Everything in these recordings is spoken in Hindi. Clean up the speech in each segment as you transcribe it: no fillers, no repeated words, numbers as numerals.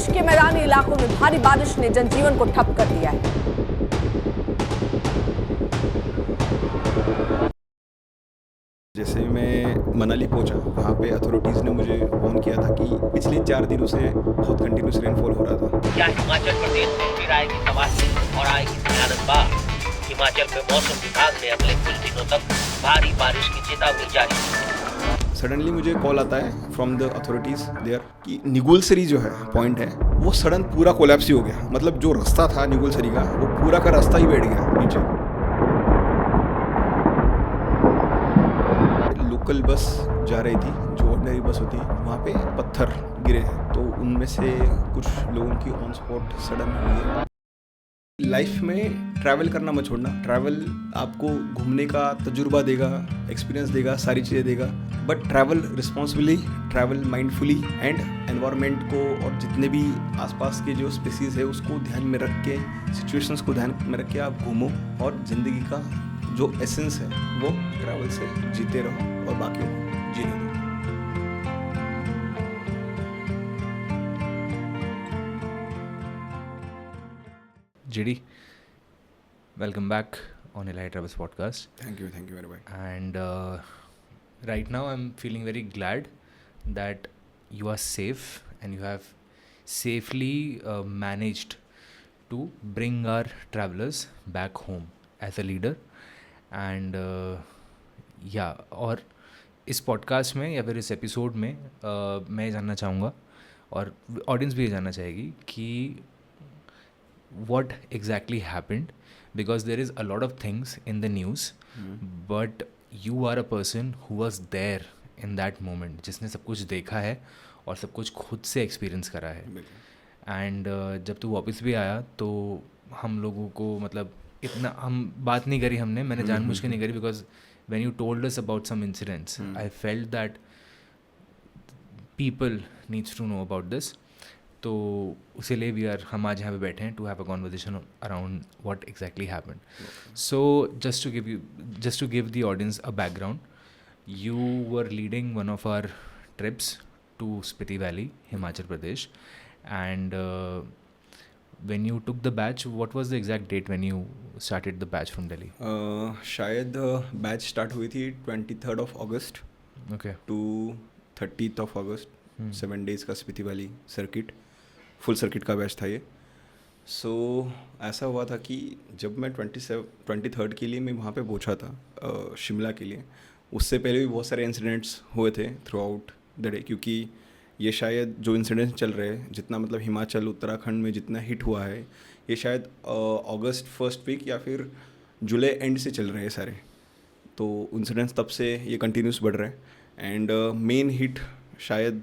प्रदेश के मैदानी इलाकों में भारी बारिश ने जनजीवन को ठप कर दिया है। जैसे मैं मनाली पहुंचा, वहाँ पे अथॉरिटीज़ ने मुझे वार्न किया था कि पिछले 4 दिनों से बहुत कंटिन्यूस रेनफॉल हो रहा था। क्या हिमाचल प्रदेश में फिर आएगी तबाही और आएगी भयानक बाढ़? हिमाचल में मौसम विभाग ने अगले कुछ दिनों तक भारी बारिश की चेतावनी जारी की। सडनली मुझे कॉल आता है फ्रॉम द अथॉरिटीज़ देयर कि निगुलसरी जो है पॉइंट है वो सडन पूरा कोलैप्स ही हो गया। मतलब जो रास्ता था निगुलसरी का वो पूरा का रास्ता ही बैठ गया नीचे। लोकल बस जा रही थी, जो ऑर्डिनरी बस होती है, वहाँ पे पत्थर गिरे हैं, तो उनमें से कुछ लोगों की ऑन स्पॉट सडन हुई है। लाइफ में ट्रैवल करना मत छोड़ना। ट्रैवल आपको घूमने का तजुर्बा देगा, एक्सपीरियंस देगा, सारी चीज़ें देगा, but travel responsibly, travel mindfully and environment को और जितने भी आसपास के जो स्पीसीज़ है उसको ध्यान में रख के, सिचुएशंस को ध्यान में रख के आप घूमो और ज़िंदगी का जो एसेंस है वो ट्रैवल से जीते रहो और बाकियों को जीने दो। JD, welcome back on Elite Travels podcast. Thank you very much. And right now I'm feeling very glad that you are safe and you have safely managed to bring our travelers back home as a leader. And और इस पॉडकास्ट में या फिर इस एपिसोड में मैं जानना चाहूँगा और ऑडियंस भी ये जानना चाहेगी कि what exactly happened, because there is a lot of things in the news, but you are a person who was there in that moment, जिसने सब कुछ देखा है और सब कुछ खुद से एक्सपीरियंस करा है. एंड जब तू वापस भी आया तो हम लोगों को मतलब इतना हम बात नहीं करी, मैंने जानबूझ के नहीं करी, because when you told us about some incidents, I felt that people needs to know about this. तो उसे लिए हम आज यहाँ पे बैठे हैं to have a conversation around what exactly happened. So just to give the audience a background, you were leading one of our trips to Spiti valley, Himachal Pradesh, and when you took the batch, what was the exact date when you started the batch from Delhi? शायद बैच स्टार्ट हुई थी 23rd of August Okay. to 30th of August, 7 days का Spiti valley circuit, full circuit का बैच था ये. सो ऐसा हुआ था कि जब मैं 23rd के लिए मैं वहाँ पे पहुँचा था शिमला के लिए, उससे पहले भी बहुत सारे इंसिडेंट्स हुए थे थ्रू आउट द डे, क्योंकि ये शायद जो इंसिडेंट्स चल रहे हैं, जितना मतलब हिमाचल उत्तराखंड में जितना हिट हुआ है, ये शायद अगस्त फर्स्ट वीक या फिर जुलाई एंड से चल रहे हैं सारे. तो इंसिडेंट्स तब से ये कंटिन्यूस बढ़ रहे हैं. एंड मेन हिट शायद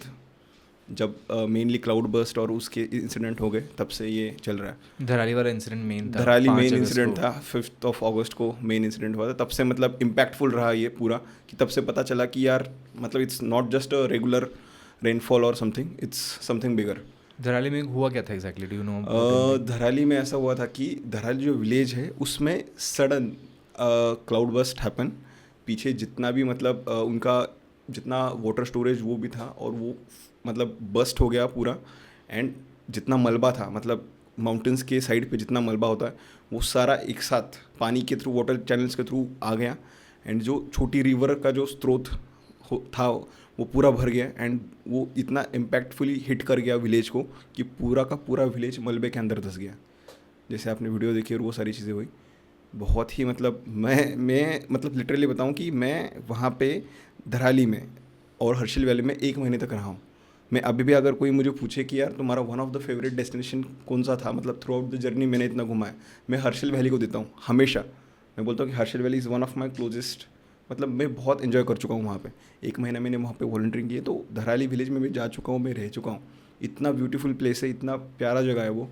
जब मेनली क्लाउड बर्स्ट और उसके इंसिडेंट हो गए तब से ये चल रहा है. धराली वाला इंसिडेंट मेन था. धराली मेन इंसिडेंट था, 5th of August को मेन इंसिडेंट हुआ था. तब से मतलब इम्पैक्टफुल रहा ये पूरा, कि तब से पता चला कि यार मतलब it's not just a regular rainfall और something, it's something bigger. Dharali में हुआ क्या था exactly, do you know? Dharali में ऐसा हुआ था कि धराली जो विलेज है उसमें सडन क्लाउड बर्स्ट हैपन. पीछे जितना भी मतलब उनका जितना वाटर स्टोरेज वो भी था और वो मतलब बस्ट हो गया पूरा. एंड जितना मलबा था, मतलब माउंटेन्स के साइड पे जितना मलबा होता है वो सारा एक साथ पानी के थ्रू, वाटर चैनल्स के थ्रू आ गया. एंड जो छोटी रिवर का जो स्रोत था वो पूरा भर गया. एंड वो इतना इम्पैक्टफुली हिट कर गया विलेज को कि पूरा का पूरा विलेज मलबे के अंदर धंस गया. जैसे आपने वीडियो देखी और वो सारी चीज़ें हुई, बहुत ही मतलब मैं मतलब लिटरली बताऊं कि मैं वहाँ पे धराली में और हर्षिल वैली में 1 महीने तक रहा हूँ. मैं अभी भी अगर कोई मुझे पूछे कि यार तुम्हारा one of the favourite destination कौन सा था, मतलब थ्रू आउट द जर्नी मैंने इतना घुमा है, मैं हर्षिल वैली को देता हूँ हमेशा. मैं बोलता हूँ कि Harsil valley is one of my closest, मतलब मैं बहुत इन्जॉय कर चुका हूँ वहाँ पे. 1 महीना मैंने वहाँ पे वॉलंटियरिंग की है. तो धराली विलेज में मैं जा चुका हूँ, मैं रह चुका हूँ. इतना ब्यूटीफुल प्लेस है, इतना प्यारा जगह है वो.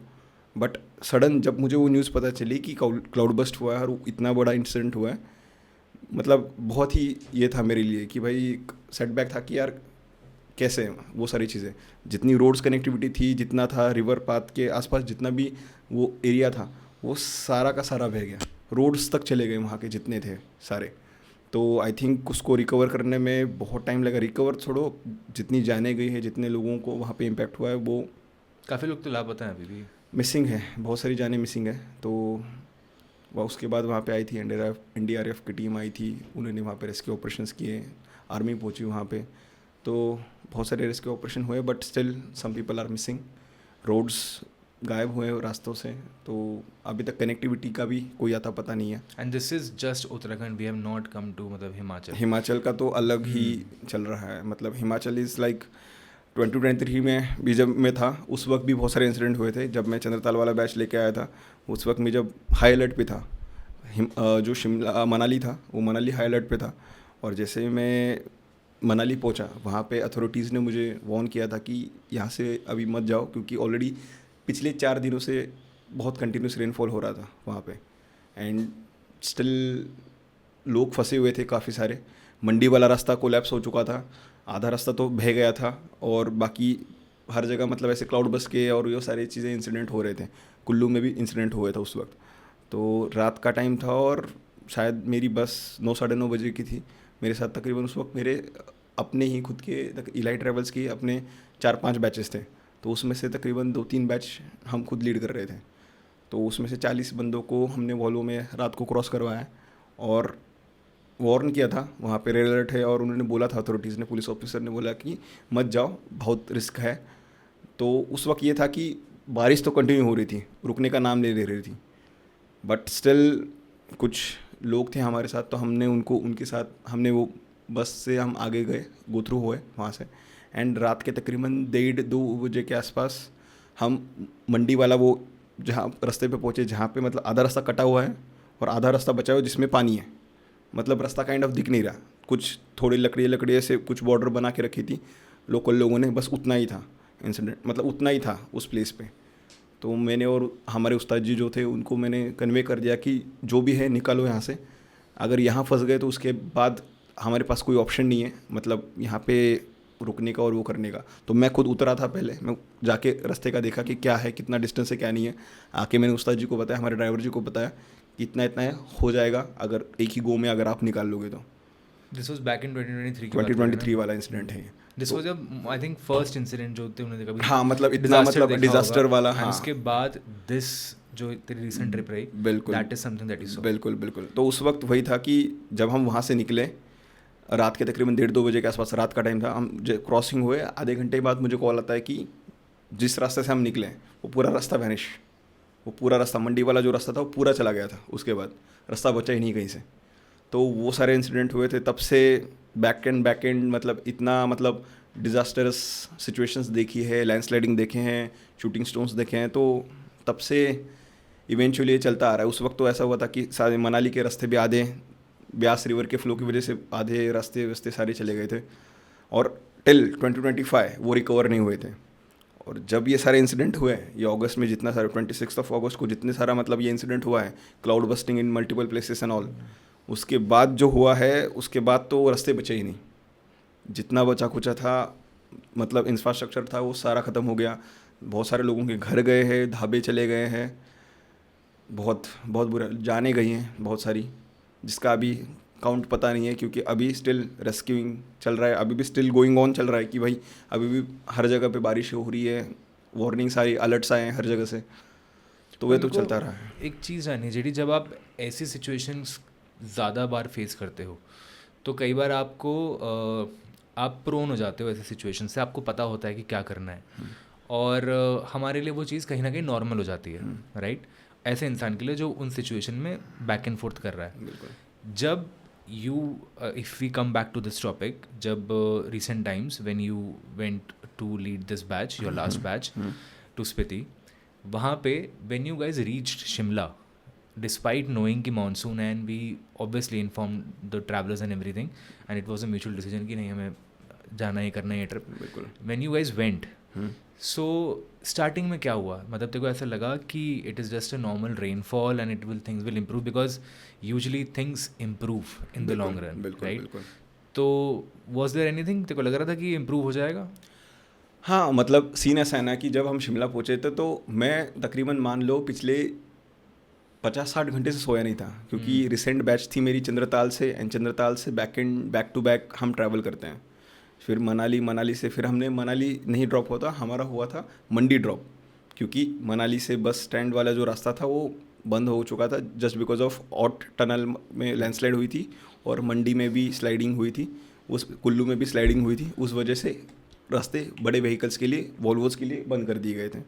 बट सडन जब मुझे वो न्यूज़ पता चली कि क्लाउड बस्ट हुआ है और इतना बड़ा इंसिडेंट हुआ है, मतलब बहुत ही ये था मेरे लिए कि भाई एक सेटबैक था कि यार कैसे वो सारी चीज़ें, जितनी रोड्स कनेक्टिविटी थी, जितना था रिवर पाथ के आसपास जितना भी वो एरिया था, वो सारा का सारा बह गया. रोड्स तक चले गए वहाँ के जितने थे सारे. तो आई थिंक उसको रिकवर करने में बहुत टाइम लगा. रिकवर छोड़ो, जितनी जाने गई है, जितने लोगों को वहाँ पे इम्पैक्ट हुआ है, वो काफ़ी लोग तो लापता हैं अभी भी। मिसिंग है, बहुत सारी जानें मिसिंग है। तो वह उसके बाद वहाँ पे आई थी NDRF की टीम आई थी, उन्होंने वहाँ पे रेस्क्यू ऑपरेशंस किए, आर्मी पहुँची वहाँ पे, तो बहुत सारे रेस्क्यू ऑपरेशन हुए, but still some people are missing. Roads गायब हुए रास्तों से, तो अभी तक कनेक्टिविटी का भी कोई आता पता नहीं है। And this is just Uttarakhand, we have not come to मतलब हिमाचल। हिमाचल का तो अलग ही चल रहा है, मतलब हिमाचल इज़ लाइक 2023 में भी जब मैं था उस वक्त भी बहुत सारे इंसिडेंट हुए थे। जब मैं चंद्रताल वाला बैच लेके आया था उस वक्त में जब हाई अलर्ट पे था, जो शिमला मनाली था वो मनाली हाई अलर्ट पे था, और जैसे ही मैं मनाली पहुंचा वहाँ पे अथॉरिटीज़ ने मुझे वार्न किया था कि यहाँ से अभी मत जाओ, क्योंकि ऑलरेडी पिछले 4 दिनों से बहुत कंटिन्यूस रेनफॉल हो रहा था वहाँ पे, एंड स्टिल लोग फंसे हुए थे काफ़ी सारे। मंडी वाला रास्ता कोलैप्स हो चुका था, आधा रास्ता तो बह गया था, और बाकी हर जगह मतलब ऐसे क्लाउड बस के और ये सारी चीज़ें इंसिडेंट हो रहे थे। कुल्लू में भी इंसिडेंट हुआ था उस वक्त, तो रात का टाइम था और शायद मेरी बस 9 साढ़े 9 बजे की थी। मेरे साथ तकरीबन उस वक्त मेरे अपने ही खुद के इलाइट ट्रैवल्स की अपने 4-5 बैचेस थे, तो उसमें से तकरीबन 2-3 बैच हम खुद लीड कर रहे थे। तो उसमें से 40 बंदों को हमने वॉल्वो में रात को क्रॉस करवाया और वार्न किया था। वहाँ पे रेड अलर्ट है और उन्होंने बोला था, अथॉरिटीज़ ने, पुलिस ऑफिसर ने बोला कि मत जाओ, बहुत रिस्क है। तो उस वक्त ये था कि बारिश तो कंटिन्यू हो रही थी, रुकने का नाम नहीं ले रही थी, बट स्टिल कुछ लोग थे हमारे साथ, तो हमने उनके साथ हमने वो बस से हम आगे गए, गो थ्रू हुए वहाँ से, एंड रात के तकरीबन 1:30-2 बजे के आसपास हम मंडी वाला वो जहाँ रास्ते पे पहुँचे, जहाँ पे मतलब आधा रास्ता कटा हुआ है और आधा रास्ता बचा हुआ जिसमें पानी है, मतलब रास्ता काइंड ऑफ दिख नहीं रहा, कुछ थोड़ी लकड़ी से कुछ बॉर्डर बना के रखी थी लोकल लोगों ने, बस उतना ही था इंसिडेंट, मतलब उतना ही था उस प्लेस पे। तो मैंने और हमारे उस्ताद जी जो थे उनको मैंने कन्वे कर दिया कि जो भी है निकालो यहाँ से, अगर यहाँ फंस गए तो उसके बाद हमारे पास कोई ऑप्शन नहीं है, मतलब यहाँ पे रुकने का और वो करने का। तो मैं खुद उतरा था, पहले मैं जाके रास्ते का देखा कि क्या है, कितना डिस्टेंस है क्या नहीं है, आके मैंने उस्ताद जी को बताया, हमारे ड्राइवर जी को बताया कि इतना इतना है, हो जाएगा अगर एक ही गो में अगर आप निकाल लोगे तो। दिस वाज बैक इन 2023 2023 वाला इंसिडेंट है। This was I think first incident जो उन्होंने कभी, हाँ, मतलब इतना मतलब डिजास्टर वाला। हाँ, उसके बाद दिस जो तेरी रिसेंट ट्रिप रही, बिल्कुल, that is something that you saw. बिल्कुल। तो उस वक्त वही था कि जब हम वहाँ से निकले रात के तकरीबन 1:30-2 बजे के आसपास, रात का टाइम था, हम क्रॉसिंग हुए, आधे घंटे बाद मुझे कॉल आता है कि जिस रास्ते से हम निकले वो पूरा रास्ता वैनिश, वो पूरा रास्ता मंडी वाला जो रास्ता था वो पूरा चला गया था, उसके बाद रास्ता बचा ही नहीं कहीं से। तो वो सारे इंसिडेंट हुए थे, तब से बैक एंड मतलब इतना मतलब डिज़ास्टरस सिचुएशंस देखी है, लैंडस्लाइडिंग देखे हैं, शूटिंग स्टोन्स देखे हैं, तो तब से इवेंचुअली ये चलता आ रहा है। उस वक्त तो ऐसा हुआ था कि सारे मनाली के रास्ते भी आधे ब्यास रिवर के फ्लो की वजह से आधे रास्ते सारे चले गए थे, और टिल 2025 वो रिकवर नहीं हुए थे। और जब ये सारे इंसिडेंट हुए, ये अगस्त में जितना सारा 26 अगस्त को जितने सारा मतलब ये इंसिडेंट हुआ है, cloud bursting in multiple places and all, उसके बाद जो हुआ है, उसके बाद तो रास्ते बचे ही नहीं, जितना बचा कुचा था मतलब इंफ्रास्ट्रक्चर था वो सारा ख़त्म हो गया। बहुत सारे लोगों के घर गए हैं, ढाबे चले गए हैं, बहुत बुरा जाने गई हैं बहुत सारी, जिसका अभी काउंट पता नहीं है, क्योंकि अभी स्टिल रेस्क्यूइंग चल रहा है, अभी भी स्टिल गोइंग ऑन चल रहा है कि भाई अभी भी हर जगह पे बारिश हो रही है, वार्निंग सारी अलर्ट्स आए हैं हर जगह से, तो वह तो चलता रहा है। एक चीज़ जानी जेडी, जब आप ऐसी सिचुएशंस ज़्यादा बार फेस करते हो तो कई बार आपको आप प्रोन हो जाते हो ऐसी सिचुएशन से, आपको पता होता है कि क्या करना है, और हमारे लिए वो चीज़ कहीं ना कहीं नॉर्मल हो जाती है, राइट? ऐसे इंसान के लिए जो उन सिचुएशन में बैक एंड फोर्थ कर रहा है। जब you if we come back to this topic, जब recent times when you went to lead this batch, your last batch to Spiti, वहाँ पे when you guys reached Shimla, despite knowing कि मानसून है, and we obviously informed the travelers and everything, and it was a mutual decision कि नहीं हमें जाना ही करना है ये ट्रिप। बिल्कुल। when you guys went, so starting में क्या हुआ, मतलब तेरे को ऐसा लगा कि it is just a normal rainfall and things will improve, because usually things improve in the long run, right? तो was there anything तेरे को लग रहा था कि improve हो जाएगा? हाँ, मतलब सीन ऐसा है ना कि जब हम शिमला पहुँचे थे तो मैं तकरीबन मान लो पिछले 50-60 घंटे से सोया नहीं था, क्योंकि रिसेंट बैच थी मेरी चंद्रताल से, एंड चंद्रताल से बैक टू बैक हम ट्रैवल करते हैं। फिर मनाली से फिर हमने मनाली नहीं ड्रॉप होता, हमारा हुआ था मंडी ड्रॉप। क्योंकि मनाली से बस स्टैंड वाला जो रास्ता था वो बंद हो चुका था जस्ट बिकॉज ऑफ ऑट टनल में लैंडस्लाइड हुई थी और मंडी में भी स्लाइडिंग हुई थी, उस कुल्लू में भी स्लाइडिंग हुई थी। उस वजह से रास्ते बड़े व्हीकल्स के लिए, वॉल्वोस के लिए बंद कर दिए गए थे।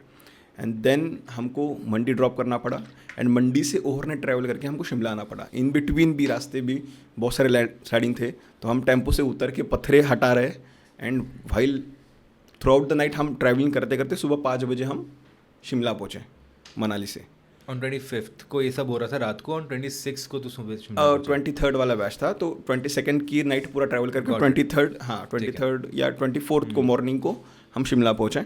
एंड देन हमको मंडी ड्रॉप करना पड़ा एंड मंडी से ओवरनाइट ट्रैवल करके हमको शिमला आना पड़ा। इन बिटवीन भी रास्ते भी बहुत सारे स्लाइडिंग थे, तो हम टेम्पो से उतर के पत्थरे हटा रहे and while through out the night हम ट्रैवलिंग करते करते सुबह 5 बजे हम शिमला पहुँचे मनाली से। ऑन 25th को ये सब हो रहा था रात को, ऑन 26 को तो सुबह शिमला 23rd वाला बैच था, तो 22nd की नाइट पूरा ट्रैवल करके 23rd, हाँ 23rd या 24th को मॉर्निंग को हम शिमला पहुँचे,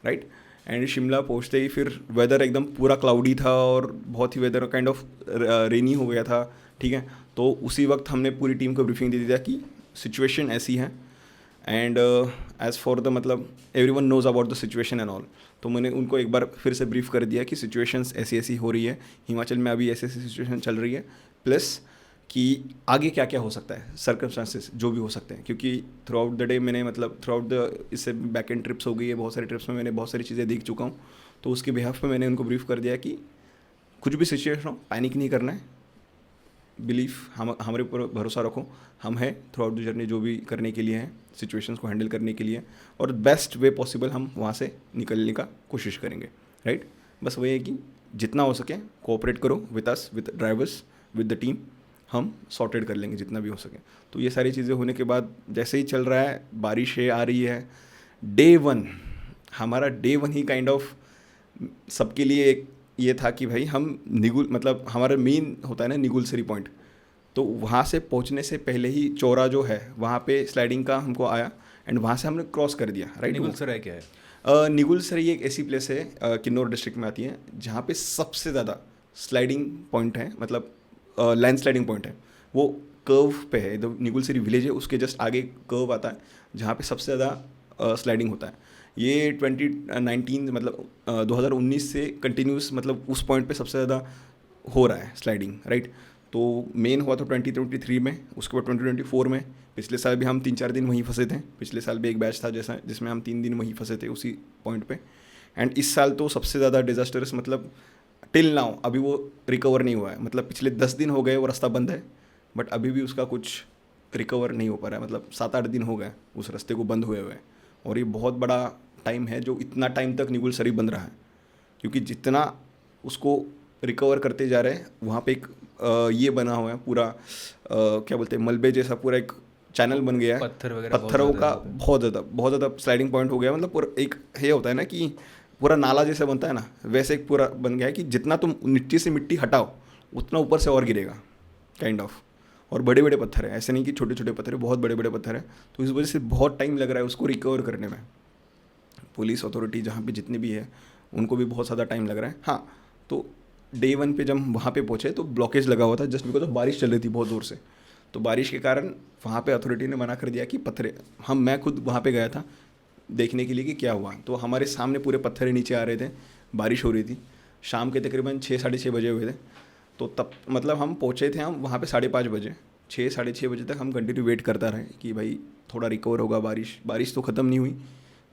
राइट। एंड शिमला पहुँचते ही फिर वेदर एकदम पूरा क्लाउडी था और बहुत ही वेदर काइंड ऑफ रेनी हो गया था, ठीक है। तो उसी वक्त हमने पूरी टीम को ब्रीफिंग दे दी था कि सिचुएशन ऐसी है एंड एज़ फॉर द मतलब everyone knows about the situation and all. तो मैंने उनको एक बार फिर से ब्रीफ कर दिया कि सिचुएशंस ऐसी ऐसी हो रही है, हिमाचल में अभी ऐसी ऐसी सिचुएशन चल रही है, प्लस कि आगे क्या क्या हो सकता है, सर्कमस्टांसेस जो भी हो सकते हैं। क्योंकि थ्रू आउट द डे मैंने मतलब थ्रू आउट द इससे बैक एंड ट्रिप्स हो गई है, बहुत सारी ट्रिप्स में मैंने बहुत सारी चीज़ें देख चुका हूँ। तो उसके बिहाफ पे मैंने उनको ब्रीफ कर दिया कि कुछ भी सिचुएशन हो पैनिक नहीं करना है, बिलीफ हमारे ऊपर भरोसा रखो, हम हैं थ्रू आउट द जर्नी जो भी करने के लिए हैं, सिचुएशंस को हैंडल करने के लिए, और बेस्ट वे पॉसिबल हम वहाँ से निकलने का कोशिश करेंगे, राइट। बस वही है कि जितना हो सके कोऑपरेट करो with us, with drivers, with the team, हम सॉर्टेड कर लेंगे जितना भी हो सके। तो ये सारी चीज़ें होने के बाद जैसे ही चल रहा है, बारिशें आ रही है, डे 1 हमारा डे 1 ही काइंड ऑफ सबके लिए एक ये था कि भाई हम निगुल मतलब हमारा मेन होता है ना निगुलसरी पॉइंट, तो वहाँ से पहुँचने से पहले ही चौरा जो है वहाँ पे स्लाइडिंग का हमको आया एंड वहाँ से हमने क्रॉस कर दिया, राइट। निगुलसराय क्या है? निगुलसराई एक ऐसी प्लेस है किन्नौर डिस्ट्रिक्ट में आती है जहाँ पे सबसे ज़्यादा स्लाइडिंग पॉइंट है, मतलब लैंड स्लाइडिंग पॉइंट है। वो कर्व पे है, जो निगुलसरी विलेज है उसके जस्ट आगे कर्व आता है जहाँ पे सबसे ज़्यादा स्लाइडिंग होता है। ये 2019 मतलब 2019 से कंटिन्यूस मतलब उस पॉइंट पे सबसे ज़्यादा हो रहा है स्लाइडिंग, राइट। तो मेन हुआ तो 2023 में, उसके बाद 2024 में। पिछले साल भी हम 3-4 दिन वहीं फंसे थे, पिछले साल भी एक बैच था जैसा जिसमें हम 3 दिन वहीं फंसे थे उसी पॉइंट पे। एंड इस साल तो सबसे ज़्यादा डिजास्टरस मतलब टिल नाउ अभी वो रिकवर नहीं हुआ है, मतलब पिछले 10 दिन हो गए वो रास्ता बंद है, बट अभी भी उसका कुछ रिकवर नहीं हो पा रहा है। मतलब 7-8 दिन हो गए उस रास्ते को बंद हुए हुए, और ये बहुत बड़ा टाइम है जो इतना टाइम तक निगुलसरी बंद रहा है, क्योंकि जितना उसको रिकवर करते जा रहे हैं वहाँ पे एक ये बना हुआ है पूरा क्या बोलते हैं मलबे जैसा पूरा एक चैनल बन गया है, पत्थरों का बहुत ज़्यादा स्लाइडिंग पॉइंट हो गया। मतलब पूरा एक ये होता है ना कि पूरा नाला जैसा बनता है ना, वैसे एक पूरा बन गया है कि जितना तुम मिट्टी से मिट्टी हटाओ उतना ऊपर से और गिरेगा काइंड ऑफ। और बड़े बड़े पत्थर है, ऐसे नहीं कि छोटे छोटे पत्थर है, बहुत बड़े बड़े पत्थर है। तो इस वजह से बहुत टाइम लग रहा है उसको रिकवर करने में। पुलिस अथॉरिटी जहाँ पे जितनी भी है उनको भी बहुत ज़्यादा टाइम लग रहा है। हाँ, तो डे 1 पे जब वहाँ पे पहुँचे तो ब्लॉकेज लगा हुआ था जस्ट बिकॉज ऑफ बारिश चल रही थी बहुत ज़ोर से। तो बारिश के कारण वहाँ पे अथॉरिटी ने मना कर दिया कि पत्थरे, मैं खुद वहाँ पे गया था देखने के लिए कि क्या हुआ। तो हमारे सामने पूरे पत्थर नीचे आ रहे थे, बारिश हो रही थी, शाम के तकरीबन 6-6:30 बजे हुए थे। तो तब मतलब हम पहुँचे थे हम वहाँ पे 5:30 बजे, 6-6:30 बजे तक हम कंटिन्यू वेट करता रहे कि भाई थोड़ा रिकवर होगा। बारिश तो ख़त्म नहीं हुई,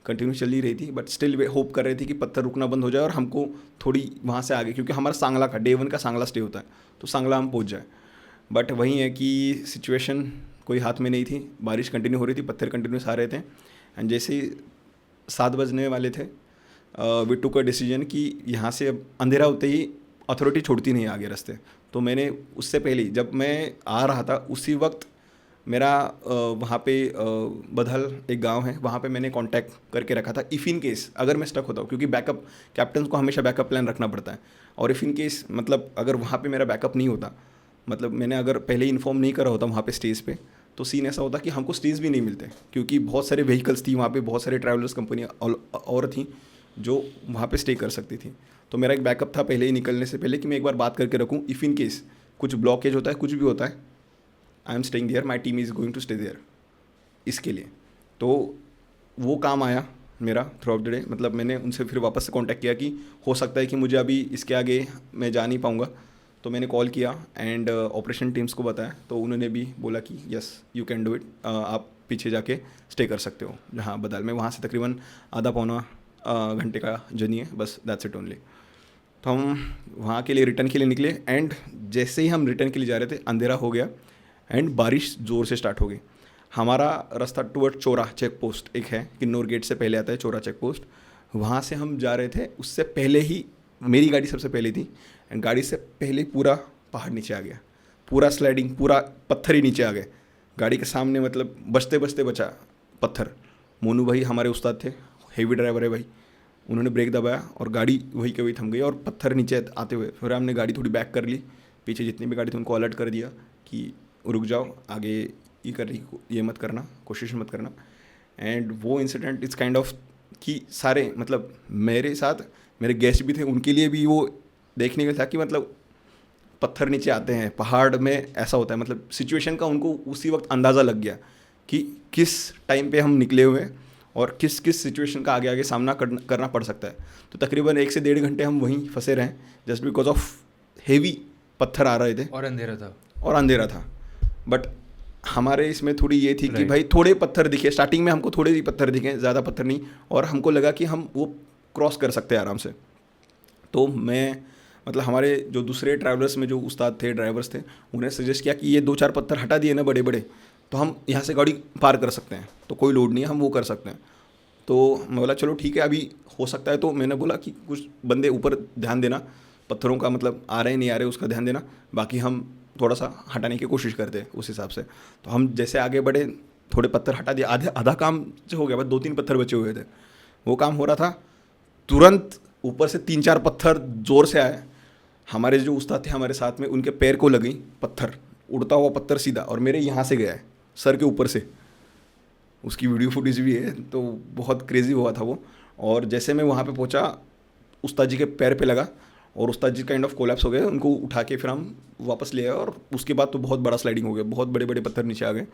कंटिन्यू चल ही रही थी, बट स्टिल होप कर रहे थे कि पत्थर रुकना बंद हो जाए और हमको थोड़ी वहाँ से आगे, क्योंकि हमारा सांगला का डे 1 का सांगला स्टे होता है, तो सांगला हम पहुँच जाए। बट वही है कि सिचुएशन कोई हाथ में नहीं थी, बारिश कंटिन्यू हो रही थी, पत्थर कंटिन्यूस आ रहे थे। एंड जैसे ही 7 बजने वाले थे वी टुक अ डिसीजन कि यहाँ से अब अंधेरा होते ही अथॉरिटी छोड़ती नहीं आगे रास्ते। तो मैंने उससे पहले जब मैं आ रहा था उसी वक्त मेरा वहाँ पे बधल एक गांव है, वहाँ पे मैंने कांटेक्ट करके रखा था इफ़ इन केस अगर मैं स्टक होता हूँ, क्योंकि बैकअप कैप्टन को हमेशा बैकअप प्लान रखना पड़ता है। और इफ़ इन केस मतलब अगर वहाँ पे मेरा बैकअप नहीं होता, मतलब मैंने अगर पहले ही इन्फॉर्म नहीं करा होता वहाँ पे स्टेज पे, तो सीन ऐसा होता कि हमको स्टेज भी नहीं मिलते, क्योंकि बहुत सारे व्हीकल्स थी वहाँ पे, बहुत सारे ट्रैवलर्स कंपनियाँ और थी जो वहाँ पे स्टे कर सकती थी। तो मेरा एक बैकअप था पहले ही निकलने से पहले कि मैं एक बार बात करके रखूँ, इफ़ इन केस कुछ ब्लॉकेज होता है, कुछ भी होता है, I am staying there, my team is going to stay there, इसके लिए। तो वो काम आया मेरा थ्रू आउट द डे। मतलब मैंने उनसे फिर वापस से कांटेक्ट किया कि हो सकता है कि मुझे अभी इसके आगे मैं जा नहीं पाऊँगा, तो मैंने कॉल किया एंड ऑपरेशन टीम्स को बताया, तो उन्होंने भी बोला कि yes you can do it, आप पीछे जाके स्टे कर सकते हो जहाँ बदाल में। वहाँ से तकरीबन घंटे का जर्नी है बस, दैट्स इट ओनली। तो हम वहाँ के लिए रिटर्न के लिए निकले एंड जैसे ही हम रिटर्न के लिए जा रहे थे अंधेरा हो गया एंड बारिश ज़ोर से स्टार्ट हो गई। हमारा रास्ता टूवर्ड चोरा चेक पोस्ट एक है, किन्नौर गेट से पहले आता है चोरा चेक पोस्ट, वहाँ से हम जा रहे थे। उससे पहले ही मेरी गाड़ी सबसे पहले थी एंड गाड़ी से पहले पूरा पहाड़ नीचे आ गया, पूरा स्लाइडिंग, पूरा पत्थर ही नीचे आ गए गाड़ी के सामने, मतलब बचते बचते बचा पत्थर। मोनू भाई हमारे उस्ताद थे, हेवी ड्राइवर है भाई, उन्होंने ब्रेक दबाया और गाड़ी वही के वही थम गई और पत्थर नीचे आते हुए फिर हमने गाड़ी थोड़ी बैक कर ली, पीछे जितनी भी गाड़ी थी उनको अलर्ट कर दिया कि रुक जाओ, आगे ये मत करना, कोशिश मत करना। एंड वो इंसिडेंट इट्स काइंड ऑफ कि सारे मतलब मेरे साथ मेरे गेस्ट भी थे, उनके लिए भी वो देखने का था कि मतलब पत्थर नीचे आते हैं पहाड़ में, ऐसा होता है। मतलब सिचुएशन का उनको उसी वक्त अंदाज़ा लग गया कि किस टाइम पे हम निकले हुए हैं और किस किस सिचुएशन का आगे आगे सामना करना पड़ सकता है। तो तकरीबन 1 से 1.5 घंटे हम वहीं फंसे रहे जस्ट बिकॉज ऑफ हेवी पत्थर आ रहे थे और अंधेरा था। बट हमारे इसमें थोड़ी ये थी कि भाई थोड़े पत्थर दिखे, स्टार्टिंग में हमको थोड़े ही पत्थर दिखे, ज़्यादा पत्थर नहीं, और हमको लगा कि हम वो क्रॉस कर सकते हैं आराम से। तो मैं मतलब हमारे जो दूसरे ट्रैवलर्स में जो उस्ताद थे, ड्राइवर्स थे, उन्हें सजेस्ट किया कि ये 2-4 पत्थर हटा दिए ना बड़े बड़े, तो हम यहाँ से गाड़ी पार कर सकते हैं, तो कोई लोड नहीं है, हम वो कर सकते हैं। तो मैं बोला चलो ठीक है, अभी हो सकता है। तो मैंने बोला कि कुछ बंदे ऊपर ध्यान देना, पत्थरों का मतलब आ रहे नहीं आ रहे उसका ध्यान देना, बाकी हम थोड़ा सा हटाने की कोशिश करते हैं उस हिसाब से। तो हम जैसे आगे बढ़े, थोड़े पत्थर हटा दिया, आधा काम जो हो गया, बस 2-3 पत्थर बचे हुए थे, वो काम हो रहा था। तुरंत ऊपर से 3-4 पत्थर ज़ोर से आए, हमारे जो उस्ताद थे हमारे साथ में, उनके पैर को लगी पत्थर, उड़ता हुआ पत्थर सीधा, और मेरे यहाँ से गया है सर के ऊपर से। उसकी वीडियो फुटेज भी है, तो बहुत क्रेजी हुआ था वो। और जैसे मैं वहाँ पे पहुँचा, उस्ताद जी के पैर पे लगा और उस्ताद जी काइंड ऑफ कोलैप्स हो गए, उनको उठा के फिर हम वापस ले आए। और उसके बाद तो बहुत बड़ा स्लाइडिंग हो गया, बहुत बड़े बड़े पत्थर नीचे आ गए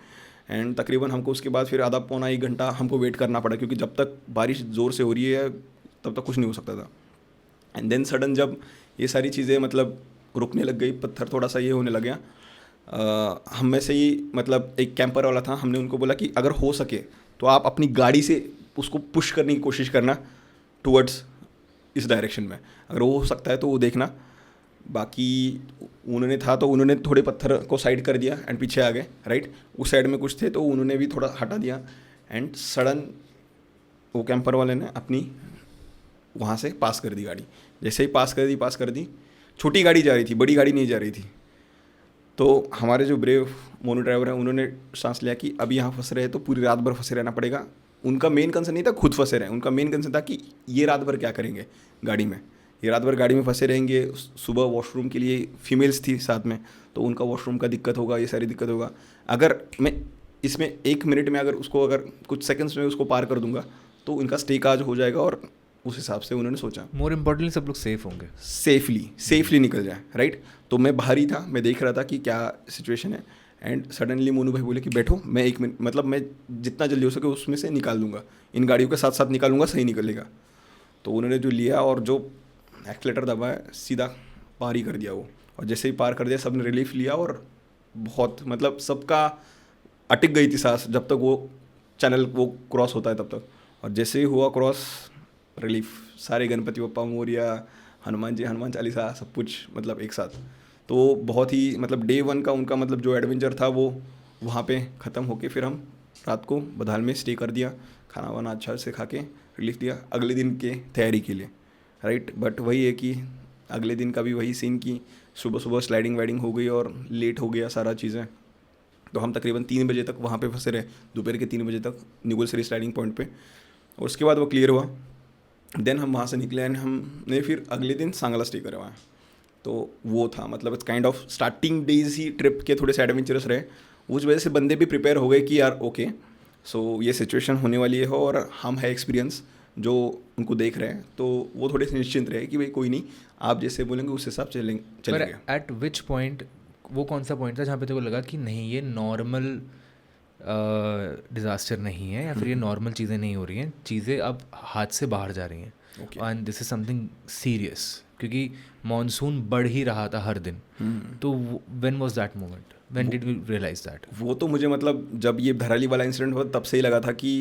एंड तकरीबन हमको उसके बाद फिर आधा पौना 1 घंटा हमको वेट करना पड़ा, क्योंकि जब तक बारिश ज़ोर से हो रही है तब तक कुछ नहीं हो सकता था। एंड देन सडन जब ये सारी चीज़ें मतलब रुकने लग गई, पत्थर थोड़ा सा ये होने लग गया, हम में से ही मतलब एक कैंपर वाला था, हमने उनको बोला कि अगर हो सके तो आप अपनी गाड़ी से उसको पुश करने की कोशिश करना टूवर्ड्स इस डायरेक्शन में, अगर वो हो सकता है तो वो देखना। बाकी उन्होंने था तो उन्होंने थोड़े पत्थर को साइड कर दिया एंड पीछे आ गए, राइट। उस साइड में कुछ थे तो उन्होंने भी थोड़ा हटा दिया एंड सडन वो कैंपर वाले ने अपनी वहाँ से पास कर दी गाड़ी। जैसे ही पास कर दी, छोटी गाड़ी जा रही थी, बड़ी गाड़ी नहीं जा रही थी। तो हमारे जो ब्रेव मोनो ड्राइवर हैं, उन्होंने सांस लिया कि अब यहाँ फंस रहे हैं तो पूरी रात भर फंसे रहना पड़ेगा। उनका मेन कंसर्न नहीं था खुद फंसे रहे, उनका मेन कंसर्न था कि ये रात भर क्या करेंगे गाड़ी में, ये रात भर गाड़ी में फंसे रहेंगे। सुबह वॉशरूम के लिए फीमेल्स थी साथ में, तो उनका वॉशरूम का दिक्कत होगा, ये सारी दिक्कत होगा। अगर मैं इसमें 1 मिनट में अगर कुछ सेकंड्स में उसको पार कर दूंगा तो उनका स्टे काज हो जाएगा, और उस हिसाब से उन्होंने सोचा मोर इम्पोर्टेंटली सब लोग सेफ होंगे, सेफली निकल जाए, राइट। तो मैं बाहर ही था, मैं देख रहा था कि क्या सिचुएशन है एंड सडनली मोनू भाई बोले कि बैठो, मैं 1 मिनट मतलब मैं जितना जल्दी हो सके उसमें से निकाल दूंगा, इन गाड़ियों के साथ साथ निकालूंगा, सही निकलेगा। तो उन्होंने जो लिया और जो एक्सीलेटर दबाया, सीधा पार ही कर दिया वो। और जैसे ही पार कर दिया, सब ने रिलीफ लिया और बहुत मतलब सबका अटक गई थी सांस जब तक वो चैनल वो क्रॉस होता है तब तक। और जैसे ही हुआ क्रॉस, रिलीफ, सारे गणपति बप्पा मोरिया, हनुमान जी, हनुमान चालीसा, सब कुछ मतलब एक साथ। तो बहुत ही मतलब डे 1 का उनका मतलब जो एडवेंचर था वो वहाँ पे ख़त्म होके फिर हम रात को बधाल में स्टे कर दिया, खाना वाना अच्छा से खा के रिलीफ दिया अगले दिन के तैयारी के लिए, राइट। बट वही है कि अगले दिन का भी वही सीन कि सुबह सुबह स्लाइडिंग वाइडिंग हो गई और लेट हो गया सारा चीज़ें। तो हम तकरीबन 3 बजे तक वहाँ पे फंसे रहे, दोपहर के 3 बजे तक निगुलसरी स्लाइडिंग पॉइंट पे। और उसके बाद वो क्लियर हुआ, देन हम वहाँ से निकले एंड हमने फिर अगले दिन सांगला स्टे करा वहाँ। तो वो था मतलब it's kind of starting days he trip के थोड़े से एडवेंचरस रहे, उस वजह से बंदे भी प्रिपेयर हो गए कि यार ओके सो ये सिचुएशन होने वाली है और हम है एक्सपीरियंस जो उनको देख रहे हैं, तो वो थोड़े से निश्चिंत रहे कि भाई कोई नहीं, आप जैसे बोलेंगे उस हिसाब से चलेंगे। एट विच पॉइंट, वो कौन सा पॉइंट था जहाँ पे तेरे को लगा कि नहीं ये नॉर्मल डिज़ास्टर नहीं है, या फिर ये नॉर्मल चीज़ें नहीं हो रही हैं, चीज़ें अब हाथ से बाहर जा रही हैं and this is something serious, क्योंकि मॉनसून बढ़ ही रहा था हर दिन। तो when was that moment, when did you realize that? वो तो मुझे मतलब जब ये धराली वाला इंसिडेंट हुआ तब से ही लगा था कि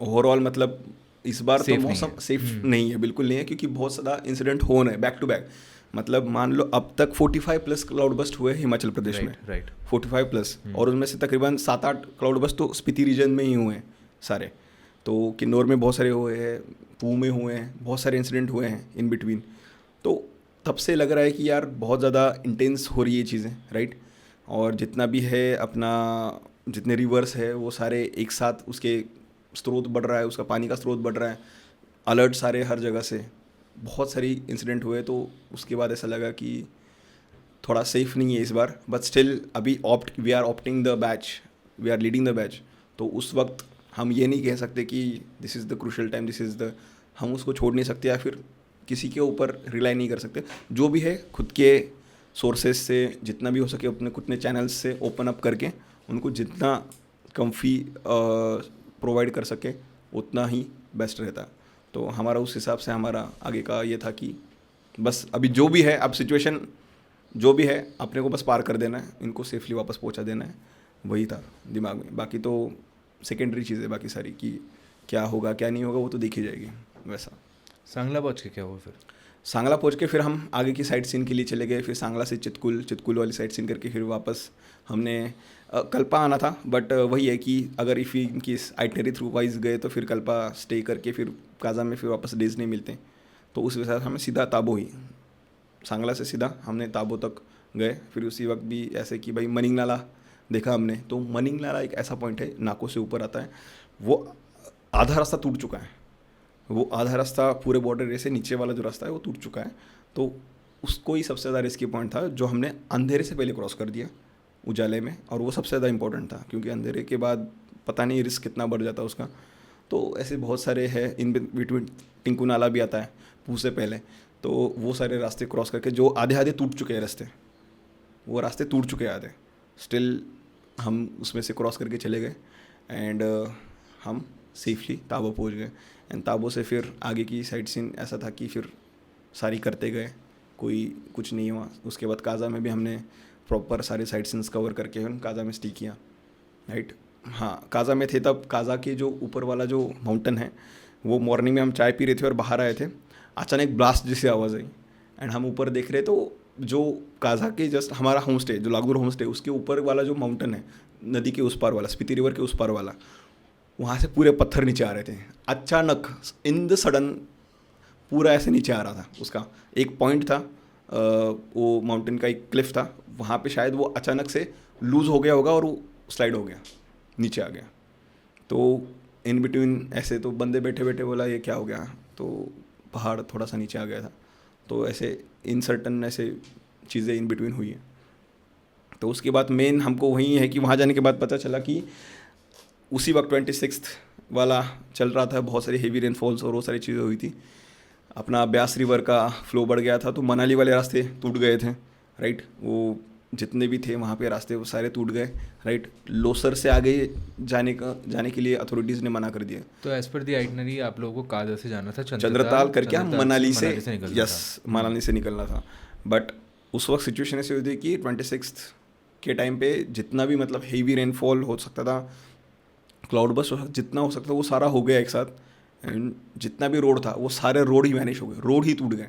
ओवरऑल मतलब इस बार तो Safe नहीं मौसम है। सेफ नहीं है, बिल्कुल नहीं है, क्योंकि बहुत ज़्यादा इंसिडेंट हो रहे हैं बैक टू बैक। मतलब मान लो अब तक 45 प्लस क्लाउड बस्ट हुए हिमाचल प्रदेश में, राइट 45 प्लस, और उनमें से तकरीबन 7-8 क्लाउड बस्ट तो स्पीति रीजन में ही हुए हैं सारे। तो किन्नौर में बहुत सारे हुए हैं, पू में हुए हैं, बहुत सारे इंसिडेंट हुए हैं इन बिटवीन। तो तब से लग रहा है कि यार बहुत ज़्यादा इंटेंस हो रही है चीज़ें, राइट। और जितना भी है अपना, जितने रिवर्स है वो सारे एक साथ, उसके स्रोत बढ़ रहा है, उसका पानी का स्रोत बढ़ रहा है, अलर्ट सारे हर जगह से, बहुत सारी इंसिडेंट हुए। तो उसके बाद ऐसा लगा कि थोड़ा सेफ नहीं है इस बार, बट स्टिल अभी we are opting the batch, we are leading the batch. तो उस वक्त हम ये नहीं कह सकते कि this is the crucial time, this is the, हम उसको छोड़ नहीं सकते या फिर किसी के ऊपर रिलाई नहीं कर सकते। जो भी है खुद के सोर्सेज से जितना भी हो सके अपने खुद ने चैनल्स से ओपन अप करके उनको जितना कम्फी प्रोवाइड कर सके उतना ही बेस्ट रहता। तो हमारा उस हिसाब से हमारा आगे का ये था कि बस अभी जो भी है, अब सिचुएशन जो भी है अपने को बस पार कर देना है, इनको सेफली वापस पहुंचा देना है, वही था दिमाग में। बाकी तो सेकेंडरी चीज़ें बाकी सारी कि क्या होगा क्या नहीं होगा वो तो देखी जाएगी। वैसा सांगला पहुँच के क्या हुआ फिर? सांगला पहुंच के फिर हम आगे की साइट सीन के लिए चले गए। फिर सांगला से चितकुल वाली साइट सीन करके फिर वापस हमने कल्पा आना था, बट वही है कि अगर इफ़ इनकी आइटनरी थ्रू वाइज गए तो फिर कल्पा स्टे करके फिर काजा में फिर वापस डेज नहीं मिलते। तो उस वजह से हमें सीधा ताबो ही, सांगला से सीधा हमने ताबो तक गए। फिर उसी वक्त भी ऐसे कि भाई मनिंग नाला देखा हमने। तो मनिंग नाला एक ऐसा पॉइंट है, नाकों से ऊपर आता है, वो आधा रास्ता टूट चुका है, वो आधा रास्ता पूरे बॉर्डर एरिया से नीचे वाला जो रास्ता है वो टूट चुका है। तो उसको ही सबसे ज़्यादा रिस्की पॉइंट था जो हमने अंधेरे से पहले क्रॉस कर दिया उजाले में, और वो सबसे ज़्यादा इंपॉर्टेंट था क्योंकि अंधेरे के बाद पता नहीं रिस्क कितना बढ़ जाता उसका। तो ऐसे बहुत सारे हैं, इन बिटवीन टिंकू नाला भी आता है पू से पहले। तो वो सारे रास्ते क्रॉस करके जो आधे आधे टूट चुके हैं रास्ते, वो रास्ते टूट चुके हैं आधे, स्टिल हम उसमें से क्रॉस करके चले गए एंड हम सेफली ताबो पहुंच गए। एंड ताबो से फिर आगे की साइट सीन ऐसा था कि फिर सारी करते गए, कोई कुछ नहीं हुआ। उसके बाद काजा में भी हमने प्रॉपर सारे साइट सीन्स कवर करके हम काजा में स्टे किया, राइट। हाँ, काजा में थे तब काजा के जो ऊपर वाला जो माउंटेन है वो मॉर्निंग में हम चाय पी रहे थे और बाहर आए थे, अचानक ब्लास्ट जैसी आवाज़ आई एंड हम ऊपर देख रहे तो जो काजा के जस्ट हमारा होम स्टे जो लागुर होम स्टे उसके ऊपर वाला जो माउंटेन है, नदी के उस पार वाला, स्पीति रिवर के उस पार वाला, वहाँ से पूरे पत्थर नीचे आ रहे थे अचानक, इन द सडन पूरा ऐसे नीचे आ रहा था। उसका एक पॉइंट था, वो माउंटेन का एक क्लिफ था, वहाँ पे शायद वो अचानक से लूज़ हो गया होगा और वो स्लाइड हो गया, नीचे आ गया। तो इन बिटवीन ऐसे तो बंदे बैठे बैठे बोला ये क्या हो गया, तो पहाड़ थोड़ा सा नीचे आ गया था। तो ऐसे इनसर्टन ऐसे चीज़ें इन बिटवीन हुई है। तो उसके बाद मेन हमको वही है कि वहाँ जाने के बाद पता चला कि उसी वक्त 26 वाला चल रहा था, बहुत सारी हेवी रेनफॉल्स और वो सारी चीज़ें हुई थी। अपना ब्यास रिवर का फ्लो बढ़ गया था, तो मनाली वाले रास्ते टूट गए थे, राइट। वो जितने भी थे वहाँ पे रास्ते वो सारे टूट गए, राइट। लोसर से आगे जाने के लिए अथॉरिटीज़ ने मना कर दिया। तो एज पर दी आइटनरी आप लोगों को काजा से जाना था चंद्रताल करके हम मनाली से निकलना यस मनाली से निकलना था। बट उस वक्त सिचुएशन ऐसी हुई थी कि 26 के टाइम पे जितना भी मतलब हेवी रेनफॉल हो सकता था, क्लाउड बस्ट जितना हो सकता था वो सारा हो गया एक साथ। एंड जितना भी रोड था वो सारे रोड ही वैनिश हो गए, रोड ही टूट गए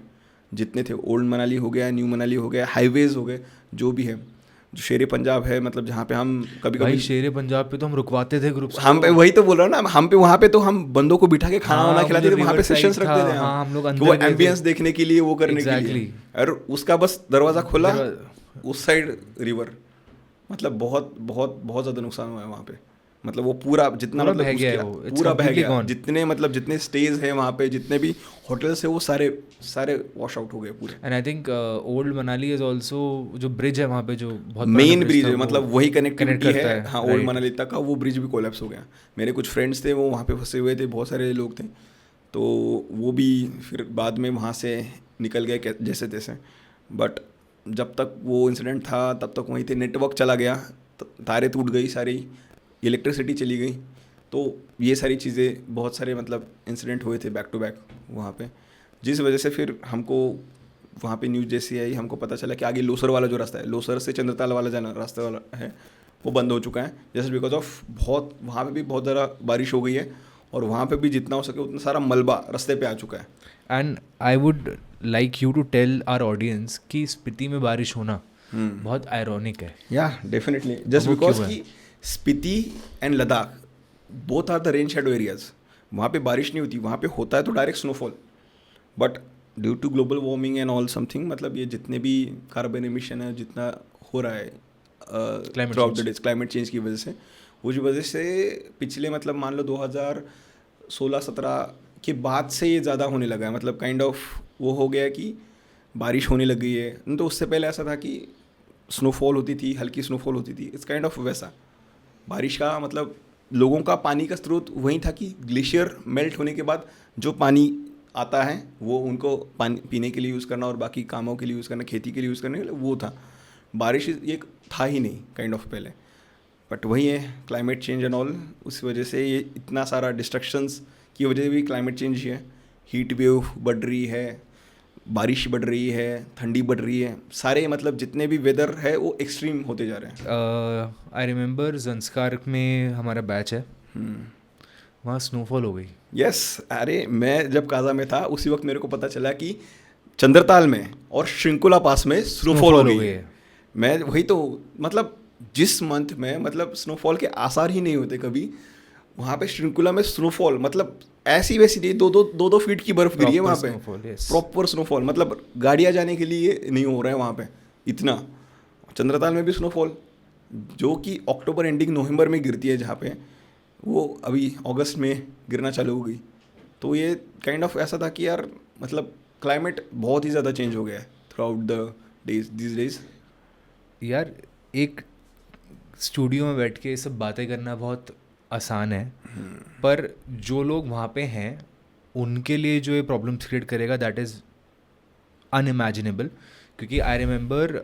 जितने थे। ओल्ड मनाली हो गया, न्यू मनाली हो गया, हाईवेज़ हो गए, जो भी है। जो शेर पंजाब है, मतलब जहाँ पे हम कभी कभी शेर पंजाब पे तो हम रुकवाते थे ग्रुप्स, हम पे वही तो बोल रहा हूँ ना, हम पे वहाँ पे तो हम बंदों को बिठा के खाना वाना खिलाते थे, वहाँ पे सेशंस रखते थे हम लोग, वो एम्बियंस देखने के लिए, वो करने के लिए। और उसका बस दरवाज़ा खोला, उस साइड रिवर, मतलब बहुत बहुत बहुत ज़्यादा नुकसान हुआ है वहाँ पे। मतलब वो पूरा जितना मतलब पूरा बह गया, जितने मतलब जितने स्टेज हैं वहाँ पे, जितने भी होटल्स है वो सारे वॉश आउट हो गए पूरे। And I think old Manali is also, जो ब्रिज है वहाँ पे जो बहुत मेन ब्रिज है, मतलब वही कनेक्टिविटी है हाँ ओल्ड मनाली तक का, वो ब्रिज भी कोलैप्स हो गया। मेरे कुछ फ्रेंड्स थे वो वहाँ पे फंसे हुए थे, बहुत सारे लोग थे, तो वो भी फिर बाद में वहाँ से निकल गए जैसे तैसे। बट जब तक वो इंसिडेंट था तब तक वहीं थे, नेटवर्क चला गया, तारे टूट गई सारी, इलेक्ट्रिसिटी चली गई। तो ये सारी चीज़ें, बहुत सारे मतलब इंसिडेंट हुए थे बैक टू बैक वहाँ पे, जिस वजह से फिर हमको वहाँ पे न्यूज़ जैसी आई, हमको पता चला कि आगे लोसर वाला जो रास्ता है, लोसर से चंद्रताल वाला जाना रास्ता वाला है, वो बंद हो चुका है जस्ट बिकॉज ऑफ बहुत वहाँ पे भी बहुत ज़्यादा बारिश हो गई है और वहाँ पे भी जितना हो सके उतना सारा मलबा रास्ते पे आ चुका है। And I would like you to tell our audience कि स्पीति में बारिश होना बहुत आयरॉनिक है। या डेफिनेटली, जस्ट वो बिकॉज क्यों है? कि Spiti and Ladakh both are the rain shadow areas. वहाँ पे बारिश नहीं होती, वहाँ पे होता है तो direct snowfall, but due to global warming and all something, मतलब ये जितने भी कार्बन एमिशन है जितना हो रहा है through out the days climate change की वजह से, उस वजह से पिछले मतलब मान लो 2016-17 के बाद से ये ज़्यादा होने लगा है। मतलब काइंड ऑफ वो हो गया कि बारिश होने लग गई है। नहीं तो उससे पहले ऐसा था कि स्नोफॉल होती थी, हल्की स्नोफॉल होती थी, इट्स काइंड ऑफ वैसा। बारिश का मतलब लोगों का पानी का स्रोत वही था कि ग्लेशियर मेल्ट होने के बाद जो पानी आता है वो उनको पानी पीने के लिए यूज़ करना और बाकी कामों के लिए यूज़ करना, खेती के लिए यूज़ करने के लिए वो था। बारिश ये था ही नहीं काइंड ऑफ पहले, बट वही है क्लाइमेट चेंज एंड ऑल, उस वजह से ये इतना सारा डिस्ट्रक्शंस की वजह से भी क्लाइमेट चेंज ही है। हीट वेव बढ़ रही है, बारिश बढ़ रही है, ठंडी बढ़ रही है, सारे मतलब जितने भी वेदर है वो एक्सट्रीम होते जा रहे हैं। आई रिमेंबर ज़ंस्कार में हमारा बैच है, वहाँ स्नोफॉल हो गई। यस, अरे मैं जब काजा में था उसी वक्त मेरे को पता चला कि चंद्रताल में और श्रृंखला पास में स्नोफॉल हो गई है। मैं वही तो मतलब जिस मंथ में मतलब स्नोफॉल के आसार ही नहीं होते कभी, वहाँ पे श्रृंखला में स्नोफॉल मतलब ऐसी वैसी नहीं, दो फीट की बर्फ गिरी है वहाँ पे, प्रॉपर स्नोफॉल। मतलब गाड़ियाँ जाने के लिए नहीं हो रहा है वहाँ पे इतना। चंद्रताल में भी स्नोफॉल जो कि अक्टूबर एंडिंग नवंबर में गिरती है, जहाँ पे वो अभी अगस्त में गिरना चालू हो गई। तो ये काइंड ऑफ ऐसा था कि यार मतलब क्लाइमेट बहुत ही ज़्यादा चेंज हो गया है through out the days this days. यार एक स्टूडियो में बैठ के ये सब बातें करना बहुत आसान है, पर जो लोग वहाँ पे हैं उनके लिए जो ये प्रॉब्लम्स क्रिएट करेगा दैट इज़ अनइमेजिनेबल। क्योंकि आई रिमेंबर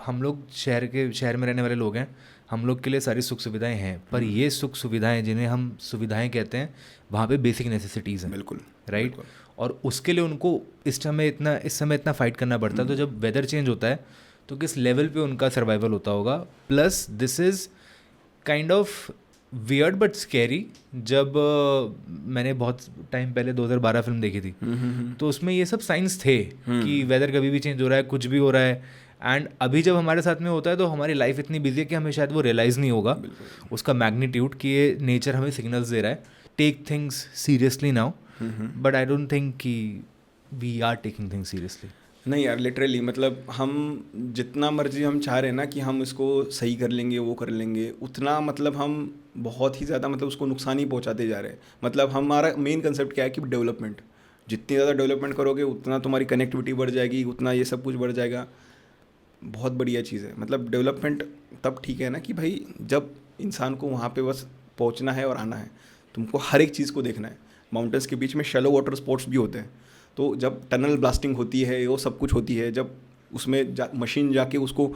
हम लोग शहर में रहने वाले लोग हैं, हम लोग के लिए सारी सुख सुविधाएं हैं, पर ये सुख सुविधाएं जिन्हें हम सुविधाएं कहते हैं वहाँ पे बेसिक नेसेसिटीज़ हैं। बिल्कुल राइट। और उसके लिए उनको इस समय इतना फाइट करना पड़ता है। तो जब वेदर चेंज होता है तो किस लेवल पे उनका सर्वाइवल होता होगा। Plus this is kind of weird but scary. जब मैंने बहुत टाइम पहले 2012 फिल्म देखी थी, तो उसमें ये सब साइंस थे कि वेदर कभी भी चेंज हो रहा है, कुछ भी हो रहा है। एंड अभी जब हमारे साथ में होता है तो हमारी लाइफ इतनी बिजी है कि हमें शायद वो रियलाइज़ नहीं होगा उसका मैग्नीट्यूड कि ये नेचर हमें सिग्नल्स दे रहा है। Take things seriously now, but I don't think कि we are taking things seriously. नहीं यार, लिटरली मतलब हम जितना मर्जी हम चाह रहे हैं ना कि हम इसको सही कर लेंगे, वो कर लेंगे, उतना मतलब हम बहुत ही ज़्यादा मतलब उसको नुकसान ही पहुंचाते जा रहे हैं। मतलब हमारा मेन कंसेप्ट क्या है कि डेवलपमेंट, जितनी ज़्यादा डेवलपमेंट करोगे उतना तुम्हारी कनेक्टिविटी बढ़ जाएगी, उतना ये सब कुछ बढ़ जाएगा। बहुत बढ़िया चीज़ है। मतलब डेवलपमेंट तब ठीक है ना कि भाई जब इंसान को वहाँ पे बस पहुँचना है और आना है, तुमको हर एक चीज़ को देखना है। माउंटेन्स के बीच में शैलो वाटर स्पोर्ट्स भी होते हैं, तो जब टनल ब्लास्टिंग होती है वो सब कुछ होती है, जब उसमें मशीन जाके उसको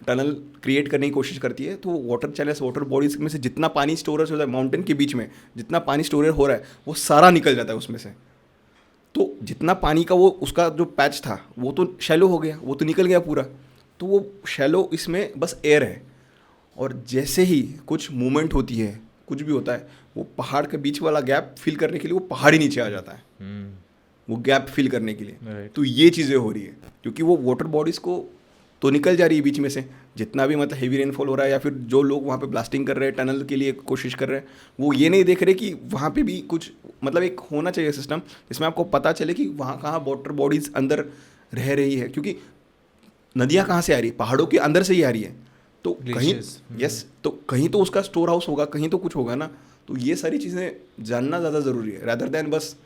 टनल क्रिएट करने की कोशिश करती है, तो वाटर चैनल्स, वाटर बॉडीज में से जितना पानी स्टोरेज होता है माउंटेन के बीच में, जितना पानी स्टोरेज हो रहा है वो सारा निकल जाता है उसमें से। तो जितना पानी का वो उसका जो पैच था वो तो शैलो हो गया, वो तो निकल गया पूरा। तो वो शैलो इसमें बस एयर है, और जैसे ही कुछ मूवमेंट होती है, कुछ भी होता है, वो पहाड़ के बीच वाला गैप फिल करने के लिए वो पहाड़ ही नीचे आ जाता है, वो गैप फिल करने के लिए। तो ये चीज़ें हो रही है क्योंकि वो वाटर बॉडीज़ को तो निकल जा रही है बीच में से, जितना भी मतलब हेवी रेनफॉल हो रहा है या फिर जो लोग वहाँ पे ब्लास्टिंग कर रहे हैं, टनल के लिए कोशिश कर रहे हैं, वो ये नहीं देख रहे कि वहाँ पे भी कुछ मतलब एक होना चाहिए सिस्टम जिसमें आपको पता चले कि वहाँ कहाँ वाटर बॉडीज़ अंदर रह रही है, क्योंकि नदियाँ कहाँ से आ रही है, पहाड़ों के अंदर से ही आ रही है। तो कहीं तो कहीं तो उसका स्टोर हाउस होगा, कहीं तो कुछ होगा ना। तो ये सारी चीज़ें जानना ज़्यादा ज़रूरी है, रादर देन बस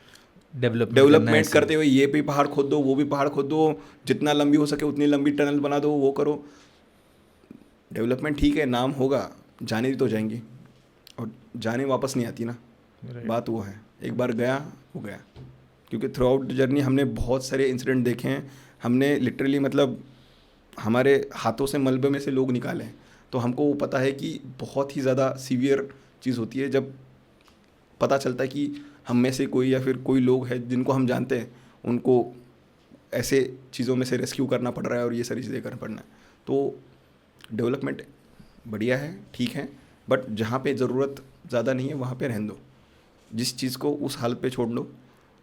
डेवलपमेंट करते हुए ये भी पहाड़ खोद दो, वो भी पहाड़ खोद दो, जितना लंबी हो सके उतनी लंबी टनल बना दो, वो करो। डेवलपमेंट ठीक है, नाम होगा, जाने तो जाएंगी, और जाने वापस नहीं आती ना। बात वो है, एक बार गया वो गया। क्योंकि थ्रू आउट द जर्नी हमने बहुत सारे इंसिडेंट देखे हैं, हमने लिटरली मतलब हमारे हाथों से मलबे में से लोग निकाले हैं, तो हमको वो पता है कि बहुत ही ज़्यादा सीवियर चीज़ होती है जब पता चलता है कि हम में से कोई या फिर कोई लोग हैं जिनको हम जानते हैं, उनको ऐसे चीज़ों में से रेस्क्यू करना पड़ रहा है और ये सारी चीज़ें करना पड़ना है। तो डेवलपमेंट बढ़िया है, ठीक है, बट जहाँ पे ज़रूरत ज़्यादा नहीं है वहाँ पे रहने दो। जिस चीज़ को उस हालत पे छोड़ दो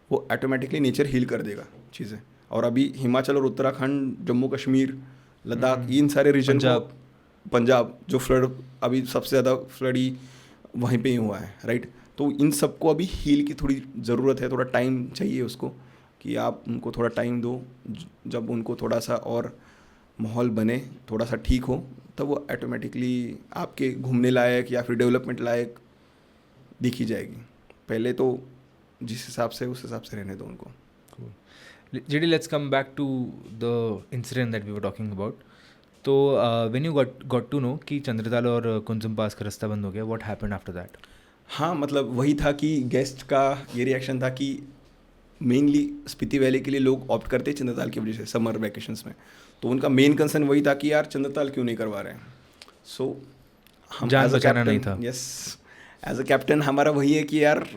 वो ऑटोमेटिकली नेचर हील कर देगा चीज़ें। और अभी हिमाचल और उत्तराखंड, जम्मू कश्मीर, लद्दाख, इन सारे रीजन को, पंजाब जो फ्लड अभी सबसे ज़्यादा फ्लड ही वहीं पे ही हुआ है, राइट। तो इन सबको अभी हील की थोड़ी ज़रूरत है, थोड़ा टाइम चाहिए उसको, कि आप उनको थोड़ा टाइम दो। जब उनको थोड़ा सा और माहौल बने, थोड़ा सा ठीक हो, तब वो ऑटोमेटिकली आपके घूमने लायक या फिर डेवलपमेंट लायक दिखी जाएगी। पहले तो जिस हिसाब से उस हिसाब से रहने दो उनको। JD, let's come back to the incident that we were talking about. तो when you got to know कि चंद्रताल और कुंसुम पास का रास्ता बंद हो गया, what happened after that? हाँ, मतलब वही था कि गेस्ट का ये रिएक्शन था कि मेनली स्पीति वैली के लिए लोग ऑप्ट करते हैं चंद्रताल की वजह से समर वैकेशंस में। तो उनका मेन कंसर्न वही था कि यार चंद्रताल क्यों नहीं करवा रहे हैं। सो हम जान as a बचाना captain, नहीं था। यस, एज अ कैप्टन हमारा वही है कि यार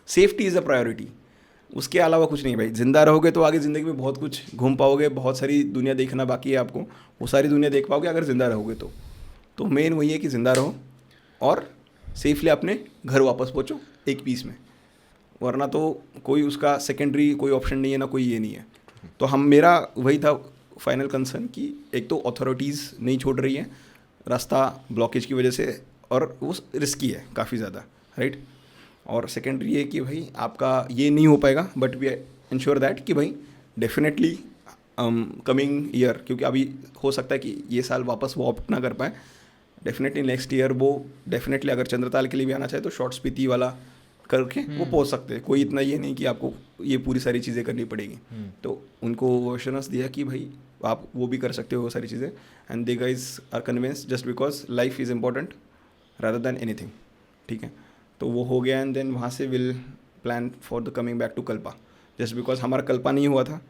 सेफ्टी इज़ अ प्रायोरिटी, उसके अलावा कुछ नहीं भाई। जिंदा रहोगे तो आगे ज़िंदगी में बहुत कुछ घूम पाओगे, बहुत सारी दुनिया देखना बाकी है आपको, वो सारी दुनिया देख पाओगे अगर ज़िंदा रहोगे तो मेन वही है कि ज़िंदा रहो और सेफली अपने घर वापस पहुँचो एक पीस में, वरना तो कोई उसका सेकेंडरी कोई ऑप्शन नहीं है ना, कोई ये नहीं है। तो मेरा वही था फाइनल कंसर्न कि एक तो अथॉरिटीज़ नहीं छोड़ रही है रास्ता ब्लॉकेज की वजह से, और वो रिस्की है काफ़ी ज़्यादा, राइट। और सेकेंडरी ये कि भाई आपका ये नहीं हो पाएगा, बट वी इंश्योर दैट कि भाई डेफिनेटली कमिंग ईयर, क्योंकि अभी हो सकता है कि ये साल वापस वो ऑप्ट ना कर पाए, डेफिनेटली नेक्स्ट ईयर वो डेफिनेटली अगर चंद्रताल के लिए भी आना चाहे तो शॉर्ट स्पीति वाला करके वो पहुंच सकते हैं। कोई इतना ये नहीं कि आपको ये पूरी सारी चीज़ें करनी पड़ेगी। तो उनको एश्योरेंस दिया कि भाई आप वो भी कर सकते हो वो सारी चीज़ें, and they guys are convinced just because life is important rather than anything, ठीक है। तो वो हो गया, एंड देन वहाँ से will plan for the coming back to Kalpa. Just because हमारा कल्पा नहीं हुआ था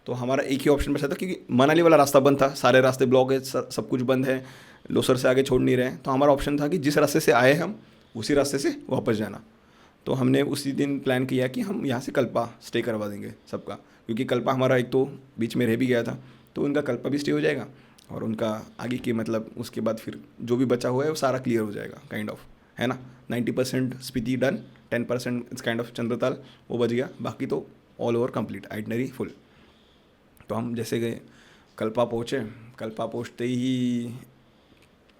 तो हमारा एक ही ऑप्शन बचा था, क्योंकि मनाली वाला रास्ता बंद था, सारे रास्ते ब्लॉक है, सब कुछ बंद है, लोसर से आगे छोड़ नहीं रहे। तो हमारा ऑप्शन था कि जिस रास्ते से आए हम उसी रास्ते से वापस जाना। तो हमने उसी दिन प्लान किया कि हम यहाँ से कल्पा स्टे करवा देंगे सबका, क्योंकि कल्पा हमारा एक तो बीच में रह भी गया था, तो उनका कल्पा भी स्टे हो जाएगा और उनका आगे की मतलब उसके बाद फिर जो भी बचा हुआ है वो सारा क्लियर हो जाएगा, काइंड ऑफ, है ना। 90% Spiti done, 10% it's kind of Chandratal वो बच गया, बाकी तो all over complete itinerary full. तो हम जैसे गए कल्पा पहुँचे, कल्पा पहुँचते ही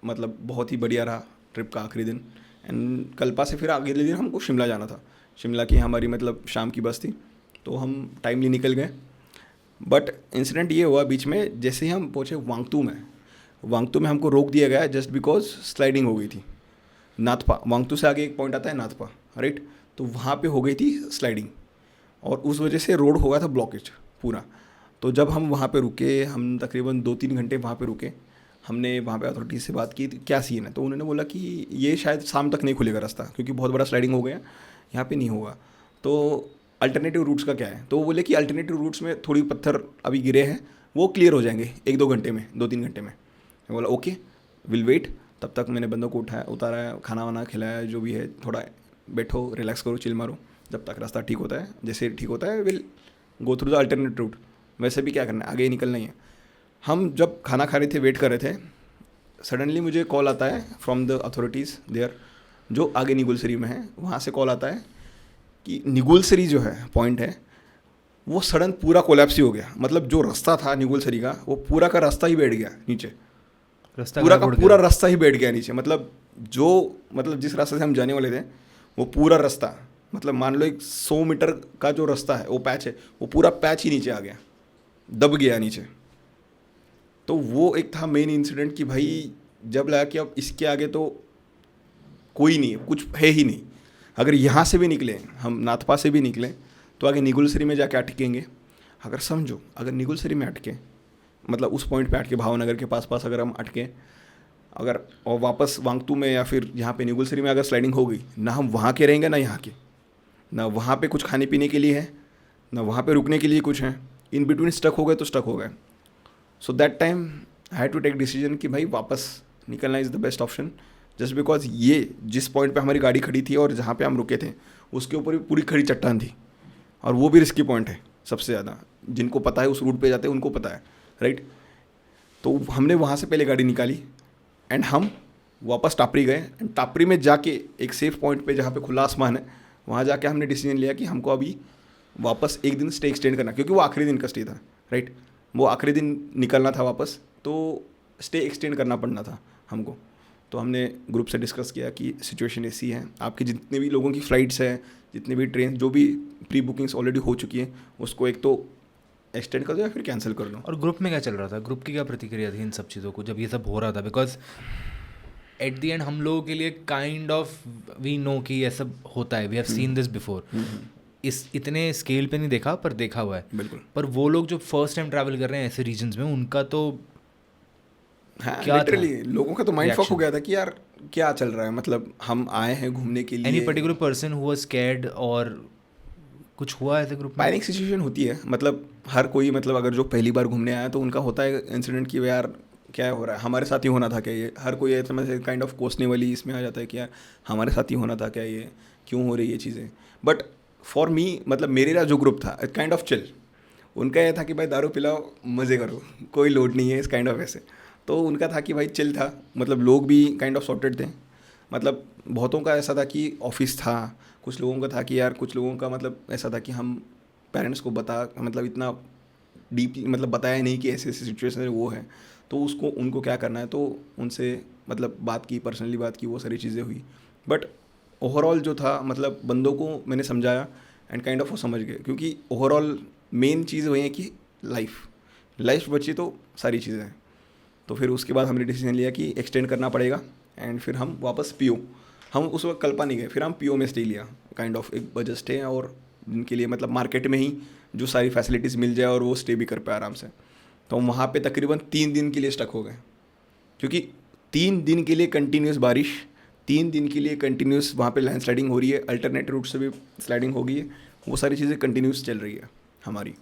मतलब बहुत ही बढ़िया रहा ट्रिप का आखिरी दिन। एंड कल्पा से फिर अगले दिन हमको शिमला जाना था, शिमला की हमारी मतलब शाम की बस थी, तो हम टाइमली निकल गए। बट इंसिडेंट ये हुआ बीच में, जैसे ही हम पहुँचे वांगतू में हमको रोक दिया गया जस्ट बिकॉज स्लाइडिंग हो गई थी। नाथपा, वांगतू से आगे एक पॉइंट आता है नाथपा, राइट, तो वहाँ पे हो गई थी स्लाइडिंग और उस वजह से रोड हो गया था ब्लॉकेज पूरा। तो जब हम वहाँ पे रुके, हम तकरीबन 2-3 घंटे वहाँ पे रुके, हमने वहाँ पे अथॉरिटी से बात की क्या सीन है, तो उन्होंने बोला कि ये शायद शाम तक नहीं खुलेगा रास्ता, क्योंकि बहुत बड़ा स्लाइडिंग हो गया, यहाँ पे नहीं होगा। तो अल्टरनेटिव रूट्स का क्या है, तो वो बोले कि अल्टरनेटिव रूट्स में थोड़ी पत्थर अभी गिरे हैं, वो क्लियर हो जाएंगे 1-2 घंटे में, 2-3 घंटे में। मैं बोला ओके विल वेट। तब तक मैंने बंदों को उतारा, खाना वाना खिलाया, जो भी है, थोड़ा बैठो, रिलैक्स करो, चिल मारो, जब तक रास्ता ठीक होता है। जैसे ठीक होता है will go through the alternate root. वैसे भी क्या करना है, आगे ही निकलना ही है। हम जब खाना खा रहे थे, वेट कर रहे थे, सडनली मुझे कॉल आता है फ्रॉम द अथॉरिटीज़ देयर, जो आगे निगुलसरी में है, वहाँ से कॉल आता है कि निगुलसरी जो है पॉइंट है वो सडन पूरा कोलैप्स ही हो गया। मतलब जो रास्ता था निगुलसरी का, वो पूरा का रास्ता ही बैठ गया नीचे, पूरा का पूरा रास्ता ही बैठ गया नीचे। मतलब जिस रास्ते से हम जाने वाले थे वो पूरा रास्ता, मतलब मान लो 100 मीटर का जो रास्ता है, वो पैच है, वो पूरा पैच ही नीचे आ गया, दब गया नीचे। तो वो एक था मेन इंसिडेंट कि भाई जब लगा कि अब इसके आगे तो कोई नहीं है, कुछ है ही नहीं। अगर यहाँ से भी निकले, हम नाथपा से भी निकले, तो आगे निगुलसरी में जाके अटकेंगे। अगर समझो, अगर निगुलसरी में अटके, मतलब उस पॉइंट पे अटके, भावनगर के पास अगर हम अटके, अगर और वापस वांगतू में या फिर यहाँ पे निगुलसरी में अगर स्लाइडिंग हो गई, ना हम वहाँ के रहेंगे ना यहाँ के, ना वहाँ पे कुछ खाने पीने के लिए है, ना वहाँ पे रुकने के लिए कुछ है, इन बिटवीन स्टक हो गए तो स्टक हो गए। So that time I had to take decision कि भाई वापस निकलना is the best option, just because ये जिस पॉइंट पे हमारी गाड़ी खड़ी थी और जहाँ पे हम रुके थे उसके ऊपर भी पूरी खड़ी चट्टान थी, और वो भी रिस्की पॉइंट है सबसे ज़्यादा। जिनको पता है उस रूट पे जाते हैं उनको पता है, राइट। तो हमने वहाँ से पहले गाड़ी निकाली एंड हम वापस टापरी गए, एंड टापरी में जाके एक सेफ पॉइंट पे जहाँ पे खुला आसमान है वहाँ जाके हमने डिसीजन लिया कि हमको अभी वापस एक दिन स्टे एक्सटेंड करना, क्योंकि वो आखिरी दिन का स्टे था, राइट, वो आखिरी दिन निकलना था वापस, तो स्टे एक्सटेंड करना पड़ना था हमको। तो हमने ग्रुप से डिस्कस किया कि सिचुएशन ऐसी है, आपके जितने भी लोगों की फ़्लाइट्स हैं, जितने भी ट्रेन, जो भी प्री बुकिंग्स ऑलरेडी हो चुकी हैं, उसको एक तो एक्सटेंड कर दो या फिर कैंसिल कर दो। और ग्रुप में क्या चल रहा था, ग्रुप की क्या प्रतिक्रिया थी इन सब चीज़ों को जब ये सब हो रहा था? बिकॉज एट द एंड हम लोगों के लिए काइंड ऑफ वी नो कि ये सब होता है, we have seen this before, इस इतने स्केल पे नहीं देखा पर देखा हुआ है। बिल्कुल। पर वो लोग जो फर्स्ट टाइम ट्रैवल कर रहे हैं ऐसे रीजन्स में, उनका तो हाँ, क्या लिटरली लोगों का तो माइंड फॉक हो reaction? गया था कि यार क्या चल रहा है, मतलब हम आए हैं घूमने के एनी लिए। Particular person who was scared और कुछ हुआ ऐसे ग्रुप में? पैनिक सिचुएशन होती है, मतलब हर कोई, मतलब अगर जो पहली बार घूमने आया तो उनका होता है इंसिडेंट कि यार क्या हो रहा है, हमारे साथ ही होना था क्या ये, हर कोई ऐसे में काइंड ऑफ कोसने वाली इसमें आ जाता है कि यार हमारे साथ ही होना था क्या ये, क्यों हो रही है ये चीज़ें। बट फॉर मी, मतलब मेरा जो ग्रुप था काइंड ऑफ चिल, उनका ये था कि भाई दारू पिलाओ मज़े करो, कोई लोड नहीं है इस काइंड ऑफ ऐसे। तो उनका था कि भाई चिल था, मतलब लोग भी काइंड ऑफ सॉर्टेड थे, मतलब बहुतों का ऐसा था कि ऑफिस था, कुछ लोगों का था कि यार, कुछ लोगों का मतलब ऐसा था कि हम पेरेंट्स को मतलब इतना डीपली मतलब बताया नहीं कि ऐसे ऐसी सिचुएशन है वो है, तो उसको उनको क्या करना है, तो उनसे मतलब बात की, पर्सनली बात की, वो सारी चीज़ें हुई। बट ओवरऑल जो था, मतलब बंदों को मैंने समझाया एंड काइंड ऑफ वो समझ गए, क्योंकि ओवरऑल मेन चीज़ वही है कि लाइफ बची तो सारी चीज़ें हैं। तो फिर उसके बाद हमने डिसीजन लिया कि एक्सटेंड करना पड़ेगा एंड फिर हम वापस पीओ, हम उस वक्त कल्पा नहीं गए, फिर हम पीओ में स्टे लिया, काइंड ऑफ एक बजट स्टे, और जिनके लिए मतलब मार्केट में ही जो सारी फैसिलिटीज़ मिल जाए और वो स्टे भी कर पाए आराम से। तो हम वहाँ पे तकरीबन 3 दिन के लिए स्टक हो गए, क्योंकि 3 दिन के लिए कंटिन्यूस बारिश, 3 दिन के लिए कंटिन्यूस वहाँ पे लैंड स्लाइडिंग हो रही है, अल्टरनेट रूट से भी स्लाइडिंग हो गई है, वो सारी चीज़ें कंटिन्यूस चल रही है हमारी।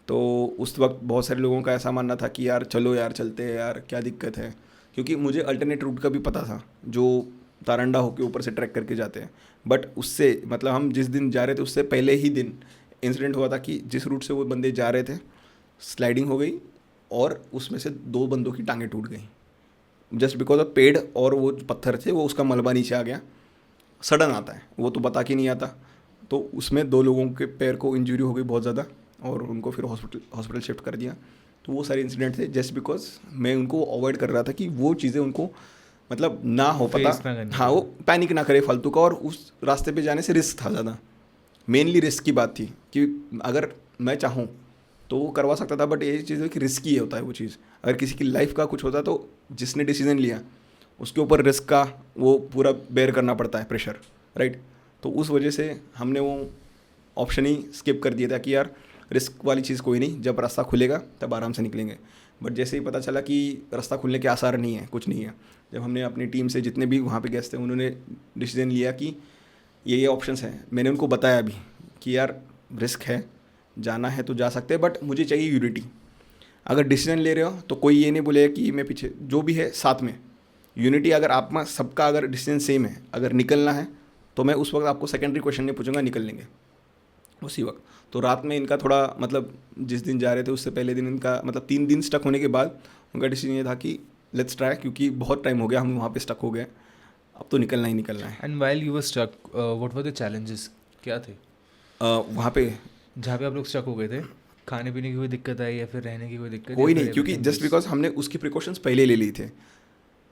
तो उस वक्त बहुत सारे लोगों का ऐसा मानना था कि यार चलो यार चलते हैं यार, क्या दिक्कत है, क्योंकि मुझे अल्टरनेट रूट का भी पता था जो तारंडा होके ऊपर से ट्रैक करके जाते हैं। बट उससे मतलब हम जिस दिन जा रहे थे उससे पहले ही दिन इंसिडेंट हुआ था कि जिस रूट से वो बंदे जा रहे थे स्लाइडिंग हो गई और उसमें से 2 बंदों की टांगें टूट गई, जस्ट बिकॉज ऑफ पेड़ और वो पत्थर थे, वो उसका मलबा नीचे आ गया। सडन आता है वो तो बता के नहीं आता, तो उसमें 2 लोगों के पैर को इंजरी हो गई बहुत ज़्यादा और उनको फिर हॉस्पिटल शिफ्ट कर दिया। तो वो सारे इंसिडेंट थे, जस्ट बिकॉज मैं उनको अवॉइड कर रहा था कि वो चीज़ें उनको मतलब ना हो पता, हाँ वो पैनिक ना करे फालतू का, और उस रास्ते पे जाने से रिस्क था ज़्यादा, मेनली रिस्क की बात थी कि अगर मैं चाहूँ तो वो करवा सकता था, बट ये चीज़ है कि रिस्की होता है वो चीज़। अगर किसी की लाइफ का कुछ होता तो जिसने डिसीजन लिया उसके ऊपर रिस्क का वो पूरा बेयर करना पड़ता है प्रेशर, राइट। तो उस वजह से हमने वो ऑप्शन ही स्किप कर दिया था कि यार रिस्क वाली चीज़ कोई नहीं, जब रास्ता खुलेगा तब आराम से निकलेंगे। बट जैसे ही पता चला कि रास्ता खुलने के आसार नहीं है, कुछ नहीं है, जब हमने अपनी टीम से जितने भी वहाँ पे गेस्ट थे उन्होंने डिसीजन लिया कि ये ऑप्शंस हैं, मैंने उनको बताया भी कि यार रिस्क है, जाना है तो जा सकते हैं, बट मुझे चाहिए यूनिटी। अगर डिसीजन ले रहे हो तो कोई ये नहीं बोलेगा कि मैं पीछे, जो भी है साथ में यूनिटी। अगर आप में सबका अगर डिसीजन सेम है, अगर निकलना है तो मैं उस वक्त आपको सेकेंडरी क्वेश्चन नहीं पूछूंगा, निकल लेंगे उसी वक्त। तो रात में इनका थोड़ा मतलब जिस दिन जा रहे थे उससे पहले दिन इनका मतलब 3 दिन स्टक होने के बाद उनका डिसीजन ये था कि लेट्स ट्राई, क्योंकि बहुत टाइम हो गया हम वहाँ पे स्टक हो गए, अब तो निकलना ही निकलना है। And while you were stuck, what were the challenges, क्या थे वहाँ पे जहाँ पे आप लोग स्टक हो गए थे? खाने पीने की कोई दिक्कत आई या फिर रहने की कोई दिक्कत? कोई नहीं, क्योंकि जस्ट बिकॉज हमने उसकी प्रिकॉशंस पहले ले ली थे,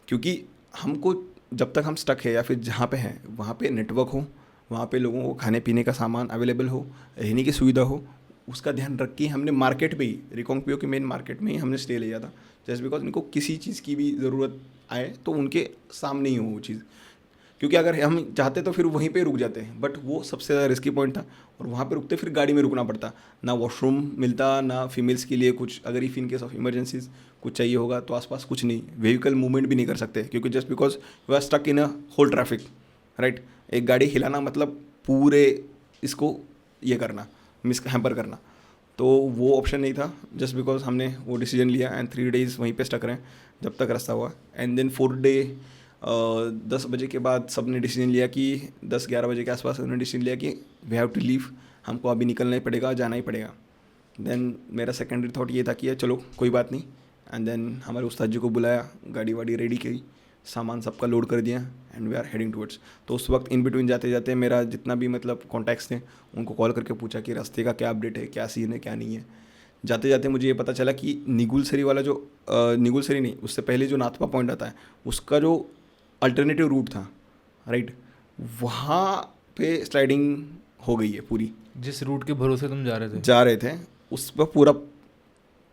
क्योंकि हमको जब तक हम स्टक है या फिर जहाँ पे हैं वहाँ पे नेटवर्क हो, वहाँ पे लोगों को खाने पीने का सामान अवेलेबल हो, रहने की सुविधा हो, उसका ध्यान रख के हमने मार्केट में ही, रिकोंगपियो के मेन मार्केट में ही हमने स्टे लिया था, जस्ट बिकॉज इनको किसी चीज़ की भी ज़रूरत आए तो उनके सामने ही हो वो चीज़। क्योंकि अगर हम चाहते तो फिर वहीं पे रुक जाते हैं, बट वो सबसे ज़्यादा रिस्की पॉइंट था, और वहाँ पे रुकते फिर गाड़ी में रुकना पड़ता, ना वॉशरूम मिलता, ना फीमेल्स के लिए कुछ, अगर if in case of emergencies कुछ चाहिए होगा तो आसपास कुछ नहीं, व्हीकल मूवमेंट भी नहीं कर सकते, क्योंकि just because you are stuck in a whole traffic, right. एक गाड़ी हिलाना मतलब पूरे इसको ये करना, हैम्पर करना, तो वो ऑप्शन नहीं था, जस्ट बिकॉज हमने वो डिसीजन लिया एंड 3 days वहीं पे स्टक रहे जब तक रास्ता हुआ। एंड देन 4th डे 10 बजे के बाद सब ने डिसीजन लिया कि 10-11 बजे के आसपास उन्होंने डिसीजन लिया कि वी हैव टू लीव, हमको अभी निकलना ही पड़ेगा, जाना ही पड़ेगा। देन मेरा सेकेंडरी थॉट ये था कि चलो कोई बात नहीं, एंड देन हमारे उस्ताद जी को बुलाया, गाड़ी वाड़ी रेडी की, सामान सबका लोड कर दिया and we are heading towards. तो उस वक्त इन बिटवीन जाते जाते मेरा जितना भी मतलब कॉन्टैक्ट्स थे उनको कॉल करके पूछा कि रास्ते का क्या अपडेट है, क्या सीन है, क्या नहीं है। जाते जाते मुझे ये पता चला कि निगुलसरी वाला जो निगुलसरी नहीं, उससे पहले जो नाथपा पॉइंट आता है उसका जो अल्टरनेटिव रूट था, राइट, वहाँ पे स्लाइडिंग हो गई है पूरी। जिस रूट के भरोसे तुम जा रहे थे उस पर पूरा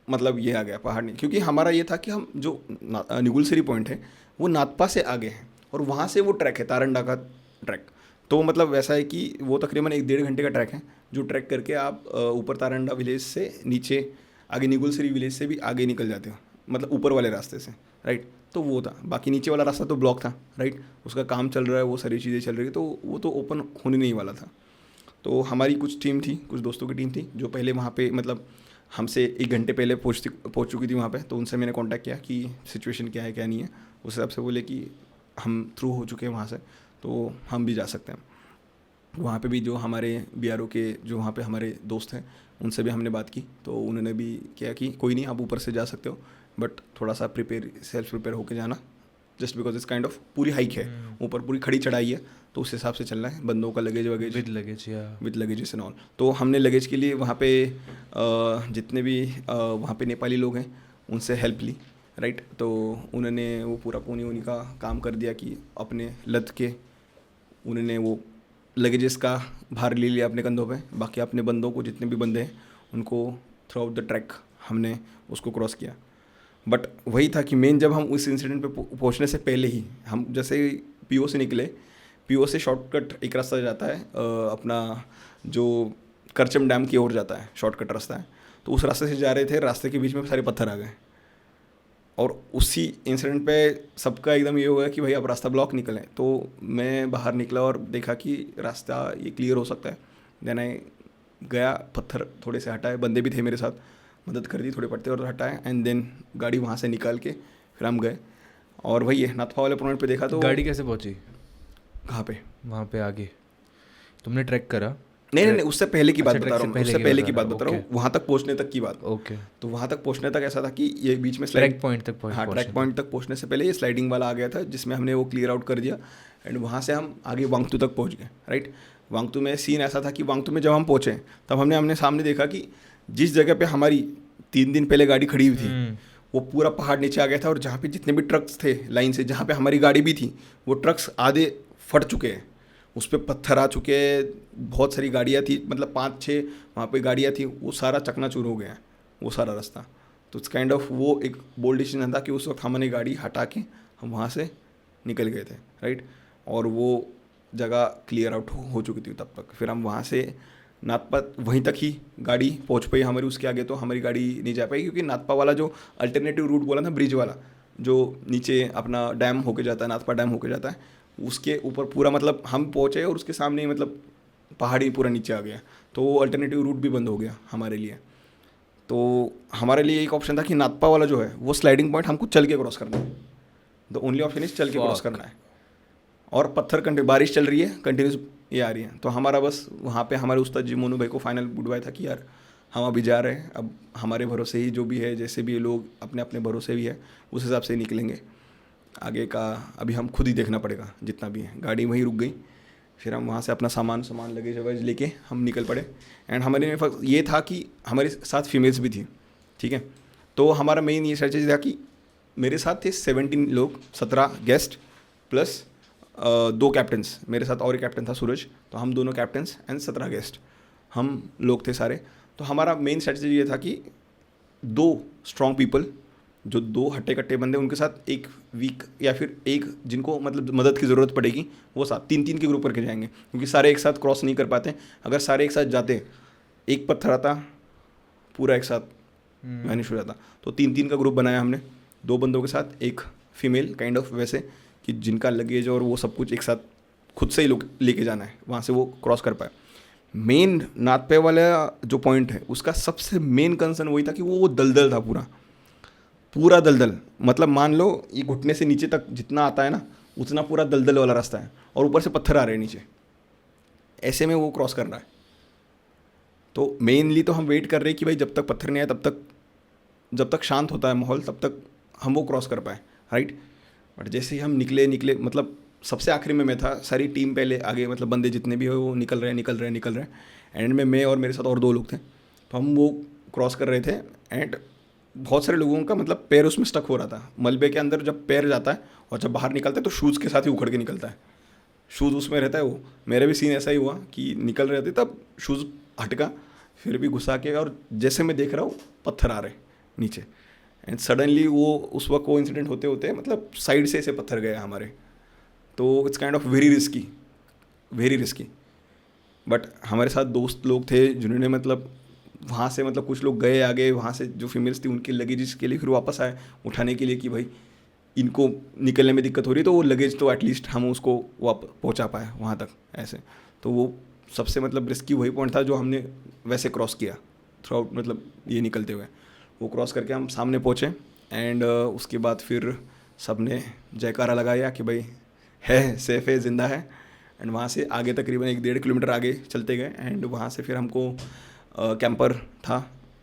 मतलब ये आ गया पहाड़ नहीं, क्योंकि हमारा ये था कि हम जो निगुलसरी पॉइंट है वो नाथपा से आगे हैं और वहाँ से वो ट्रैक है तारंडा का ट्रैक। तो मतलब वैसा है कि वो तकरीबन 1-1.5 घंटे का ट्रैक है जो ट्रैक करके आप ऊपर तारंडा विलेज से नीचे आगे निगुलसरी विलेज से भी आगे निकल जाते हो, मतलब ऊपर वाले रास्ते से, राइट। तो वो था, बाकी नीचे वाला रास्ता तो ब्लॉक था, राइट, उसका काम चल रहा है, वो सारी चीज़ें चल रही थी, तो वो तो ओपन होने नहीं वाला था। तो हमारी कुछ टीम थी, कुछ दोस्तों की टीम थी जो पहले वहाँ पे मतलब हमसे 1 घंटे पहले पहुँच चुकी थी वहाँ पे। तो उनसे मैंने कांटेक्ट किया कि सिचुएशन क्या है क्या नहीं है। उस हिसाब से बोले कि हम थ्रू हो चुके हैं वहाँ से, तो हम भी जा सकते हैं। वहाँ पे भी जो हमारे BRO के जो वहाँ पे हमारे दोस्त हैं उनसे भी हमने बात की, तो उन्होंने भी किया कि कोई नहीं, आप ऊपर से जा सकते हो, बट थोड़ा सा सेल्फ प्रिपेयर होके जाना, जस्ट बिकॉज इस काइंड ऑफ पूरी हाइक है, ऊपर पूरी खड़ी चढ़ाई है, तो उस हिसाब से चलना है। बंदों का luggage with luggage and all. तो हमने लगेज के लिए वहाँ पे जितने भी वहाँ पे नेपाली लोग हैं उनसे हेल्प ली, राइट। तो उन्होंने वो पूरा पुनी का काम कर दिया कि अपने लद के उन्होंने वो लगेजेस का भार ले लिया अपने कंधों पे। बाकी अपने बंदों को, जितने भी बंदे हैं उनको थ्रू आउट द ट्रैक हमने उसको क्रॉस किया। बट वही था कि मेन जब हम उस इंसिडेंट पे पहुंचने से पहले ही हम जैसे PO से निकले, PO से शॉर्टकट एक रास्ता जाता है अपना जो करचम डैम की ओर जाता है, शॉर्टकट रास्ता है। तो उस रास्ते से जा रहे थे, रास्ते के बीच में सारे पत्थर आ गए और उसी इंसिडेंट पे सबका एकदम ये हुआ कि भाई अब रास्ता ब्लॉक निकले। तो मैं बाहर निकला और देखा कि रास्ता ये क्लियर हो सकता है। देन आई गया, पत्थर थोड़े से हटाए, बंदे भी थे मेरे साथ, मदद कर दी, थोड़े पत्ते और हटाए, एंड देन गाड़ी वहाँ से निकाल के फिर हम गए। और वही है, नाथपा वाले पॉइंट पे देखा तो गाड़ी कैसे पहुँची कहाँ पे, वहाँ पे आगे तुमने ट्रैक करा? नहीं, उससे पहले की बात बता रहा हूँ, उससे पहले की बात बता रहा हूँ, वहाँ तक पहुँचने तक की बात। ओके। तो वहाँ तक पहुँचने तक ऐसा था कि ये बीच में ट्रैक पॉइंट तक पहुँचने से पहले ये स्लाइडिंग वाला आ गया था, जिसमें हमने वो क्लियर आउट कर दिया एंड वहाँ से हम आगे वांगतू तक पहुँच गए, राइट। वांगतू में सीन ऐसा था कि वांगतू में जब हम पहुँचे तब हमने सामने देखा कि जिस जगह पे हमारी 3 दिन पहले गाड़ी खड़ी हुई थी वो पूरा पहाड़ नीचे आ गया था, और जहाँ पे जितने भी ट्रक्स थे लाइन से, जहाँ पे हमारी गाड़ी भी थी, वो ट्रक्स आधे फट चुके हैं, उस पर पत्थर आ चुके हैं, बहुत सारी गाड़ियाँ थी, मतलब 5-6 वहाँ पे गाड़ियाँ थी, वो सारा चकनाचूर हो गया वो सारा रास्ता। तो इट्स काइंड ऑफ वो एक बोल्ड डिसीजन था कि उस वक्त हमने गाड़ी हटा के हम वहाँ से निकल गए थे, राइट। और वो जगह क्लियर आउट हो चुकी थी तब तक। फिर हम वहाँ से नाथपा वहीं तक ही गाड़ी पहुँच पाई हमारी, उसके आगे तो हमारी गाड़ी नहीं जा पाई, क्योंकि नाथपा वाला जो अल्टरनेटिव रूट बोला ना, ब्रिज वाला जो नीचे अपना डैम होके जाता है, नाथपा डैम होके जाता है, उसके ऊपर पूरा मतलब हम पहुँचे और उसके सामने ही मतलब पहाड़ी पूरा नीचे आ गया, तो वो अल्टरनेटिव रूट भी बंद हो गया हमारे लिए। तो हमारे लिए एक ऑप्शन था कि नाथपा वाला जो है वो स्लाइडिंग पॉइंट हमको चल के क्रॉस करना है, द ओनली ऑप्शन इज चल के क्रॉस करना है। और पत्थर बारिश चल रही है, कंटिन्यूस ये आ रही है, तो हमारा बस वहाँ पे हमारे उस्ताद जी मोनू भाई को फाइनल गुड बाय था कि यार हम अभी जा रहे हैं, अब हमारे भरोसे ही जो भी है, जैसे भी लोग अपने अपने भरोसे भी है उस हिसाब से निकलेंगे, आगे का अभी हम खुद ही देखना पड़ेगा जितना भी है। गाड़ी वहीं रुक गई, फिर हम वहाँ से अपना सामान लगेज वगैरह लेके हम निकल पड़े। एंड हमारे में ये था कि हमारे साथ फीमेल्स भी थी, ठीक है। तो हमारा मेन ये स्ट्रेटजी था कि मेरे साथ थे 17 लोग, 17 गेस्ट प्लस 2 कैप्टन्स, मेरे साथ और एक कैप्टन था सूरज, तो हम दोनों कैप्टन्स एंड 17 गेस्ट हम लोग थे सारे। तो हमारा मेन स्ट्रेटजी ये था कि 2 स्ट्रॉन्ग पीपल, जो 2 हट्टे कट्टे बंदे, उनके साथ एक वीक या फिर एक जिनको मतलब मदद की ज़रूरत पड़ेगी, वो साथ 3-3 के ग्रुप करके जाएंगे, क्योंकि सारे एक साथ क्रॉस नहीं कर पाते। अगर सारे एक साथ जाते, एक पत्थर आता पूरा एक साथ वैनिश हो जाता। तो 3-3 का ग्रुप बनाया हमने, 2 बंदों के साथ एक फीमेल, काइंड ऑफ वैसे कि जिनका लगेज और वो सब कुछ एक साथ खुद से ही लोग लेके जाना है, वहाँ से वो क्रॉस कर पाए। मेन नाथपा वाला जो पॉइंट है उसका सबसे मेन कंसर्न वही था कि वो दलदल था, पूरा दलदल, मतलब मान लो ये घुटने से नीचे तक जितना आता है ना, उतना पूरा दलदल वाला रास्ता है, और ऊपर से पत्थर आ रहे हैं नीचे, ऐसे में वो क्रॉस कर रहा है। तो मेनली तो हम वेट कर रहे हैं कि भाई जब तक पत्थर नहीं आए, तब तक जब तक शांत होता है माहौल, तब तक हम वो क्रॉस कर पाए, राइट। बट जैसे ही हम निकले मतलब सबसे आखिरी में मैं था, सारी टीम पहले आगे, मतलब बंदे जितने भी हो वो निकल रहे। एंड में मैं और मेरे साथ और 2 लोग थे, तो हम वो क्रॉस कर रहे थे। एंड बहुत सारे लोगों का मतलब पैर उसमें स्टक हो रहा था। मलबे के अंदर जब पैर जाता है और जब बाहर निकलता है तो शूज़ के साथ ही उखड़ के निकलता है, शूज़ उसमें रहता है। वो मेरा भी सीन ऐसा ही हुआ कि निकल रहे थे, तब शूज़ हटका, फिर भी घुसा के, और जैसे मैं देख रहा हूँ पत्थर आ रहे नीचे। एंड सडनली वो उस वक्त वो इंसिडेंट होते होते मतलब साइड से ऐसे पत्थर गए हमारे। तो it's kind of very risky. But हमारे साथ दोस्त लोग थे जिन्होंने मतलब वहाँ से मतलब कुछ लोग गए आगे, वहाँ से जो फीमेल्स थी उनके लगेजेस के लिए फिर वापस आए उठाने के लिए कि भाई इनको निकलने में दिक्कत हो रही है, तो वो लगेज तो एटलीस्ट हम उसको पहुँचा पाए वहाँ तक ऐसे। तो वो सबसे मतलब रिस्की वही पॉइंट था जो हमने वैसे क्रॉस किया थ्रू आउट, मतलब ये निकलते हुए वो क्रॉस करके हम सामने पहुँचे। एंड उसके बाद फिर सब ने जयकारा लगाया कि भाई है, सेफ़ है, ज़िंदा है। एंड वहाँ से आगे तकरीबन 1-1.5 किलोमीटर आगे चलते गए। एंड वहाँ से फिर हमको कैंपर था,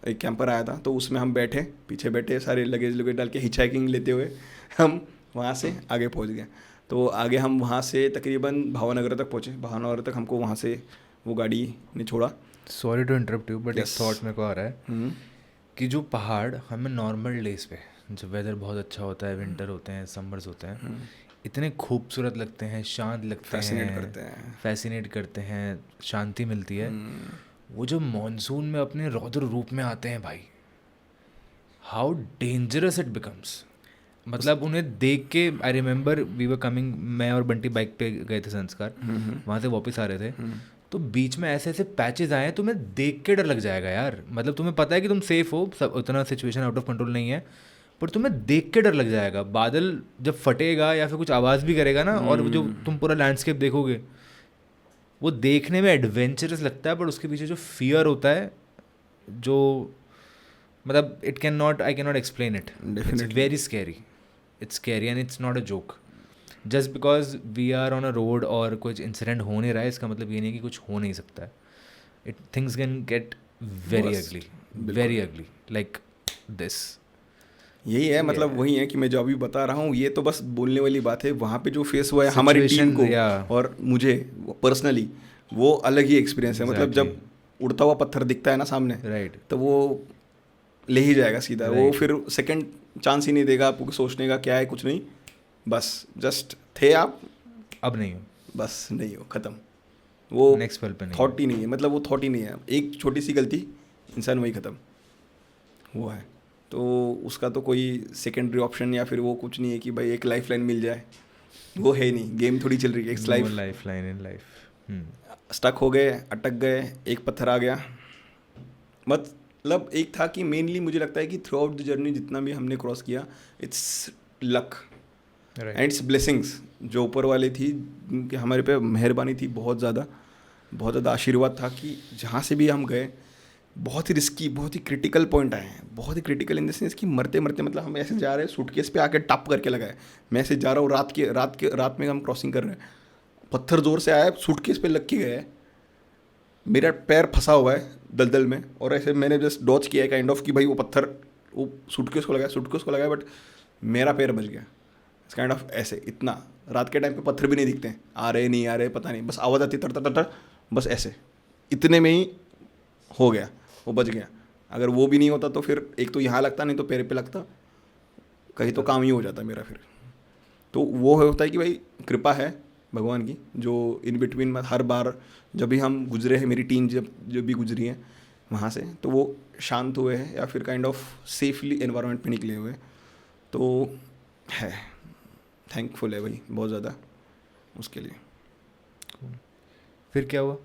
एक कैंपर आया था, तो उसमें हम बैठे, पीछे बैठे, सारे लगेज डाल के हिचहाइकिंग लेते हुए हम वहाँ से आगे पहुँच गए। तो आगे हम वहाँ से तकरीबन भावनगर तक पहुँचे। भावनगर तक हमको वहाँ से वो गाड़ी ने छोड़ा। Sorry to interrupt you, but एक Yes. थॉट मेरे को आ रहा है कि जो पहाड़ हमें नॉर्मल डेज पे, जब वेदर बहुत अच्छा होता है, विंटर होते हैं, समर्स होते हैं, इतने खूबसूरत लगते हैं, शांत लगते हैं, फैसिनेट करते हैं, शांति मिलती है। वो जो मॉनसून में अपने रौद्र रूप में आते हैं भाई, हाउ डेंजरस इट बिकम्स। मतलब उन्हें देख के I remember we were coming, मैं और बंटी बाइक पे गए थे संस्कार, वहाँ से वापस आ रहे थे, तो बीच में ऐसे ऐसे पैचेस आए हैं, तुम्हें देख के डर लग जाएगा यार। मतलब तुम्हें पता है कि तुम सेफ हो, सब उतना सिचुएशन आउट ऑफ कंट्रोल नहीं है, पर तुम्हें देख के डर लग जाएगा। बादल जब फटेगा या फिर कुछ आवाज़ भी करेगा ना, और जो तुम पूरा लैंडस्केप देखोगे, वो देखने में एडवेंचरस लगता है, पर उसके पीछे जो फियर होता है, जो मतलब I can not explain it. It's very scary, it's scary and it's not a joke. Just because we are on a road और कुछ इंसिडेंट हो नहीं रहा है, इसका मतलब ये नहीं कि कुछ हो नहीं सकता है। Things can get very ugly like this. यही है, मतलब वही है कि मैं जो अभी बता रहा हूँ, ये तो बस बोलने वाली बात है। वहाँ पे जो फेस हुआ है हमारी टीम को और मुझे पर्सनली, वो अलग ही एक्सपीरियंस है। मतलब जब उड़ता हुआ पत्थर दिखता है ना सामने, राइट, तो वो ले ही जाएगा सीधा। वो फिर सेकंड चांस ही नहीं देगा आपको सोचने का क्या है, कुछ नहीं, बस जस्ट थे आप, अब नहीं हो, बस नहीं हो, ख़त्म। वो नेक्स्ट पल पे नहीं, थॉट ही नहीं है, मतलब वो थॉट ही नहीं है। एक छोटी सी गलती, इंसान वही ख़त्म हुआ है। तो उसका तो कोई सेकेंडरी ऑप्शन या फिर वो कुछ नहीं है कि भाई एक लाइफ लाइन मिल जाए, वो है ही नहीं। गेम थोड़ी चल रही है, एक life line in life. Stuck हो गए, अटक गए, एक पत्थर आ गया। मतलब एक था कि मेनली मुझे लगता है कि थ्रू आउट द जर्नी जितना भी हमने क्रॉस किया, it's luck and it's blessings जो ऊपर वाले थी, कि हमारे पे मेहरबानी थी बहुत ज़्यादा आशीर्वाद था कि जहाँ से भी हम गए, बहुत ही रिस्की, बहुत ही क्रिटिकल पॉइंट आए हैं। बहुत ही क्रिटिकल इन द सेंस कि मरते मतलब हम ऐसे जा रहे हैं, सूटकेस पे आके टप करके लगाए। मैं ऐसे जा रहा हूँ, रात में हम क्रॉसिंग कर रहे हैं, पत्थर ज़ोर से आया, सूटकेस पे लग के गया, मेरा पैर फंसा हुआ है दलदल में, और ऐसे मैंने जस्ट डॉच किया है काइंड ऑफ कि भाई वो पत्थर वो सूटकेस को लगाया, बट मेरा पैर बच गया। इस काइंड ऑफ ऐसे, इतना रात के टाइम पे पत्थर भी नहीं दिखते हैं, आ रहे नहीं आ रहे पता नहीं, बस आवाज़ आती तर, बस ऐसे, इतने में ही हो गया, वो बच गया। अगर वो भी नहीं होता तो फिर एक तो यहाँ लगता, नहीं तो पैर पे लगता, कहीं तो काम ही हो जाता मेरा फिर। तो वो होता है कि भाई कृपा है भगवान की, जो इन बिटवीन में हर बार जब भी हम गुजरे हैं, मेरी टीम जब भी गुजरी है वहाँ से, तो वो शांत हुए हैं या फिर काइंड ऑफ सेफली एनवायरनमेंट में निकले हुए, तो है थैंकफुल है भाई बहुत ज़्यादा उसके लिए। फिर क्या हुआ?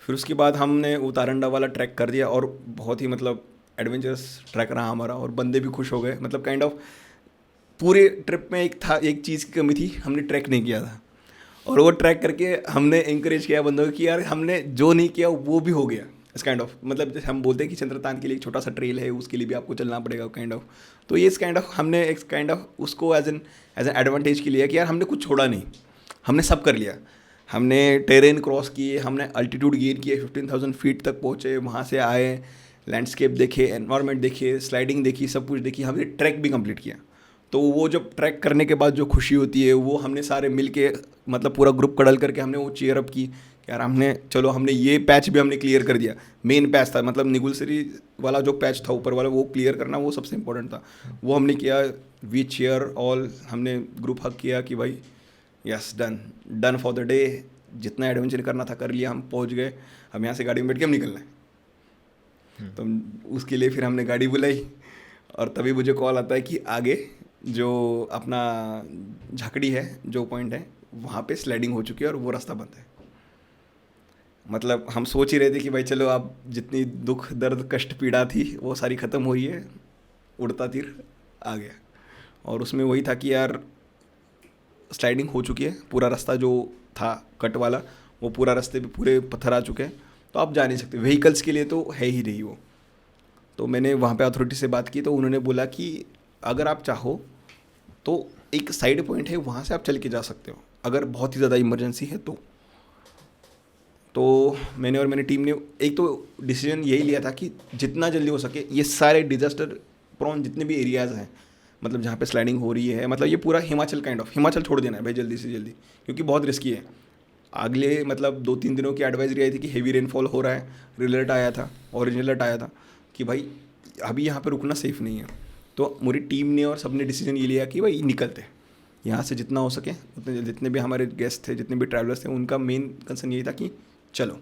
फिर उसके बाद हमने उतारंडा वाला ट्रैक कर दिया, और बहुत ही मतलब एडवेंचरस ट्रैक रहा हमारा, और बंदे भी खुश हो गए। मतलब काइंड ऑफ पूरे ट्रिप में एक चीज़ की कमी थी, हमने ट्रैक नहीं किया था, और वो ट्रैक करके हमने इंकरेज किया बंदों को कि यार हमने जो नहीं किया वो भी हो गया। इस काइंड ऑफ मतलब जैसे हम बोलते हैं कि चंद्रतान के लिए एक छोटा सा ट्रेल है, उसके लिए भी आपको चलना पड़ेगा काइंड ऑफ। तो ये इस काइंड ऑफ हमने एक काइंड ऑफ उसको एज एन एडवांटेज के लिए कि यार हमने कुछ छोड़ा नहीं, हमने सब कर लिया। हमने टेरेन क्रॉस किए, हमने अल्टीट्यूड गेन किए, 15,000 फीट तक पहुँचे, वहाँ से आए, लैंडस्केप देखे, एनवायरनमेंट देखे, स्लाइडिंग देखी, सब कुछ देखी, हमने ट्रैक भी कंप्लीट किया। तो वो जब ट्रैक करने के बाद जो खुशी होती है वो हमने सारे मिल के मतलब पूरा ग्रुप कडल करके हमने वो चीयर अप की यार हमने चलो हमने ये पैच भी हमने क्लियर कर दिया। मेन पैच था मतलब निगुलसरी वाला जो पैच था ऊपर वाला वो क्लियर करना वो सबसे इम्पोर्टेंट था, वो हमने किया। वी चीयर ऑल, हमने ग्रुप हक किया कि भाई yes done for the day, जितना एडवेंचर करना था कर लिया, हम पहुंच गए, हम यहाँ से गाड़ी में बैठ के हम निकलना है। तो उसके लिए फिर हमने गाड़ी बुलाई और तभी मुझे कॉल आता है कि आगे जो अपना झाकड़ी है जो पॉइंट है वहाँ पे स्लाइडिंग हो चुकी है और वो रास्ता बंद है। मतलब हम सोच ही रहे थे कि भाई चलो अब जितनी दुख दर्द कष्ट पीड़ा थी वो सारी ख़त्म हुई है, उड़ता तीर आ गया। और उसमें वही था कि यार स्लाइडिंग हो चुकी है, पूरा रास्ता जो था कट वाला वो पूरा रास्ते पे पूरे पत्थर आ चुके हैं, तो आप जा नहीं सकते, व्हीकल्स के लिए तो है ही नहीं वो। तो मैंने वहाँ पे अथॉरिटी से बात की तो उन्होंने बोला कि अगर आप चाहो तो एक साइड पॉइंट है वहाँ से आप चल के जा सकते हो अगर बहुत ही ज़्यादा इमरजेंसी है तो मैंने और मेरी टीम ने एक तो डिसीजन यही लिया था कि जितना जल्दी हो सके ये सारे डिज़ास्टर प्रोन जितने भी एरियाज़ हैं मतलब जहाँ पे स्लाइडिंग हो रही है, मतलब ये पूरा हिमाचल काइंड ऑफ हिमाचल छोड़ देना है भाई जल्दी से जल्दी, क्योंकि बहुत रिस्की है। अगले मतलब 2-3 दिनों की एडवाइजरी आई थी कि हेवी रेनफॉल हो रहा है, रेड अलर्ट आया था, ऑरेंज अलर्ट आया था कि भाई अभी यहाँ पे रुकना सेफ़ नहीं है। तो मेरी टीम ने और सबने डिसीजन ये लिया कि भाई निकलते यहाँ से जितना हो सके उतने, जितने भी हमारे गेस्ट थे जितने भी ट्रैवलर्स थे उनका मेन कंसर्न यही था कि चलो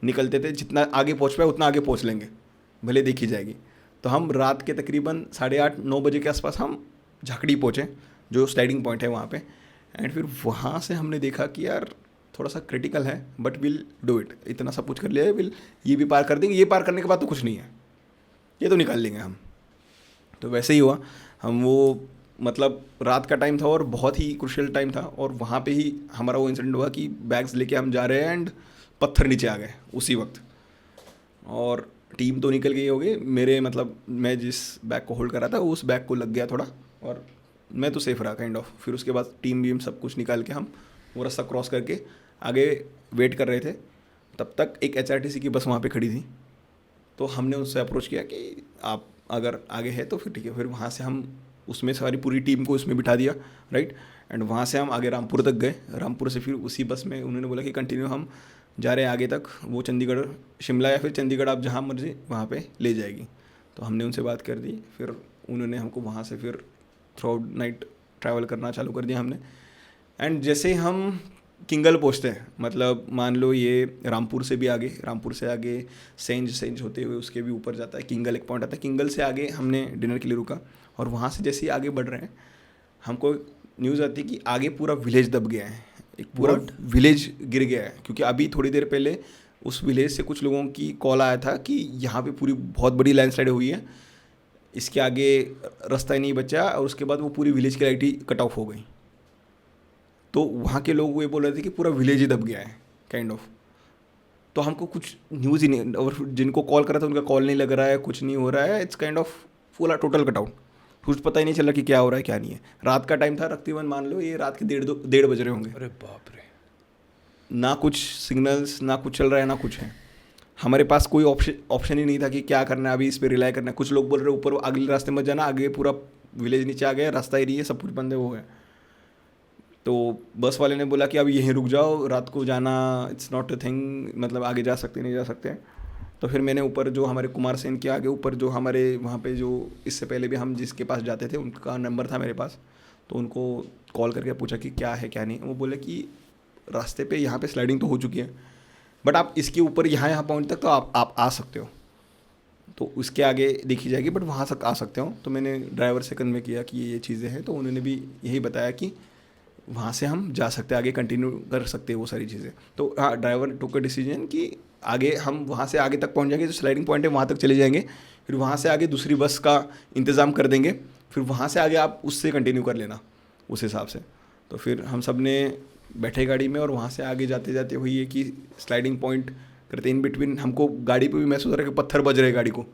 निकलते थे, जितना आगे पहुँच पाए उतना आगे पहुँच लेंगे, भले देखी जाएगी। तो हम रात के तकरीबन 8:30-9 बजे के आसपास हम झाकड़ी पहुँचे जो स्लाइडिंग पॉइंट है वहाँ पे। एंड फिर वहाँ से हमने देखा कि यार थोड़ा सा क्रिटिकल है बट विल डू इट, इतना सब कुछ कर लिया है, विल ये भी पार कर देंगे, ये पार करने के बाद तो कुछ नहीं है, ये तो निकाल लेंगे हम। तो वैसे ही हुआ, हम वो मतलब रात का टाइम था और बहुत ही क्रूशियल टाइम था और वहाँ पे ही हमारा वो इंसिडेंट हुआ कि बैग्स लेके हम जा रहे हैं एंड पत्थर नीचे आ गए उसी वक्त। और टीम तो निकल गई होगी, मेरे मतलब मैं जिस बैग को होल्ड कर रहा था उस बैग को लग गया थोड़ा और मैं तो सेफ रहा काइंड ऑफ। फिर उसके बाद टीम वीम सब कुछ निकाल के हम वो रास्ता क्रॉस करके आगे वेट कर रहे थे। तब तक एक HRTC की बस वहाँ पे खड़ी थी, तो हमने उससे अप्रोच किया कि आप अगर आगे है तो फिर ठीक है। फिर वहाँ से हम उसमें सारी पूरी टीम को उसमें बिठा दिया, राइट। एंड वहाँ से हम आगे रामपुर तक गए। रामपुर से फिर उसी बस में उन्होंने बोला कि कंटिन्यू हम जा रहे हैं आगे तक, वो चंडीगढ़ शिमला या फिर चंडीगढ़ आप जहाँ मर्जी वहाँ पे ले जाएगी। तो हमने उनसे बात कर दी, फिर उन्होंने हमको वहाँ से फिर थ्रू आउट नाइट ट्रैवल करना चालू कर दिया हमने। एंड जैसे हम किंगल पहुँचते हैं, मतलब मान लो ये रामपुर से भी आगे, रामपुर से आगे सेंज होते हुए उसके भी ऊपर जाता है, किंगल एक पॉइंट आता है। किंगल से आगे हमने डिनर के लिए रुका और वहाँ से जैसे ही आगे बढ़ रहे हैं हमको न्यूज़ आती है कि आगे पूरा विलेज दब गया है, एक पूरा विलेज गिर गया है। क्योंकि अभी थोड़ी देर पहले उस विलेज से कुछ लोगों की कॉल आया था कि यहाँ पे पूरी बहुत बड़ी लैंडस्लाइड हुई है, इसके आगे रास्ता ही नहीं बचा, और उसके बाद वो पूरी विलेज की लाइट ही कट ऑफ हो गई। तो वहाँ के लोग ये बोल रहे थे कि पूरा विलेज ही दब गया है काइंड ऑफ। तो हमको कुछ न्यूज़ ही नहीं, और जिनको कॉल करा था उनका कॉल नहीं लग रहा है, कुछ नहीं हो रहा है, इट्स काइंड ऑफ पूरा टोटल कट आउट, कुछ पता ही नहीं चला कि क्या हो रहा है क्या नहीं है। रात का टाइम था, तकरीबन मान लो ये रात के 1:30 बज रहे होंगे। अरे बाप रे, ना कुछ सिग्नल्स, ना कुछ चल रहा है, ना कुछ है। हमारे पास कोई ऑप्शन ही नहीं था कि क्या करना है, अभी इस पर रिलाई करना है। कुछ लोग बोल रहे ऊपर अगले रास्ते मत जाना, आगे पूरा विलेज नीचे आ गया, रास्ता ही नहीं है, सब कुछ बंद है, वो है। तो बस वाले ने बोला कि अब यहीं रुक जाओ, रात को जाना इट्स नॉट अ थिंग, मतलब आगे जा सकते नहीं जा सकते। तो फिर मैंने ऊपर जो हमारे कुमार सेन के आगे ऊपर जो हमारे वहाँ पे जो इससे पहले भी हम जिसके पास जाते थे उनका नंबर था मेरे पास, तो उनको कॉल करके पूछा कि क्या है क्या नहीं। वो बोले कि रास्ते पे यहाँ पे स्लाइडिंग तो हो चुकी है, बट आप इसके ऊपर यहाँ पॉइंट तक तो आप आ सकते हो, तो उसके आगे देखी जाएगी, बट वहाँ तक आ सकते हो। तो मैंने ड्राइवर से कन्वे किया कि ये चीज़ें हैं, तो उन्होंने भी यही बताया कि वहाँ से हम जा सकते हैं, आगे कंटिन्यू कर सकते हैं वो सारी चीज़ें। तो हाँ, ड्राइवर टुक अ डिसीजन कि आगे हम वहाँ से आगे तक पहुँच जाएंगे, जो स्लाइडिंग पॉइंट है वहाँ तक चले जाएंगे, फिर वहाँ से आगे दूसरी बस का इंतज़ाम कर देंगे, फिर वहाँ से आगे आप उससे कंटिन्यू कर लेना उस हिसाब से। तो फिर हम सब ने बैठे गाड़ी में और वहाँ से आगे जाते जाते हुई है कि स्लाइडिंग पॉइंट करते इन बिटवीन हमको गाड़ी पे भी महसूस हो रहा है कि पत्थर बज रहे हैं गाड़ी को।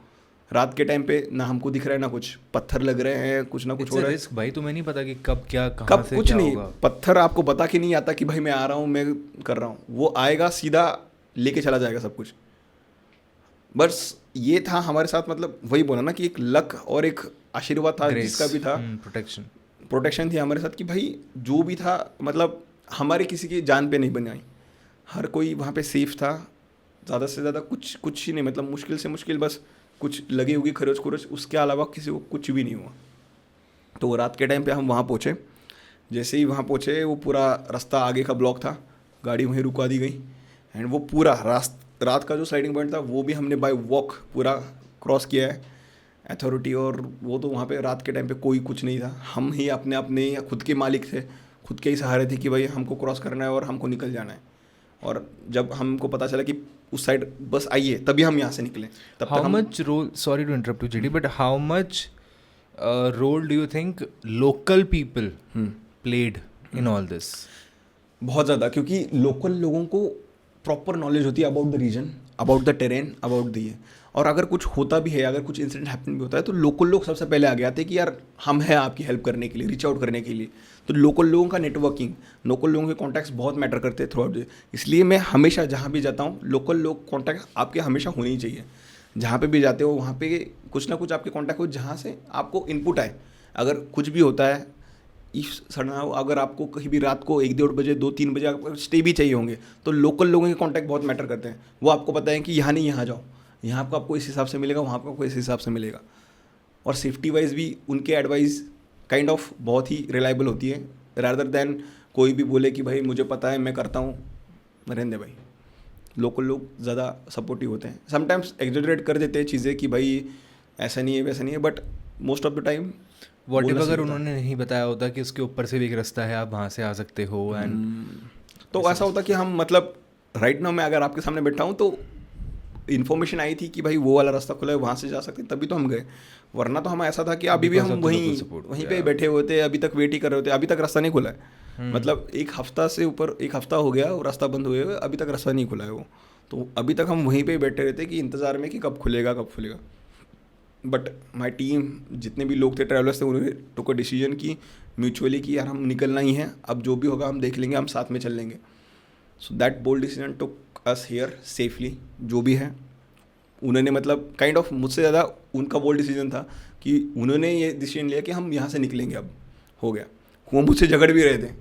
रात के टाइम पे ना हमको दिख रहा है ना कुछ, पत्थर लग रहे हैं, कुछ ना कुछ हो रहा है। रिस्क भाई, तुम्हें नहीं पता कि कब क्या कहाँ कब से कुछ क्या नहीं, होगा। पत्थर आपको बता के नहीं आता कि भाई मैं आ रहा हूँ, मैं कर रहा हूँ, वो आएगा सीधा लेके चला जाएगा सब कुछ। बस ये था हमारे साथ, मतलब वही बोला ना कि एक लक और एक आशीर्वाद था जिसका भी था, प्रोटेक्शन। प्रोटेक्शन थी हमारे साथ कि भाई जो भी था मतलब हमारे किसी की जान पे नहीं बनाई, हर कोई वहाँ पे सेफ था। ज़्यादा से ज़्यादा कुछ ही नहीं, मतलब मुश्किल से मुश्किल बस कुछ लगी होगी खरोच खुरोच, उसके अलावा किसी को कुछ भी नहीं हुआ। तो रात के टाइम पे हम वहाँ पहुँचे। जैसे ही वहाँ पहुँचे वो पूरा रास्ता आगे का ब्लॉक था, गाड़ी वहीं रुका दी गई। एंड वो पूरा रात का जो स्लाइडिंग पॉइंट था वो भी हमने बाय वॉक पूरा क्रॉस किया है। अथॉरिटी और वो तो वहाँ पे रात के टाइम पे कोई कुछ नहीं था, हम ही अपने खुद के मालिक थे, खुद के ही सहारे थे कि भाई हमको क्रॉस करना है और हमको निकल जाना है। और जब हमको पता चला कि उस साइड बस आई है तभी हम यहाँ से निकले। तब how much role, sorry to interrupt you JD, but how much role do you think local people played in all this? बहुत ज़्यादा, क्योंकि लोकल लोगों को प्रॉपर नॉलेज होती है about the region, about the terrain, about the ये। और अगर कुछ होता भी है, अगर कुछ इंसिडेंट हैपन भी होता है तो लोकल लोग सबसे पहले आगे आते हैं कि यार हम हैं आपकी हेल्प करने के लिए, रीच आउट करने के लिए। तो लोकल लोगों का नेटवर्किंग, लोकल लोगों के कॉन्टैक्ट्स बहुत मैटर करते हैं थ्रू आउट। इसलिए मैं हमेशा जहाँ भी जाता हूँ लोकल लोग कॉन्टैक्ट आपके हमेशा होने ही चाहिए। जहाँ पे भी जाते हो वहाँ पे कुछ ना कुछ आपके कॉन्टैक्ट हो जहाँ से आपको इनपुट आए। अगर कुछ भी होता है, इफ सडन अगर आपको कहीं भी रात को 1-1:30 बजे 2-3 बजे आपको स्टे भी चाहिए होंगे तो लोकल लोगों के कॉन्टैक्ट बहुत मैटर करते हैं। वो आपको पता है कि यहाँ नहीं यहाँ जाओ, यहाँ आपको इस हिसाब से मिलेगा, वहाँ आपको इस हिसाब से मिलेगा। और सेफ्टी वाइज भी उनके एडवाइस काइंड ऑफ बहुत ही रिलायबल होती है, रादर दैन कोई भी बोले कि भाई मुझे पता है मैं करता हूँ, रहने दे भाई। लोकल लोग ज़्यादा सपोर्टिव होते हैं। समटाइम्स एग्जैजरेट कर देते हैं चीज़ें कि भाई ऐसा नहीं है वैसा नहीं है, but most of the time what if अगर उन्होंने नहीं बताया होता कि उसके ऊपर से भी एक रास्ता है, आप वहाँ से आ सकते हो। एंड तो ऐसा होता कि हम मतलब राइट नाउ मैं अगर आपके सामने बैठा हूँ तो इन्फॉर्मेशन आई थी कि भाई वो वाला रास्ता खुला है, वहाँ से जा सकते, तभी तो हम गए। वरना तो हम ऐसा था कि अभी भी हम वहीं पे बैठे हुए थे, अभी तक वेट ही कर रहे थे, अभी तक रास्ता नहीं खुला है। मतलब एक हफ्ता हो गया वो रास्ता बंद हुए हुए, अभी तक रास्ता नहीं खुला है वो। तो अभी तक हम वहीं पे बैठे रहते कि इंतज़ार में कि कब खुलेगा। बट माई टीम जितने भी लोग थे, ट्रैवलर्स थे, उन्होंने टुक अ डिसीजन की म्यूचुअली कि यार हम निकलना ही है, अब जो भी होगा हम देख लेंगे, हम साथ में चल लेंगे। So that bold decision took us here safely. जो भी है उन्होंने मतलब काइंड ऑफ मुझसे ज़्यादा उनका बोल्ड डिसीजन था कि उन्होंने ये डिसीजन लिया कि हम यहाँ से निकलेंगे, अब हो गया। वो मुझसे झगड़ भी रहे थे,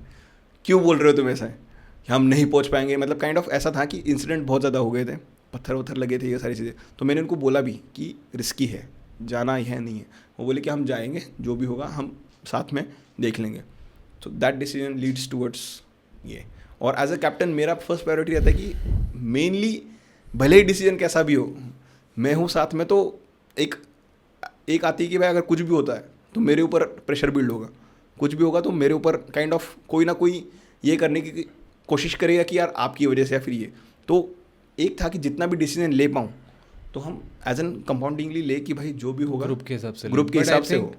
क्यों बोल रहे हो तुम ऐसा है कि हम नहीं पहुँच पाएंगे, मतलब काइंड ऑफ ऐसा था कि इंसिडेंट बहुत ज़्यादा हो गए थे, पत्थर वत्थर लगे थे, ये सारी चीज़ें। तो मैंने उनको बोला भी कि रिस्की है, जाना है नहीं है। वो बोले कि हम जाएंगे, जो भी होगा हम साथ में देख लेंगे। तो दैट डिसीजन लीड्स टूवर्ड्स ये। और एज अ कैप्टन मेरा फर्स्ट प्रायोरिटी रहता है कि मेनली भले ही डिसीजन कैसा भी हो, मैं हूँ साथ में, तो एक आती है कि भाई अगर कुछ भी होता है तो मेरे ऊपर प्रेशर बिल्ड होगा, कुछ भी होगा तो मेरे ऊपर काइंड ऑफ कोई ना कोई ये करने की कोशिश करेगा कि यार आपकी वजह से या फिर ये। तो एक था कि जितना भी डिसीजन ले पाऊँ तो हम एज एन कंपाउंडिंगली ले कि भाई जो भी होगा ग्रुप के हिसाब से हो।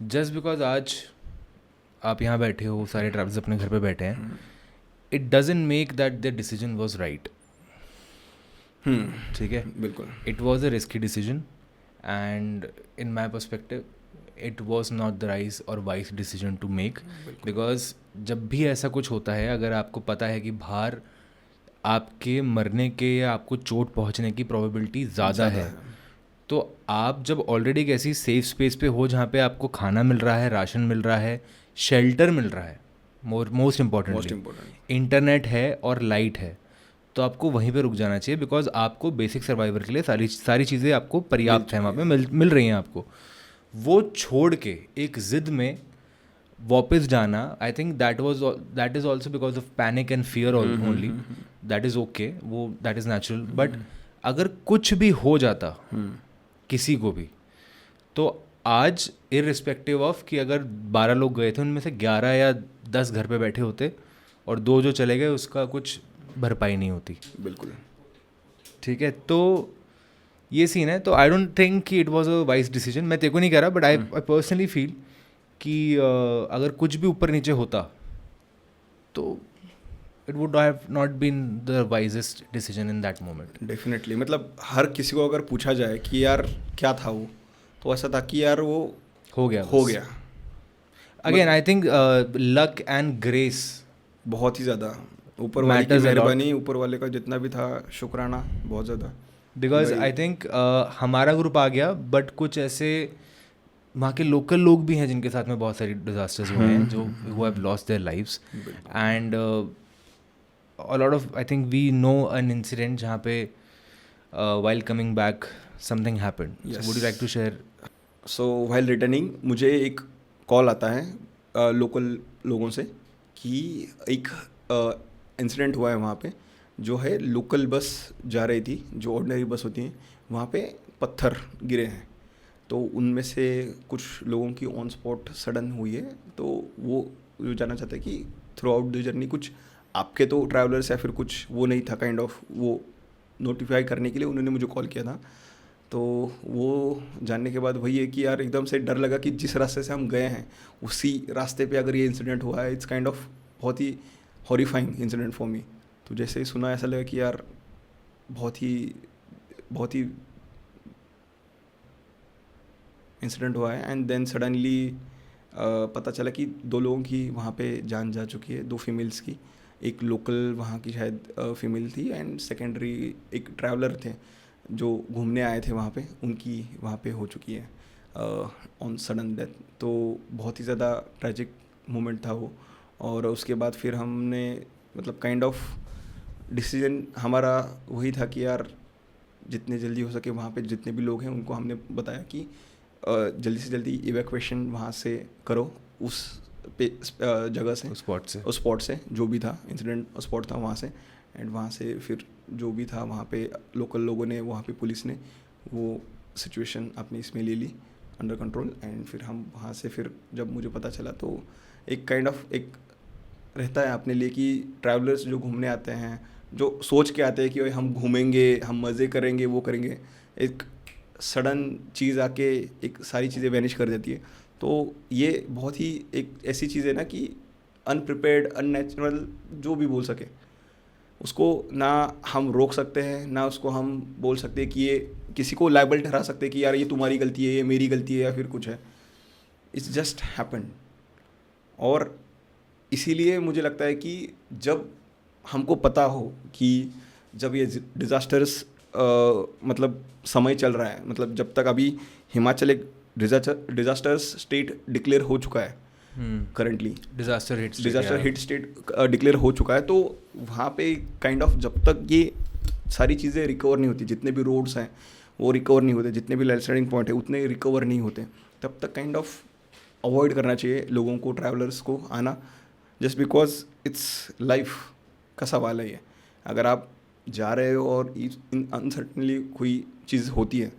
जस्ट बिकॉज आज आप यहाँ बैठे हो, सारे ट्रैवलर्स अपने घर पे बैठे हैं, it doesn't make that their decision was right. ठीक है, बिल्कुल। It was a risky decision and in my perspective it was not the right और wise decision to make. Because जब भी ऐसा कुछ होता है, अगर आपको पता है कि बाहर आपके मरने के या आपको चोट पहुंचने की प्रोबेबिलिटी ज़्यादा है, तो आप जब ऑलरेडी एक ऐसी सेफ स्पेस पे हो जहाँ पे आपको खाना मिल रहा है, राशन मिल रहा है, शेल्टर मिल रहा है, मोस्ट इम्पॉर्टेंट इंटरनेट है और लाइट है, तो आपको वहीं पे रुक जाना चाहिए। बिकॉज आपको बेसिक सर्वाइवर के लिए सारी चीज़ें आपको पर्याप्त हैं, वहाँ पे मिल रही हैं आपको। वो छोड़ के एक ज़िद में वापस जाना, I think that is also because of panic and fear only. That is okay, वो दैट इज़ नेचुरल। बट अगर कुछ भी हो जाता किसी को भी, तो आज इररिस्पेक्टिव ऑफ कि अगर 12 लोग गए थे उनमें से 11 या 10 घर पे बैठे होते और 2 जो चले गए, उसका कुछ भरपाई नहीं होती। बिल्कुल ठीक है, तो ये सीन है। तो आई डोंट थिंक कि it was a wise decision. मैं तेरे को नहीं कह रहा, बट आई पर्सनली फील कि अगर कुछ भी ऊपर नीचे होता तो it would have not been the wisest decision in that moment. Definitely, मतलब हर किसी को अगर पूछा जाए कि यार क्या था वो, तो ऐसा था कि यार वो हो गया। Again I think luck and grace बहुत ही ज़्यादा, ऊपर वाले की मेहरबानी, ऊपर वाले का जितना भी था शुक्राना बहुत ज़्यादा। बिकॉज आई थिंक हमारा ग्रुप आ गया, बट कुछ ऐसे वहाँ के लोकल लोग भी हैं जिनके साथ में बहुत सारी डिजास्टर्स हुए हैं, जो who have lost their lives, and a lot of, I think we know an incident जहाँ पे while coming back something happened. So would you like to share? So while returning मुझे एक कॉल आता है लोकल लोगों से कि एक इंसिडेंट हुआ है वहाँ पे, जो है लोकल बस जा रही थी, जो ऑर्डिनरी बस होती हैं, वहाँ पे पत्थर गिरे हैं, तो उनमें से कुछ लोगों की ऑन स्पॉट सडन हुई है। तो वो जो जानना चाहते हैं कि थ्रू आउट द जर्नी कुछ आपके तो ट्रैवलर्स या फिर कुछ वो नहीं था काइंड ऑफ, वो नोटिफाई करने के लिए उन्होंने मुझे कॉल किया था। तो वो जानने के बाद वही है कि यार एकदम से डर लगा कि जिस रास्ते से हम गए हैं उसी रास्ते पे अगर ये इंसिडेंट हुआ है, इट्स काइंड ऑफ बहुत ही हॉरिफाइंग इंसिडेंट फॉर मी। तो जैसे ही सुना ऐसा लगा कि यार बहुत ही इंसिडेंट हुआ है। एंड देन सडनली पता चला कि 2 लोगों की वहाँ पे जान जा चुकी है, 2 फीमेल्स की, एक लोकल वहाँ की शायद फीमेल थी, एंड सेकेंडरी एक ट्रैवलर थे जो घूमने आए थे वहाँ पे, उनकी वहाँ पे हो चुकी है ऑन सडन डेथ। तो बहुत ही ज़्यादा ट्रैजिक मोमेंट था वो। और उसके बाद फिर हमने मतलब काइंड ऑफ डिसीजन हमारा वही था कि यार जितने जल्दी हो सके वहाँ पे जितने भी लोग हैं उनको हमने बताया कि जल्दी से जल्दी इवैक्यूएशन वहाँ से करो, उस जगह से, उस स्पॉट से जो भी था, इंसिडेंट स्पॉट था वहाँ से। एंड वहाँ से फिर जो भी था वहाँ पे लोकल लोगों ने, वहाँ पे पुलिस ने वो सिचुएशन अपने इसमें ले ली अंडर कंट्रोल। एंड फिर हम वहाँ से फिर जब मुझे पता चला तो एक काइंड ऑफ एक रहता है अपने लिए कि ट्रैवलर्स जो घूमने आते हैं, जो सोच के आते हैं कि भाई हम घूमेंगे, हम मज़े करेंगे, वो करेंगे, एक सडन चीज़ आके एक सारी चीज़ें वैनिश कर देती है। तो ये बहुत ही एक ऐसी चीज़ है ना कि अनप्रिपेयर्ड, अननेचुरल, जो भी बोल सके उसको ना हम रोक सकते हैं, ना उसको हम बोल सकते हैं कि ये किसी को लायबल ठहरा सकते हैं कि यार ये तुम्हारी गलती है, ये मेरी गलती है या फिर कुछ है। It's just happen. और इसीलिए मुझे लगता है कि जब हमको पता हो कि जब ये डिज़ास्टर्स मतलब समय चल रहा है, मतलब जब तक अभी हिमाचल एक डिज़ास्टर्स स्टेट डिक्लेयर हो चुका है currently, disaster hit state declare हो चुका है, तो वहाँ पे काइंड ऑफ जब तक ये सारी चीज़ें रिकवर नहीं होती, जितने भी रोड्स हैं वो रिकवर नहीं होते, जितने भी लैंडस्लाइडिंग पॉइंट है उतने रिकवर नहीं होते, तब तक काइंड ऑफ अवॉइड करना चाहिए लोगों को, ट्रैवलर्स को आना, जस्ट बिकॉज इट्स लाइफ का सवाल है ये। अगर आप जा रहे हो और इन अनसर्टनली कोई चीज़ होती है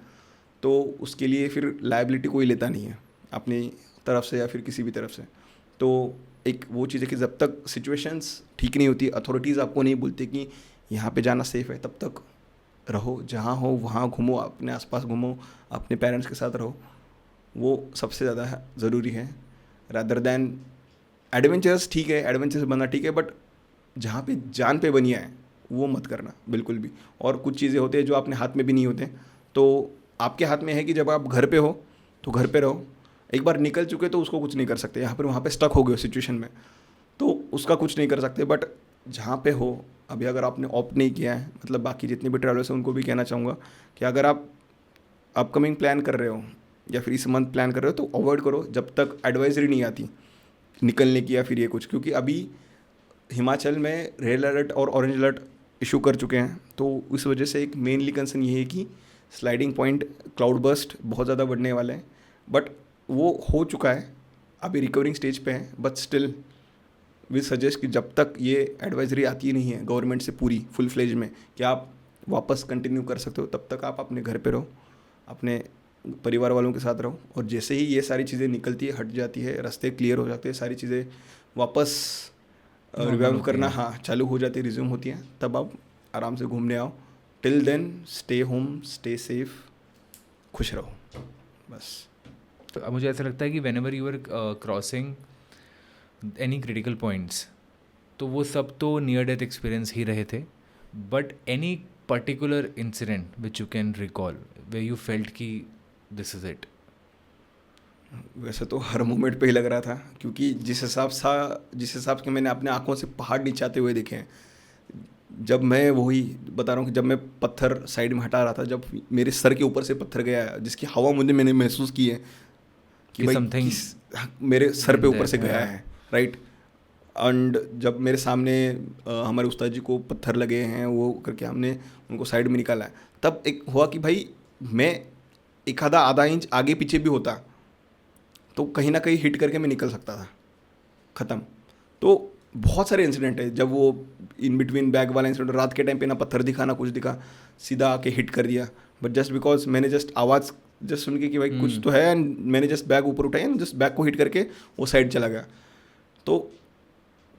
तो उसके लिए फिर लायबिलिटी कोई लेता नहीं है अपनी तरफ से या फिर किसी भी तरफ से। तो एक वो चीज़ है कि जब तक सिचुएशंस ठीक नहीं होती, अथॉरिटीज़ आपको नहीं बोलती कि यहाँ पे जाना सेफ़ है, तब तक रहो, जहाँ हो वहाँ घूमो, अपने आसपास घूमो, अपने पेरेंट्स के साथ रहो, वो सबसे ज़्यादा ज़रूरी है रादर दैन एडवेंचर्स। ठीक है, एडवेंचर्स बनना ठीक है, बट जहाँ पे जान पे बनिया है वो मत करना बिल्कुल भी। और कुछ चीज़ें होती हैं जो अपने हाथ में भी नहीं होते, तो आपके हाथ में है कि जब आप घर पे हो तो घर पे रहो, एक बार निकल चुके तो उसको कुछ नहीं कर सकते, यहाँ पर वहाँ पे स्टक हो गए सिचुएशन में तो उसका कुछ नहीं कर सकते। बट जहाँ पे हो अभी, अगर आपने ऑप्ट नहीं किया है, मतलब बाकी जितने भी ट्रैवलर्स हैं उनको भी कहना चाहूँगा कि अगर आप अपकमिंग प्लान कर रहे हो या फिर इस मंथ प्लान कर रहे हो तो अवॉइड करो जब तक एडवाइजरी नहीं आती निकलने की या फिर ये कुछ, क्योंकि अभी हिमाचल में रेड अलर्ट और ऑरेंज अलर्ट इशू कर चुके हैं। तो इस वजह से एक मेनली कंसर्न ये है कि स्लाइडिंग पॉइंट, क्लाउड बर्स्ट बहुत ज़्यादा बढ़ने वाले हैं, बट वो हो चुका है, अभी रिकवरिंग स्टेज पे है। बट स्टिल वी सजेस्ट कि जब तक ये एडवाइजरी आती नहीं है गवर्नमेंट से पूरी फुल फ्लेज में कि आप वापस कंटिन्यू कर सकते हो, तब तक आप अपने घर पे रहो, अपने परिवार वालों के साथ रहो। और जैसे ही ये सारी चीज़ें निकलती है, हट जाती है, रास्ते क्लियर हो जाते हैं, सारी चीज़ें वापस रिवाइव करना चालू हो जाती है, रिज्यूम होती है, तब आप आराम से घूमने आओ। Till then stay home, stay safe, खुश रहो बस। तो मुझे ऐसा लगता है कि whenever you are crossing any critical points, तो वो सब तो नियर डेथ एक्सपीरियंस ही रहे थे, but any particular incident which you can recall way you felt कि दिस इज़ इट? वैसे तो हर मोमेंट पे ही लग रहा था, क्योंकि जिस हिसाब से मैंने अपने आंखों से पहाड़ नीचे आते हुए देखे हैं, जब मैं वही बता रहा हूँ कि जब मैं पत्थर साइड में हटा रहा था, जब मेरे सर के ऊपर से पत्थर गया जिसकी हवा मैंने महसूस की है, कि भाई something मेरे सर पे in ऊपर से there, गया yeah. है, राइट। एंड जब मेरे सामने हमारे उस्ताद जी को पत्थर लगे हैं, वो करके हमने उनको साइड में निकाला है, तब एक हुआ कि भाई मैं एक आधा इंच आगे पीछे भी होता तो कहीं ना कहीं हिट करके मैं निकल सकता था, ख़त्म। तो बहुत सारे इंसिडेंट है, जब वो इन बिटवीन बैग वाला इंसिडेंट, रात के टाइम पे ना पत्थर दिखा ना कुछ दिखा, सीधा आके हिट कर दिया, बट जस्ट बिकॉज मैंने जस्ट आवाज़ जस्ट सुन के कि भाई कुछ तो है, and मैंने जस्ट बैग ऊपर उठाया, जस्ट बैग को हिट करके वो साइड चला गया। तो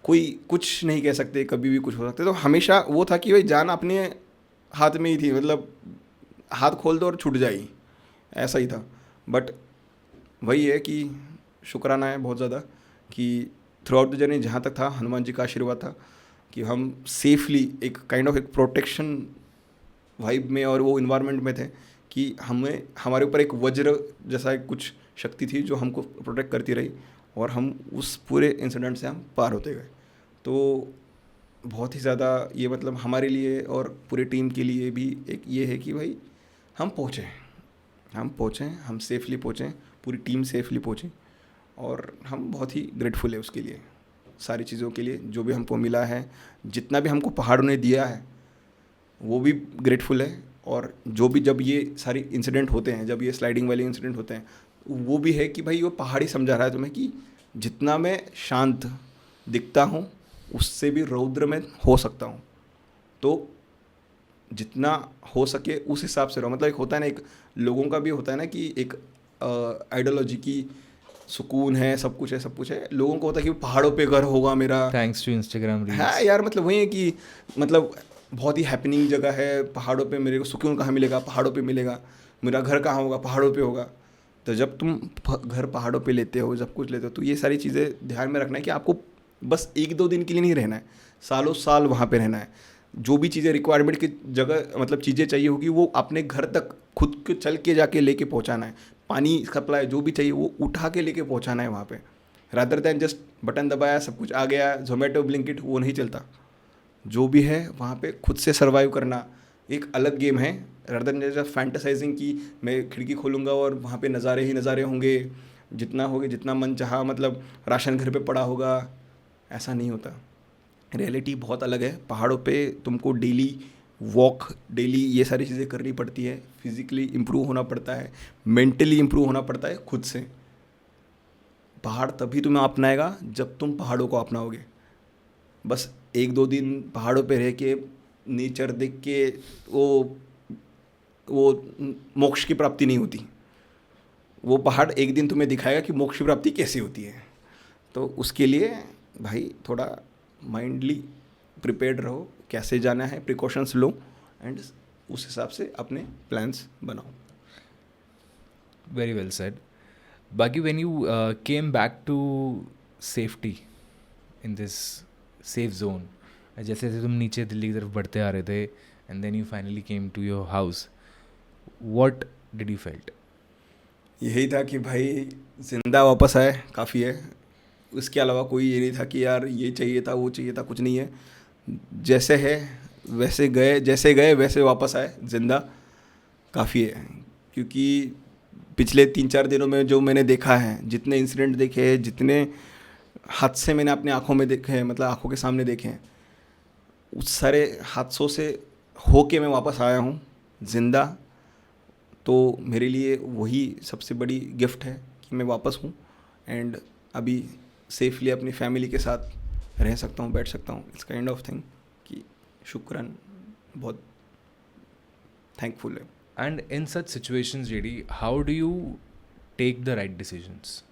कोई कुछ नहीं कह सकते, कभी भी कुछ हो सकता है। तो हमेशा वो था कि भाई जान अपने हाथ में ही थी, मतलब हाथ खोल दो और छूट जाएगी, ऐसा ही था। बट वही है कि शुक्राना है बहुत ज़्यादा कि थ्रू आउट द जर्नी जहाँ तक था, हनुमान जी का आशीर्वाद था कि हम सेफली एक काइंड ऑफ एक प्रोटेक्शन वाइब में और वो इन्वायरमेंट में थे कि हमें हमारे ऊपर एक वज्र जैसा एक कुछ शक्ति थी जो हमको प्रोटेक्ट करती रही, और हम उस पूरे इंसिडेंट से हम पार होते गए। तो बहुत ही ज़्यादा ये मतलब हमारे लिए और पूरे टीम के लिए भी एक ये है कि भाई हम पहुँचें, हम सेफली पहुँचें, पूरी टीम सेफली पहुँची, और हम बहुत ही ग्रेटफुल है उसके लिए, सारी चीज़ों के लिए जो भी हमको मिला है, जितना भी हमको पहाड़ों ने दिया है वो भी ग्रेटफुल है। और जो भी जब ये सारी इंसिडेंट होते हैं, जब ये स्लाइडिंग वाले इंसिडेंट होते हैं, वो भी है कि भाई वो पहाड़ी समझा रहा है तुम्हें कि जितना मैं शांत दिखता हूँ उससे भी रौद्र में हो सकता हूँ, तो जितना हो सके उस हिसाब से रहो। मतलब एक होता है ना, एक लोगों का भी होता है ना कि एक आइडियोलॉजी की सुकून है, सब कुछ है। लोगों को होता है कि पहाड़ों पे घर होगा मेरा, थैंक्स टू इंस्टाग्राम रील्स। हाँ यार, मतलब वही है कि मतलब बहुत ही हैपनिंग जगह है, पहाड़ों पे मेरे को सुकून कहाँ मिलेगा, पहाड़ों पे मिलेगा, मेरा घर कहाँ होगा, पहाड़ों पे होगा। तो जब तुम घर पहाड़ों पे लेते हो, जब कुछ लेते हो, तो ये सारी चीज़ें ध्यान में रखना है कि आपको बस 1-2 दिन के लिए नहीं रहना है, सालों साल वहाँ पे रहना है। जो भी चीज़ें रिक्वायरमेंट की जगह मतलब चीज़ें चाहिए होगी वो अपने घर तक खुद के चल के जाके लेके पहुँचाना है। पानी सप्लाई जो भी चाहिए वो उठा के लेके पहुँचाना है वहाँ पे, रादर दैन जस्ट बटन दबाया सब कुछ आ गया, जोमेटो ब्लिंकिट वो नहीं चलता। जो भी है वहाँ पे खुद से सर्वाइव करना एक अलग गेम है, रादर देन जस्ट फैंटेसाइजिंग कि मैं खिड़की खोलूँगा और वहाँ पे नज़ारे ही नज़ारे होंगे, जितना मन चाहा, मतलब राशन घर पे पड़ा होगा, ऐसा नहीं होता। रियलिटी बहुत अलग है। पहाड़ों पे तुमको डेली वॉक, डेली ये सारी चीज़ें करनी पड़ती है, फिज़िकली इम्प्रूव होना पड़ता है, मेंटली इम्प्रूव होना पड़ता है खुद से। पहाड़ तभी तुम्हें अपनाएगा जब तुम पहाड़ों को अपनाओगे। बस 1-2 दिन पहाड़ों पे रह के नेचर देख के वो मोक्ष की प्राप्ति नहीं होती। वो पहाड़ एक दिन तुम्हें दिखाएगा कि मोक्ष की प्राप्ति कैसे होती है। तो उसके लिए भाई थोड़ा माइंडली प्रिपेयर्ड रहो, कैसे जाना है, प्रिकॉशंस लो, एंड उस हिसाब से अपने प्लान्स बनाओ। Very well said. Bagi, when you came back to safety in this safe zone, जैसे जैसे तुम नीचे दिल्ली की तरफ बढ़ते आ रहे थे, and then you finally came to your house, what did you felt? यही था कि भाई जिंदा वापस आए, काफ़ी है। उसके अलावा कोई ये नहीं था कि यार ये चाहिए था, वो चाहिए था, कुछ नहीं है। जैसे है वैसे गए, जैसे गए वैसे वापस आए, जिंदा काफ़ी है। क्योंकि पिछले 3-4 दिनों में जो मैंने देखा है, जितने इंसिडेंट देखे हैं, जितने हादसे मैंने अपने आँखों में देखे हैं, मतलब आँखों के सामने देखे हैं, उस सारे हादसों से होके मैं वापस आया हूँ ज़िंदा। तो मेरे लिए वही सबसे बड़ी गिफ्ट है कि मैं वापस हूँ, एंड अभी सेफली अपनी फैमिली के साथ रह सकता हूँ, बैठ सकता हूँ। इट्स काइंड ऑफ थिंग कि शुक्रान, बहुत थैंकफुल है। And in such situations, JD, how do you take the right decisions?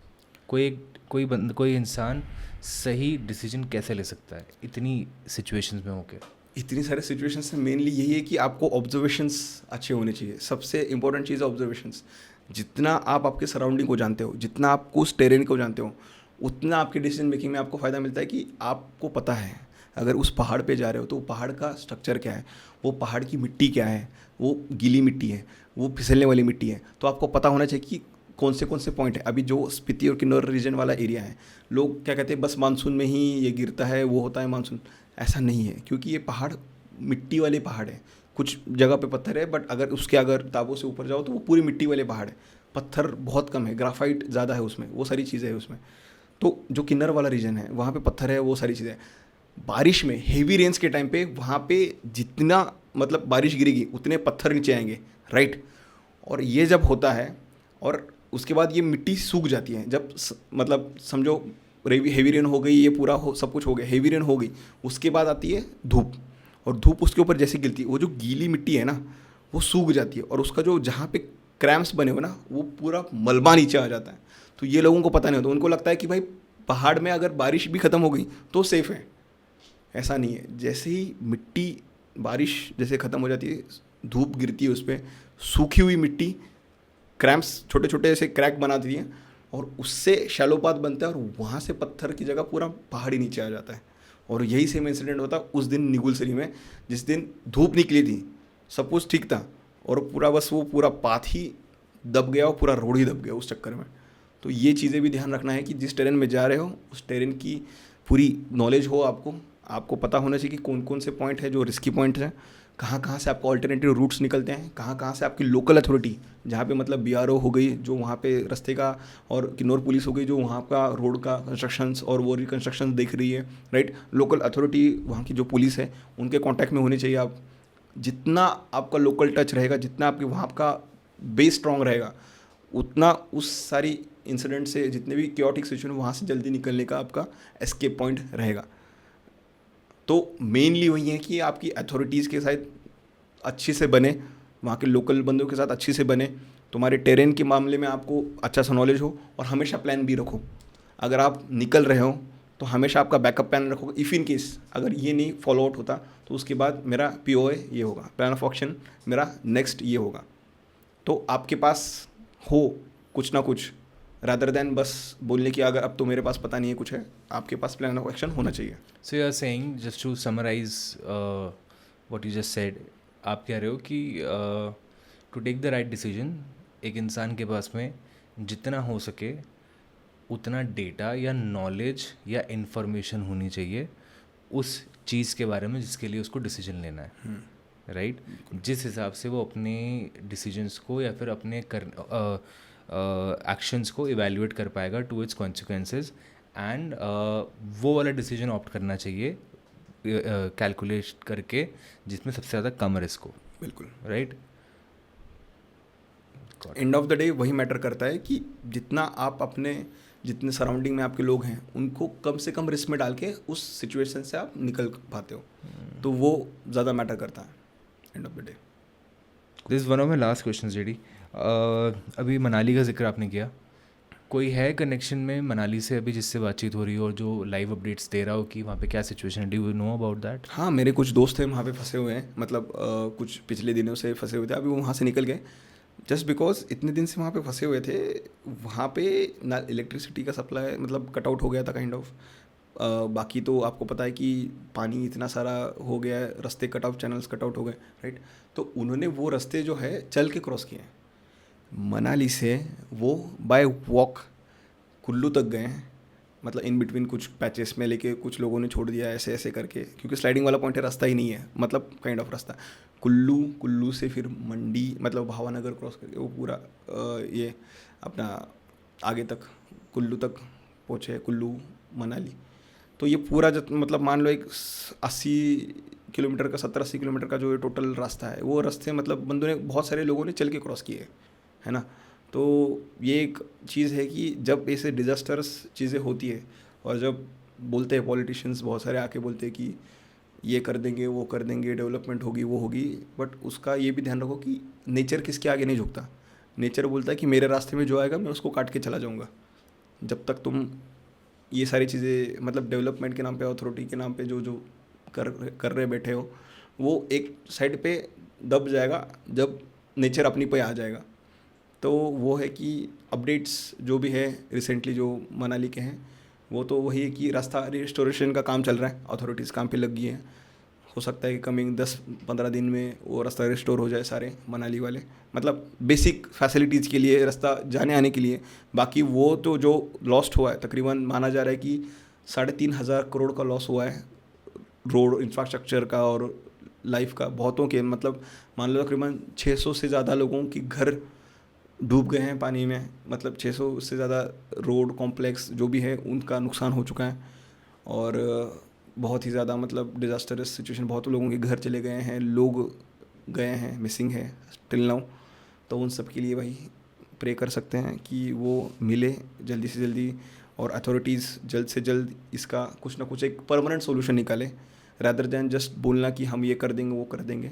कोई इंसान सही डिसीजन कैसे ले सकता है इतनी सिचुएशंस में होके? इतनी सारे सिचुएशंस में मेनली यही है कि आपको ऑब्जर्वेशंस अच्छे होने चाहिए। सबसे इंपॉर्टेंट चीज़ है ऑब्जर्वेशंस। जितना आप आपके सराउंडिंग को जानते हो, जितना आपको उस टेरेन को जानते हो, उतना आपके डिसीजन मेकिंग में आपको फ़ायदा मिलता है कि आपको पता है अगर उस पहाड़ पे जा रहे हो तो पहाड़ का स्ट्रक्चर क्या है, वो पहाड़ की मिट्टी क्या है, वो गीली मिट्टी है, वो फिसलने वाली मिट्टी है। तो आपको पता होना चाहिए कि कौन से पॉइंट है। अभी जो स्पीति और किन्नौर रीजन वाला एरिया है, लोग क्या कहते हैं बस मानसून में ही ये गिरता है, वो होता है मानसून। ऐसा नहीं है, क्योंकि ये पहाड़ मिट्टी वाले पहाड़ है। कुछ जगह पे पत्थर है, बट अगर ताबों से ऊपर जाओ तो वो पूरी मिट्टी वाले पहाड़ है। पत्थर बहुत कम है, ग्राफाइट ज़्यादा है उसमें, वो सारी चीज़ें है उसमें। तो जो किन्नर वाला रीजन है वहाँ पे पत्थर है, वो सारी चीज़ें। बारिश में हेवी रेंस के टाइम पे वहाँ पे जितना मतलब बारिश गिरेगी उतने पत्थर नीचे आएंगे, राइट। और ये जब होता है और उसके बाद ये मिट्टी सूख जाती है, जब मतलब समझो हेवी रेन हो गई, ये पूरा सब कुछ हो गया, हेवी रेन हो गई, उसके बाद आती है धूप, और धूप उसके ऊपर जैसे गिरती है वो जो गीली मिट्टी है ना वो सूख जाती है, और उसका जो जहाँ पे क्रैम्प्स बने हुए ना वो पूरा मलबा नीचे आ जाता है। तो ये लोगों को पता नहीं होता, उनको लगता है कि भाई पहाड़ में अगर बारिश भी ख़त्म हो गई तो सेफ़ है। ऐसा नहीं है, जैसे ही मिट्टी बारिश जैसे ख़त्म हो जाती है, धूप गिरती है उस पर, सूखी हुई मिट्टी क्रैम्प्स छोटे छोटे ऐसे क्रैक बनाती है और उससे शैलो पाथ बनता है, और वहाँ से पत्थर की जगह पूरा पहाड़ी नीचे आ जाता है। और यही सेम इंसिडेंट होता उस दिन निगुलसरी में, जिस दिन धूप निकली थी, सब कुछ ठीक था और पूरा बस वो पूरा पाथ ही दब गया और पूरा रोड ही दब गया उस चक्कर में। तो ये चीज़ें भी ध्यान रखना है कि जिस टेरेन में जा रहे हो उस टेरेन की पूरी नॉलेज हो, आपको पता होना चाहिए कि कौन कौन से पॉइंट है जो रिस्की पॉइंट हैं, कहाँ से आपको अल्टरनेटिव रूट्स निकलते हैं, कहाँ से आपकी लोकल अथॉरिटी, जहाँ पे मतलब BRO हो गई जो वहाँ पे रास्ते का, और किन्नौर पुलिस हो गई जो वहाँ का रोड का कंस्ट्रक्शंस और वो रिकन्स्ट्रक्शन देख रही है, राइट। लोकल अथॉरिटी वहाँ की जो पुलिस है उनके कॉन्टैक्ट में होने चाहिए आप। जितना आपका लोकल टच रहेगा, जितना आपके वहाँ का बेस स्ट्रॉन्ग रहेगा, उतना उस सारी इंसिडेंट से, जितने भी क्योटिक सिचुएशन वहाँ से जल्दी निकलने का आपका एस्केप पॉइंट रहेगा। तो मेनली वही है कि आपकी अथॉरिटीज़ के साथ अच्छी से बने, वहाँ के लोकल बंदों के साथ अच्छी से बने, तुम्हारे टेरेन के मामले में आपको अच्छा सा नॉलेज हो, और हमेशा प्लान भी रखो। अगर आप निकल रहे हो तो हमेशा आपका बैकअप प्लान रखो। इफ़ इन केस अगर ये नहीं फॉलो आउट होता तो उसके बाद मेरा POA ये होगा, प्लान ऑफ एक्शन मेरा नेक्स्ट ये होगा। तो आपके पास हो कुछ ना कुछ, रादर देन बस बोलने की अगर अब तो मेरे पास पता नहीं है कुछ है, आपके पास प्लान ऑफ एक्शन होना चाहिए। So you are saying, just to summarize what you just said, आप कह रहे हो कि to take the right decision एक इंसान के पास में जितना हो सके उतना डेटा या नॉलेज या इन्फॉर्मेशन होनी चाहिए उस चीज़ के बारे में जिसके लिए उसको डिसीजन लेना है, राइट। जिस हिसाब से वो अपने डिसीजंस को या फिर अपने एक्शंस को इवैल्यूएट कर पाएगा टू इट्स कॉन्सिक्वेंसेस, एंड वो वाला डिसीजन ऑप्ट करना चाहिए कैलकुलेट करके जिसमें सबसे ज़्यादा कम रिस्क हो। बिल्कुल, right. End of the day वही मैटर करता है कि जितना आप अपने जितने सराउंडिंग में आपके लोग हैं उनको कम से कम रिस्क में डाल के उस सिचुएशन से आप निकल पाते हो, तो वो ज़्यादा मैटर करता है end of the day. This one of my last question JD, अभी मनाली का जिक्र आपने किया, कोई है कनेक्शन में मनाली से अभी जिससे बातचीत हो रही हो और जो लाइव अपडेट्स दे रहा हो कि वहाँ पे क्या सिचुएशन है? Do you know about that? हाँ, मेरे कुछ दोस्त हैं वहाँ पे फंसे हुए हैं, मतलब कुछ पिछले दिनों से फंसे हुए थे, अभी वो वहाँ से निकल गए जस्ट बिकॉज इतने दिन से वहाँ पे फंसे हुए थे। वहाँ पे ना इलेक्ट्रिसिटी का सप्लाई मतलब कट आउट हो गया था काइंड ऑफ। बाकी तो आपको पता है कि पानी इतना सारा हो गया है, रास्ते cut out, channels cut out हो गए, राइट। तो उन्होंने वो रास्ते जो है चल के क्रॉस किए हैं। मनाली से वो बाय वॉक कुल्लू तक गए हैं, मतलब इन बिटवीन कुछ पैचेस में लेके कुछ लोगों ने छोड़ दिया ऐसे ऐसे करके, क्योंकि स्लाइडिंग वाला पॉइंट है, रास्ता ही नहीं है, मतलब काइंड ऑफ रास्ता। कुल्लू से फिर मंडी मतलब भावानगर क्रॉस करके वो पूरा ये अपना आगे तक कुल्लू तक पहुँचे, कुल्लू मनाली। तो ये पूरा मतलब मान लो एक 80 किलोमीटर का 70-80 किलोमीटर का जो टोटल रास्ता है, वो रास्ते मतलब बंदों ने बहुत सारे लोगों ने चल के क्रॉस किए है ना। तो ये एक चीज़ है कि जब ऐसे डिज़ास्टर्स चीज़ें होती है और जब बोलते हैं पॉलिटिशियंस बहुत सारे आके बोलते हैं कि ये कर देंगे वो कर देंगे, डेवलपमेंट होगी वो होगी, बट उसका ये भी ध्यान रखो कि नेचर किसके आगे नहीं झुकता। नेचर बोलता है कि मेरे रास्ते में जो आएगा मैं उसको काट के चला जाऊँगा। जब तक तुम ये सारी चीज़ें मतलब डेवलपमेंट के नाम पे, अथॉरिटी के नाम पे जो जो कर रहे बैठे हो, वो एक साइड पे दब जाएगा जब नेचर अपनी पे आ जाएगा। तो वो है कि अपडेट्स जो भी है रिसेंटली जो मनाली के हैं, वो तो वही है कि रास्ता रिस्टोरेशन का काम चल रहा है, अथॉरिटीज़ काम पे लग गई हैं। हो सकता है कि कमिंग 10-15 दिन में वो रास्ता रिस्टोर हो जाए सारे मनाली वाले, मतलब बेसिक फैसिलिटीज़ के लिए, रास्ता जाने आने के लिए। बाकी वो तो जो लॉस्ट हुआ है, तकरीबन माना जा रहा है कि 3,500 करोड़ का लॉस हुआ है रोड इंफ्रास्ट्रक्चर का और लाइफ का, बहुतों के मतलब मान लो तकरीबन 600 से ज़्यादा लोगों की घर डूब गए हैं पानी में, मतलब 600 से ज़्यादा रोड कॉम्प्लेक्स जो भी है उनका नुकसान हो चुका है, और बहुत ही ज़्यादा मतलब डिज़ास्टरस सिचुएशन, बहुत लोगों के घर चले गए हैं, लोग गए हैं, मिसिंग है टिल नाउ। तो उन सब के लिए भाई प्रे कर सकते हैं कि वो मिले जल्दी से जल्दी, और अथॉरिटीज़ जल्द से जल्द इसका कुछ ना कुछ एक परमानेंट सोल्यूशन निकाले, रादर दैन जस्ट बोलना कि हम ये कर देंगे वो कर देंगे।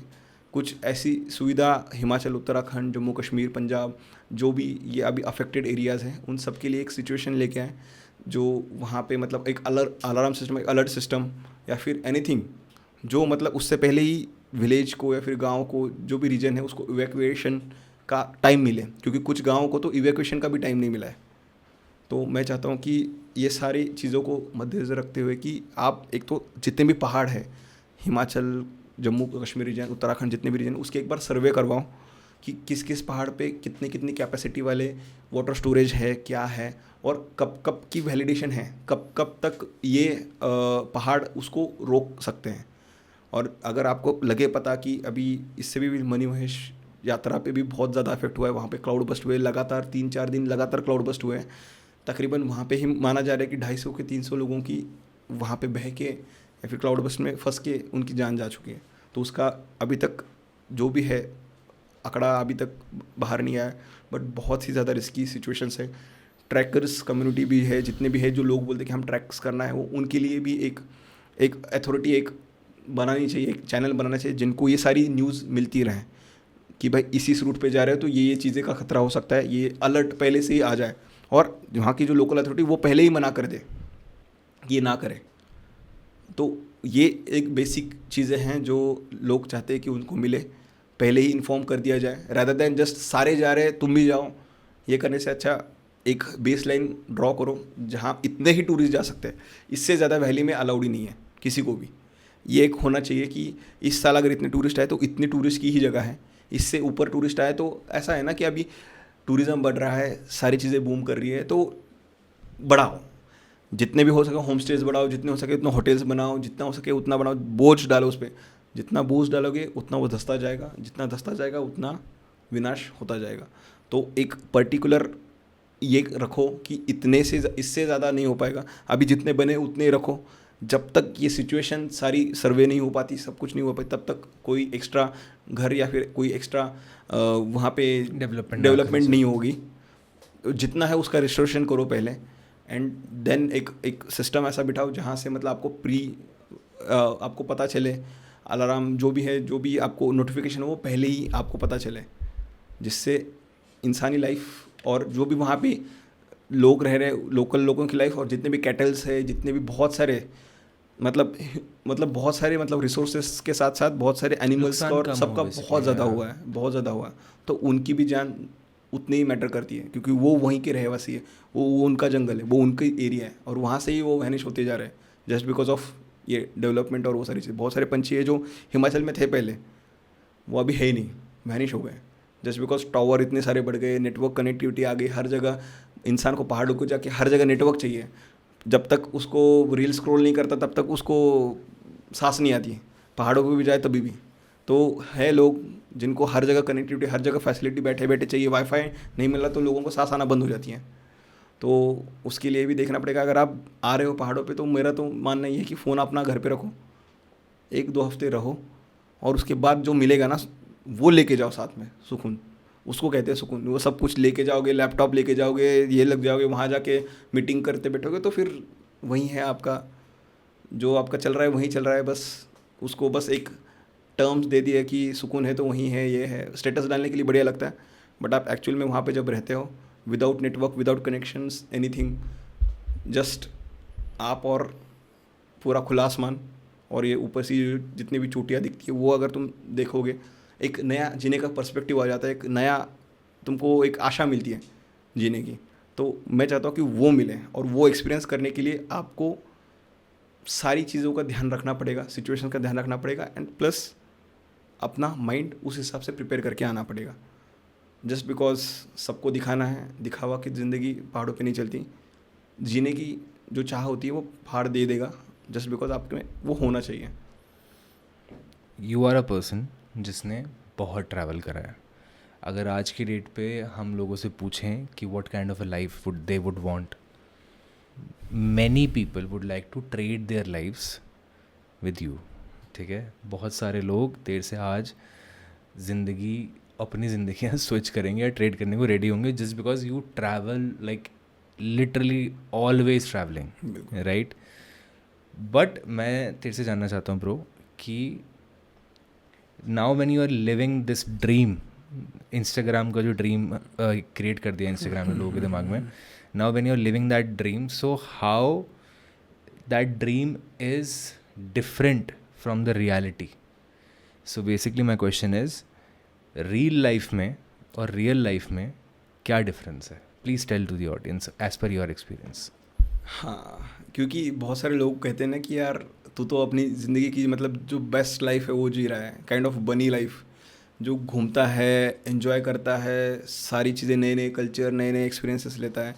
कुछ ऐसी सुविधा हिमाचल, उत्तराखंड, जम्मू कश्मीर, पंजाब, जो भी ये अभी अफेक्टेड एरियाज़ हैं, उन सब के लिए एक सिचुएशन लेके आए जो वहाँ पे मतलब एक अलार्म सिस्टम, एक अलर्ट सिस्टम, या फिर एनीथिंग जो मतलब उससे पहले ही विलेज को या फिर गांव को, जो भी रीजन है, उसको इवैक्यूएशन का टाइम मिले, क्योंकि कुछ गाँव को तो इवैक्यूएशन का भी टाइम नहीं मिला है। तो मैं चाहता हूँ कि ये सारी चीज़ों को मद्देनज़र रखते हुए कि आप एक तो जितने भी पहाड़ है, हिमाचल, जम्मू कश्मीर रीजन, उत्तराखंड, जितने भी रीजन, उसके एक बार सर्वे करवाओ कि किस किस पहाड़ पे कितनी कितनी कैपेसिटी वाले वाटर स्टोरेज है, क्या है, और कब कब की वैलिडेशन है, कब कब तक ये पहाड़ उसको रोक सकते हैं। और अगर आपको लगे पता कि अभी इससे भी मनी महेश यात्रा पे भी बहुत ज़्यादा इफेक्ट हुआ है, वहाँ पे क्लाउड बस्ट हुए, लगातार 3-4 दिन लगातार क्लाउड बस्ट हुए हैं, तकरीबन वहाँ पे ही माना जा रहा है कि 250 के 300 लोगों की वहाँ पे बह के या फिर क्लाउड बस्ट में फंस के उनकी जान जा चुकी है। तो उसका अभी तक जो भी है आंकड़ा अभी तक बाहर नहीं आया, बट बहुत ही ज़्यादा रिस्की सिचुएशंस है। ट्रैकर्स कम्युनिटी भी है, जितने भी है जो लोग बोलते हैं कि हम ट्रैक्स करना है, वो उनके लिए भी एक अथॉरिटी एक बनानी चाहिए, एक चैनल बनाना चाहिए जिनको ये सारी न्यूज़ मिलती रहें कि भाई इस रूट पे जा रहे हो तो ये चीज़ें का खतरा हो सकता है, ये अलर्ट पहले से ही आ जाए, और वहाँ की जो लोकल अथॉरिटी वो पहले ही मना कर दे ये ना करें। तो ये एक बेसिक चीज़ें हैं जो लोग चाहते हैं कि उनको मिले, पहले ही इन्फॉर्म कर दिया जाए, रादर दैन जस्ट सारे जा रहे हैं तुम भी जाओ। ये करने से अच्छा एक बेस लाइन ड्रॉ करो जहाँ इतने ही टूरिस्ट जा सकते हैं, इससे ज़्यादा वैली में अलाउड ही नहीं है किसी को भी। ये एक होना चाहिए कि इस साल अगर इतने टूरिस्ट आए तो इतने टूरिस्ट की ही जगह है, इससे ऊपर टूरिस्ट आए तो ऐसा है ना कि अभी टूरिज़्म बढ़ रहा है, सारी चीज़ें बूम कर रही है, तो बढ़ाओ, जितने भी हो सके होम स्टेज बढ़ाओ, जितने हो सके उतना होटल्स बनाओ, जितना हो सके उतना बनाओ, बोझ डालो उस पर, जितना बोझ डालोगे उतना वो धंसता जाएगा, जितना धंसता जाएगा उतना विनाश होता जाएगा। तो एक पर्टिकुलर ये रखो कि इतने से इससे ज़्यादा नहीं हो पाएगा, अभी जितने बने उतने ही रखो। जब तक ये सिचुएशन सारी सर्वे नहीं हो पाती, सब कुछ नहीं हो पाती, तब तक कोई एक्स्ट्रा घर या फिर कोई एक्स्ट्रा वहाँ पे डेवलपमेंट नहीं होगी। जितना है उसका रिस्टोरेशन करो पहले, एंड देन एक सिस्टम ऐसा बिठाओ जहाँ से मतलब आपको आपको पता चले, अलार्म जो भी आपको नोटिफिकेशन हो वो पहले ही आपको पता चले, जिससे इंसानी लाइफ और जो भी वहाँ पे लोग रह रहे लोकल लोगों की लाइफ, और जितने भी कैटल्स है, जितने भी बहुत सारे मतलब बहुत सारे मतलब रिसोर्सेस के साथ साथ बहुत सारे एनिमल्स का और सबका बहुत ज़्यादा हुआ है, तो उनकी भी जान उतनी ही मैटर करती है, क्योंकि वो वहीं के रहवासी है, वो उनका जंगल है, वो उनका एरिया है, और वहाँ से ही वो वैनिश होते जा रहे हैं जस्ट बिकॉज ऑफ ये डेवलपमेंट और वो सारी चीज़। बहुत सारे पंछी है जो हिमाचल में थे पहले, वो अभी है ही नहीं, वैनिश हो गए, जस्ट बिकॉज टावर इतने सारे बढ़ गए, नेटवर्क कनेक्टिविटी आ गई, हर जगह इंसान को पहाड़ों को जाके हर जगह नेटवर्क चाहिए। जब तक उसको रील स्क्रॉल नहीं करता तब तक उसको सांस नहीं आती, पहाड़ों पे भी जाए तभी भी। तो है लोग जिनको हर जगह कनेक्टिविटी, हर जगह फैसिलिटी बैठे बैठे चाहिए, वाईफाई नहीं मिला तो लोगों को सांस आना बंद हो जाती है। तो उसके लिए भी देखना पड़ेगा। अगर आप आ रहे हो पहाड़ों पे तो मेरा तो मानना ये है कि फ़ोन अपना घर पे रखो, 1-2 हफ्ते रहो, और उसके बाद जो मिलेगा ना वो लेके जाओ साथ में, सुकून, उसको कहते हैं सुकून। वो सब कुछ लेके जाओगे, लैपटॉप लेके जाओगे, ये लग जाओगे, वहाँ जाके मीटिंग करते बैठोगे तो फिर वही है आपका जो आपका चल रहा है वहीं चल रहा है, बस उसको बस एक टर्म्स दे दिया कि सुकून है तो वहीं है, ये है, स्टेटस डालने के लिए बढ़िया लगता है, बट आप एक्चुअल में वहाँ पे जब रहते हो without network, without connections, anything, just आप और पूरा खुला आसमान, और ये ऊपर से जितनी भी चोटियाँ दिखती है वो अगर तुम देखोगे, एक नया जीने का पर्सपेक्टिव आ जाता है, एक नया तुमको एक आशा मिलती है जीने की। तो मैं चाहता हूँ कि वो मिले, और वो एक्सपीरियंस करने के लिए आपको सारी चीज़ों का ध्यान रखना पड़ेगा, सिचुएशन का ध्यान रखना पड़ेगा, एंड प्लस अपना माइंड उस हिसाब से प्रिपेयर करके आना पड़ेगा। जस्ट बिकॉज सबको दिखाना है, दिखावा की ज़िंदगी पहाड़ों पे नहीं चलती, जीने की जो चाह होती है वो पहाड़ दे देगा, जस्ट बिकॉज आपके में वो होना चाहिए। यू आर अ पर्सन जिसने बहुत ट्रैवल करा है, अगर आज की डेट पे हम लोगों से पूछें कि what kind of a life would they would want, many people would like to trade their lifes with you. ठीक है, बहुत सारे लोग देर से आज अपनी ज़िंदगियाँ स्विच करेंगे या ट्रेड करने को रेडी होंगे just because you travel like literally always travelling, right. But मैं तेरे से जानना चाहता हूँ ब्रो कि now when you are living this dream, Instagram का जो ड्रीम क्रिएट कर दिया इंस्टाग्राम ने लोगों के दिमाग में, now when you are living that dream, so how that dream is different from the reality. So basically my question is, real life में और रियल लाइफ में क्या डिफरेंस है? Please tell to the audience as per your experience. हाँ, क्योंकि बहुत सारे लोग कहते हैं ना कि यार तू तो अपनी ज़िंदगी की मतलब जो बेस्ट लाइफ है वो जी रहा है, काइंड ऑफ बनी लाइफ, जो घूमता है, एंजॉय करता है, सारी चीज़ें, नए नए कल्चर, नए नए एक्सपीरियंसेस लेता है,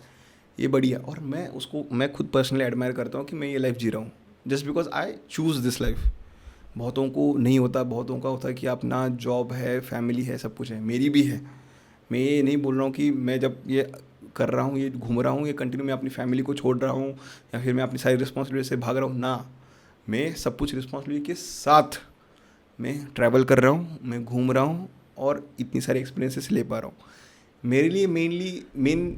ये बढ़िया. और मैं खुद पर्सनली एडमायर करता हूँ कि मैं ये लाइफ जी रहा हूँ just because I choose this life. बहुतों को नहीं होता, बहुतों का होता है कि अपना जॉब है, फैमिली है, सब कुछ है. मेरी भी है. मैं ये नहीं बोल रहा हूँ कि मैं जब ये कर रहा हूँ, ये घूम रहा हूँ, ये कंटिन्यू मैं अपनी फैमिली को छोड़ रहा हूँ या फिर मैं अपनी सारी रिस्पॉन्सिबिलिटी से भाग रहा हूँ ना. मैं सब कुछ रिस्पॉन्सिबिलिटी के साथ मैं ट्रैवल कर रहा हूँ, मैं घूम रहा हूँ और इतनी सारी एक्सपीरियंसेस ले पा रहा हूँ. मेरे लिए मेन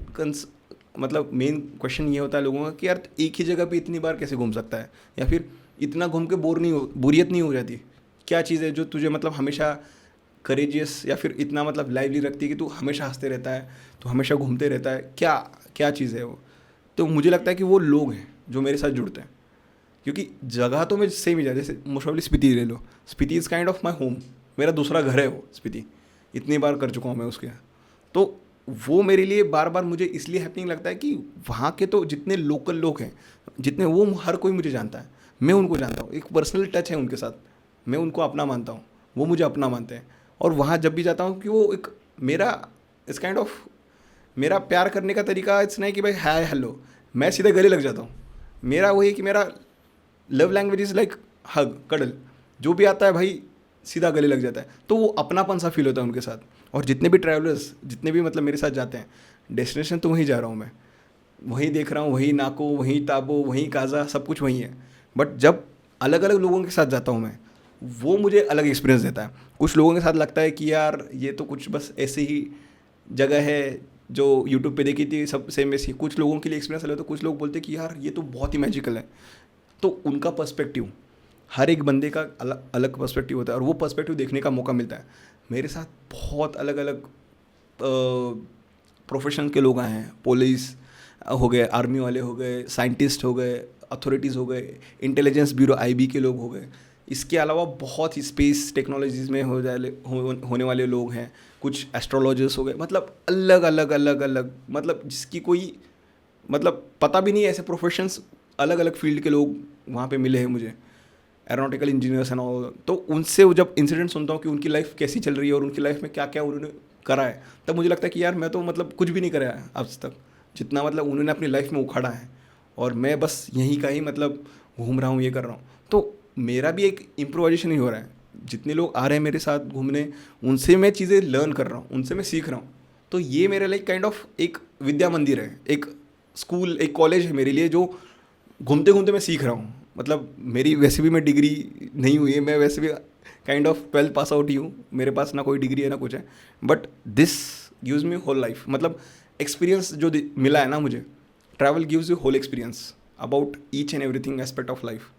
क्वेश्चन ये होता है लोगों का कि यार एक ही जगह पे इतनी बार कैसे घूम सकता है, या फिर इतना घूम के बोरियत नहीं हो जाती. क्या चीज़ है जो तुझे मतलब हमेशा करेजियस या फिर इतना मतलब लाइवली रखती है कि तू हमेशा हंसते रहता है, तू हमेशा घूमते रहता है? क्या चीज़ है वो? तो मुझे लगता है कि वो लोग हैं जो मेरे साथ जुड़ते हैं. क्योंकि जगह तो मैं सेम ही, जैसे मोस्ट ऑफली स्पीति ले लो, Spiti is kind of my home, मेरा दूसरा घर है वो स्पीति. इतनी बार कर चुका हूँ मैं उसके. तो वो मेरे लिए बार बार मुझे इसलिए हैपनिंग लगता है कि वहाँ के तो जितने लोकल लोग हैं, जितने वो हर कोई मुझे जानता है, मैं उनको जानता हूँ, एक पर्सनल टच है उनके साथ, मैं उनको अपना मानता हूँ, वो मुझे अपना मानते हैं. और वहाँ जब भी जाता हूँ कि वो एक इस काइंड ऑफ मेरा प्यार करने का तरीका इट्स नहीं कि भाई हाय हेलो, मैं सीधे गले लग जाता हूँ. मेरा वही है कि मेरा love language is like hug, cuddle. जो भी आता है भाई सीधा गले लग जाता है. तो वो अपनापन सा फील होता है उनके साथ. और जितने भी ट्रैवलर्स, जितने भी मतलब मेरे साथ जाते हैं, डेस्टिनेशन तो वहीं जा रहा हूँ मैं, वहीं देख रहा हूँ, वहीं नाको, वहीं ताबो, वहीं काजा, सब कुछ वहीं है. बट जब अलग अलग लोगों के साथ जाता हूँ मैं, वो मुझे अलग एक्सपीरियंस देता है. कुछ लोगों के साथ लगता है कि यार ये तो कुछ बस ऐसी ही जगह है जो यूट्यूब पे देखी थी, सब सेम ऐसी. कुछ लोगों के लिए एक्सपीरियंस अलग, तो कुछ लोग बोलते हैं कि यार ये तो बहुत ही मैजिकल है. तो उनका पर्सपेक्टिव, हर एक बंदे का अलग पर्सपेक्टिव होता है और वो पर्सपेक्टिव देखने का मौका मिलता है. मेरे साथ बहुत अलग अलग प्रोफेशन के लोग आए हैं. पुलिस हो गए, आर्मी वाले हो गए, साइंटिस्ट हो गए, अथॉरिटीज़ हो गए, इंटेलिजेंस ब्यूरो IB के लोग हो गए. इसके अलावा बहुत ही स्पेस टेक्नोलॉजीज़ में होने वाले लोग हैं. कुछ एस्ट्रोलॉजर्स हो गए. मतलब अलग मतलब जिसकी कोई मतलब पता भी नहीं है, ऐसे प्रोफेशंस अलग अलग फील्ड के लोग वहाँ पे मिले हैं मुझे, एरोनॉटिकल इंजीनियर्स एंड ऑल. तो उनसे जब इंसिडेंट सुनता हूँ कि उनकी लाइफ कैसी चल रही है और उनकी लाइफ में क्या क्या उन्होंने करा है, तब मुझे लगता है कि यार मैं तो मतलब कुछ भी नहीं करा है आज तक, जितना मतलब उन्होंने अपनी लाइफ में उखाड़ा है. और मैं बस यहीं का ही मतलब घूम रहा हूँ, ये कर रहा हूँ. तो मेरा भी एक इम्प्रोवाइजेशन ही हो रहा है. जितने लोग आ रहे हैं मेरे साथ घूमने, उनसे मैं चीज़ें लर्न कर रहा हूँ, उनसे मैं सीख रहा हूँ. तो ये मेरे लिए काइंड ऑफ एक विद्या मंदिर है, एक स्कूल, एक कॉलेज है मेरे लिए, जो घूमते घूमते मैं सीख रहा हूँ. मतलब मेरी वैसे भी मैं डिग्री नहीं हुई है, मैं वैसे भी kind of 12th pass out ही हूँ. मेरे पास ना कोई डिग्री है ना कुछ है. But this gives me whole life. मतलब एक्सपीरियंस जो मिला है ना मुझे, travel gives you whole experience about each and everything aspect of life.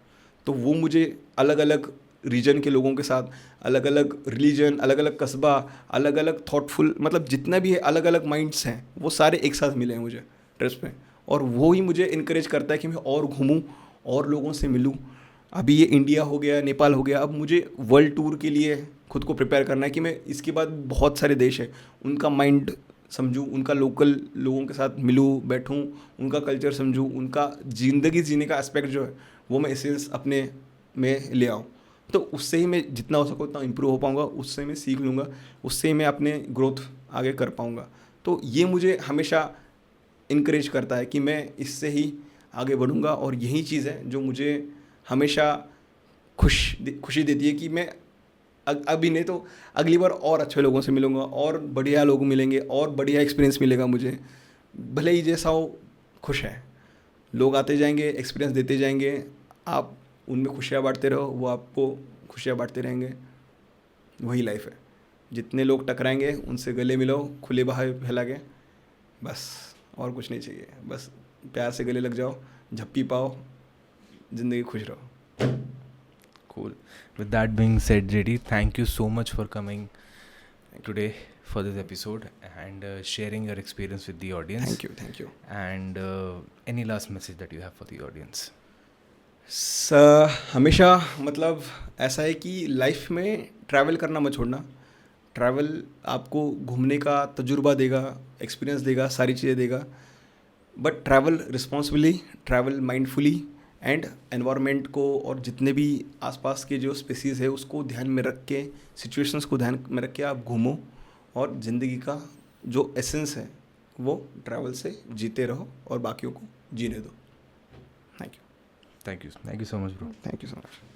तो वो मुझे अलग अलग रीजन के लोगों के साथ, अलग अलग रिलीजन, अलग अलग कस्बा, अलग अलग थॉटफुल, मतलब जितना भी है अलग अलग माइंड्स हैं, वो सारे एक साथ मिले हैं मुझे ट्रिप्स में. और वो ही मुझे इनकरेज करता है कि मैं और घूमूं और लोगों से मिलूं. अभी ये इंडिया हो गया, नेपाल हो गया, अब मुझे वर्ल्ड टूर के लिए खुद को प्रिपेयर करना है कि मैं इसके बाद बहुत सारे देश हैं, उनका माइंड समझूं, उनका लोकल लोगों के साथ मिलूं, बैठूं, उनका कल्चर समझूं, उनका ज़िंदगी जीने का एस्पेक्ट जो है वो मैं एसेंस अपने में ले आऊँ. तो उससे ही मैं जितना हो सको उतना इम्प्रूव हो पाऊँगा, उससे मैं सीख लूँगा, उससे ही मैं अपने ग्रोथ आगे कर पाऊँगा. तो ये मुझे हमेशा इनकरेज करता है कि मैं इससे ही आगे बढ़ूँगा. और यही चीज़ है जो मुझे हमेशा खुशी देती है कि मैं अभी नहीं तो अगली बार और अच्छे लोगों से मिलूंगा, और बढ़िया लोग मिलेंगे, और बढ़िया एक्सपीरियंस मिलेगा मुझे। भले ही जैसा हो, खुश है, लोग आते जाएंगे, एक्सपीरियंस देते जाएंगे, आप उनमें खुशियाँ बांटते रहो, वो आपको खुशियाँ बांटते रहेंगे। वही लाइफ है। जितने लोग टकराएंगे उनसे गले मिलो खुले बाहें फैला के, बस और कुछ नहीं चाहिए। बस प्यार से गले लग जाओ, झप्पी पाओ, ज़िंदगी खुश रहो। Cool. With that being said, JD, thank you so much for coming today for this episode and sharing your experience with the audience. Thank you. And any last message that you have for the audience? हमेशा मतलब ऐसा है कि लाइफ में ट्रैवल करना मत छोड़ना। ट्रैवल आपको घूमने का तजुर्बा देगा, एक्सपीरियंस देगा, सारी चीज़ें देगा, but travel responsibly, travel mindfully, and environment को और जितने भी आसपास के जो स्पेसीज़ है उसको ध्यान में रख के, सिचुएशंस को ध्यान में रख के आप घूमो, और ज़िंदगी का जो एसेंस है वो ट्रैवल से जीते रहो और बाकियों को जीने दो। Thank you Thank you so much, bro. Thank you so much.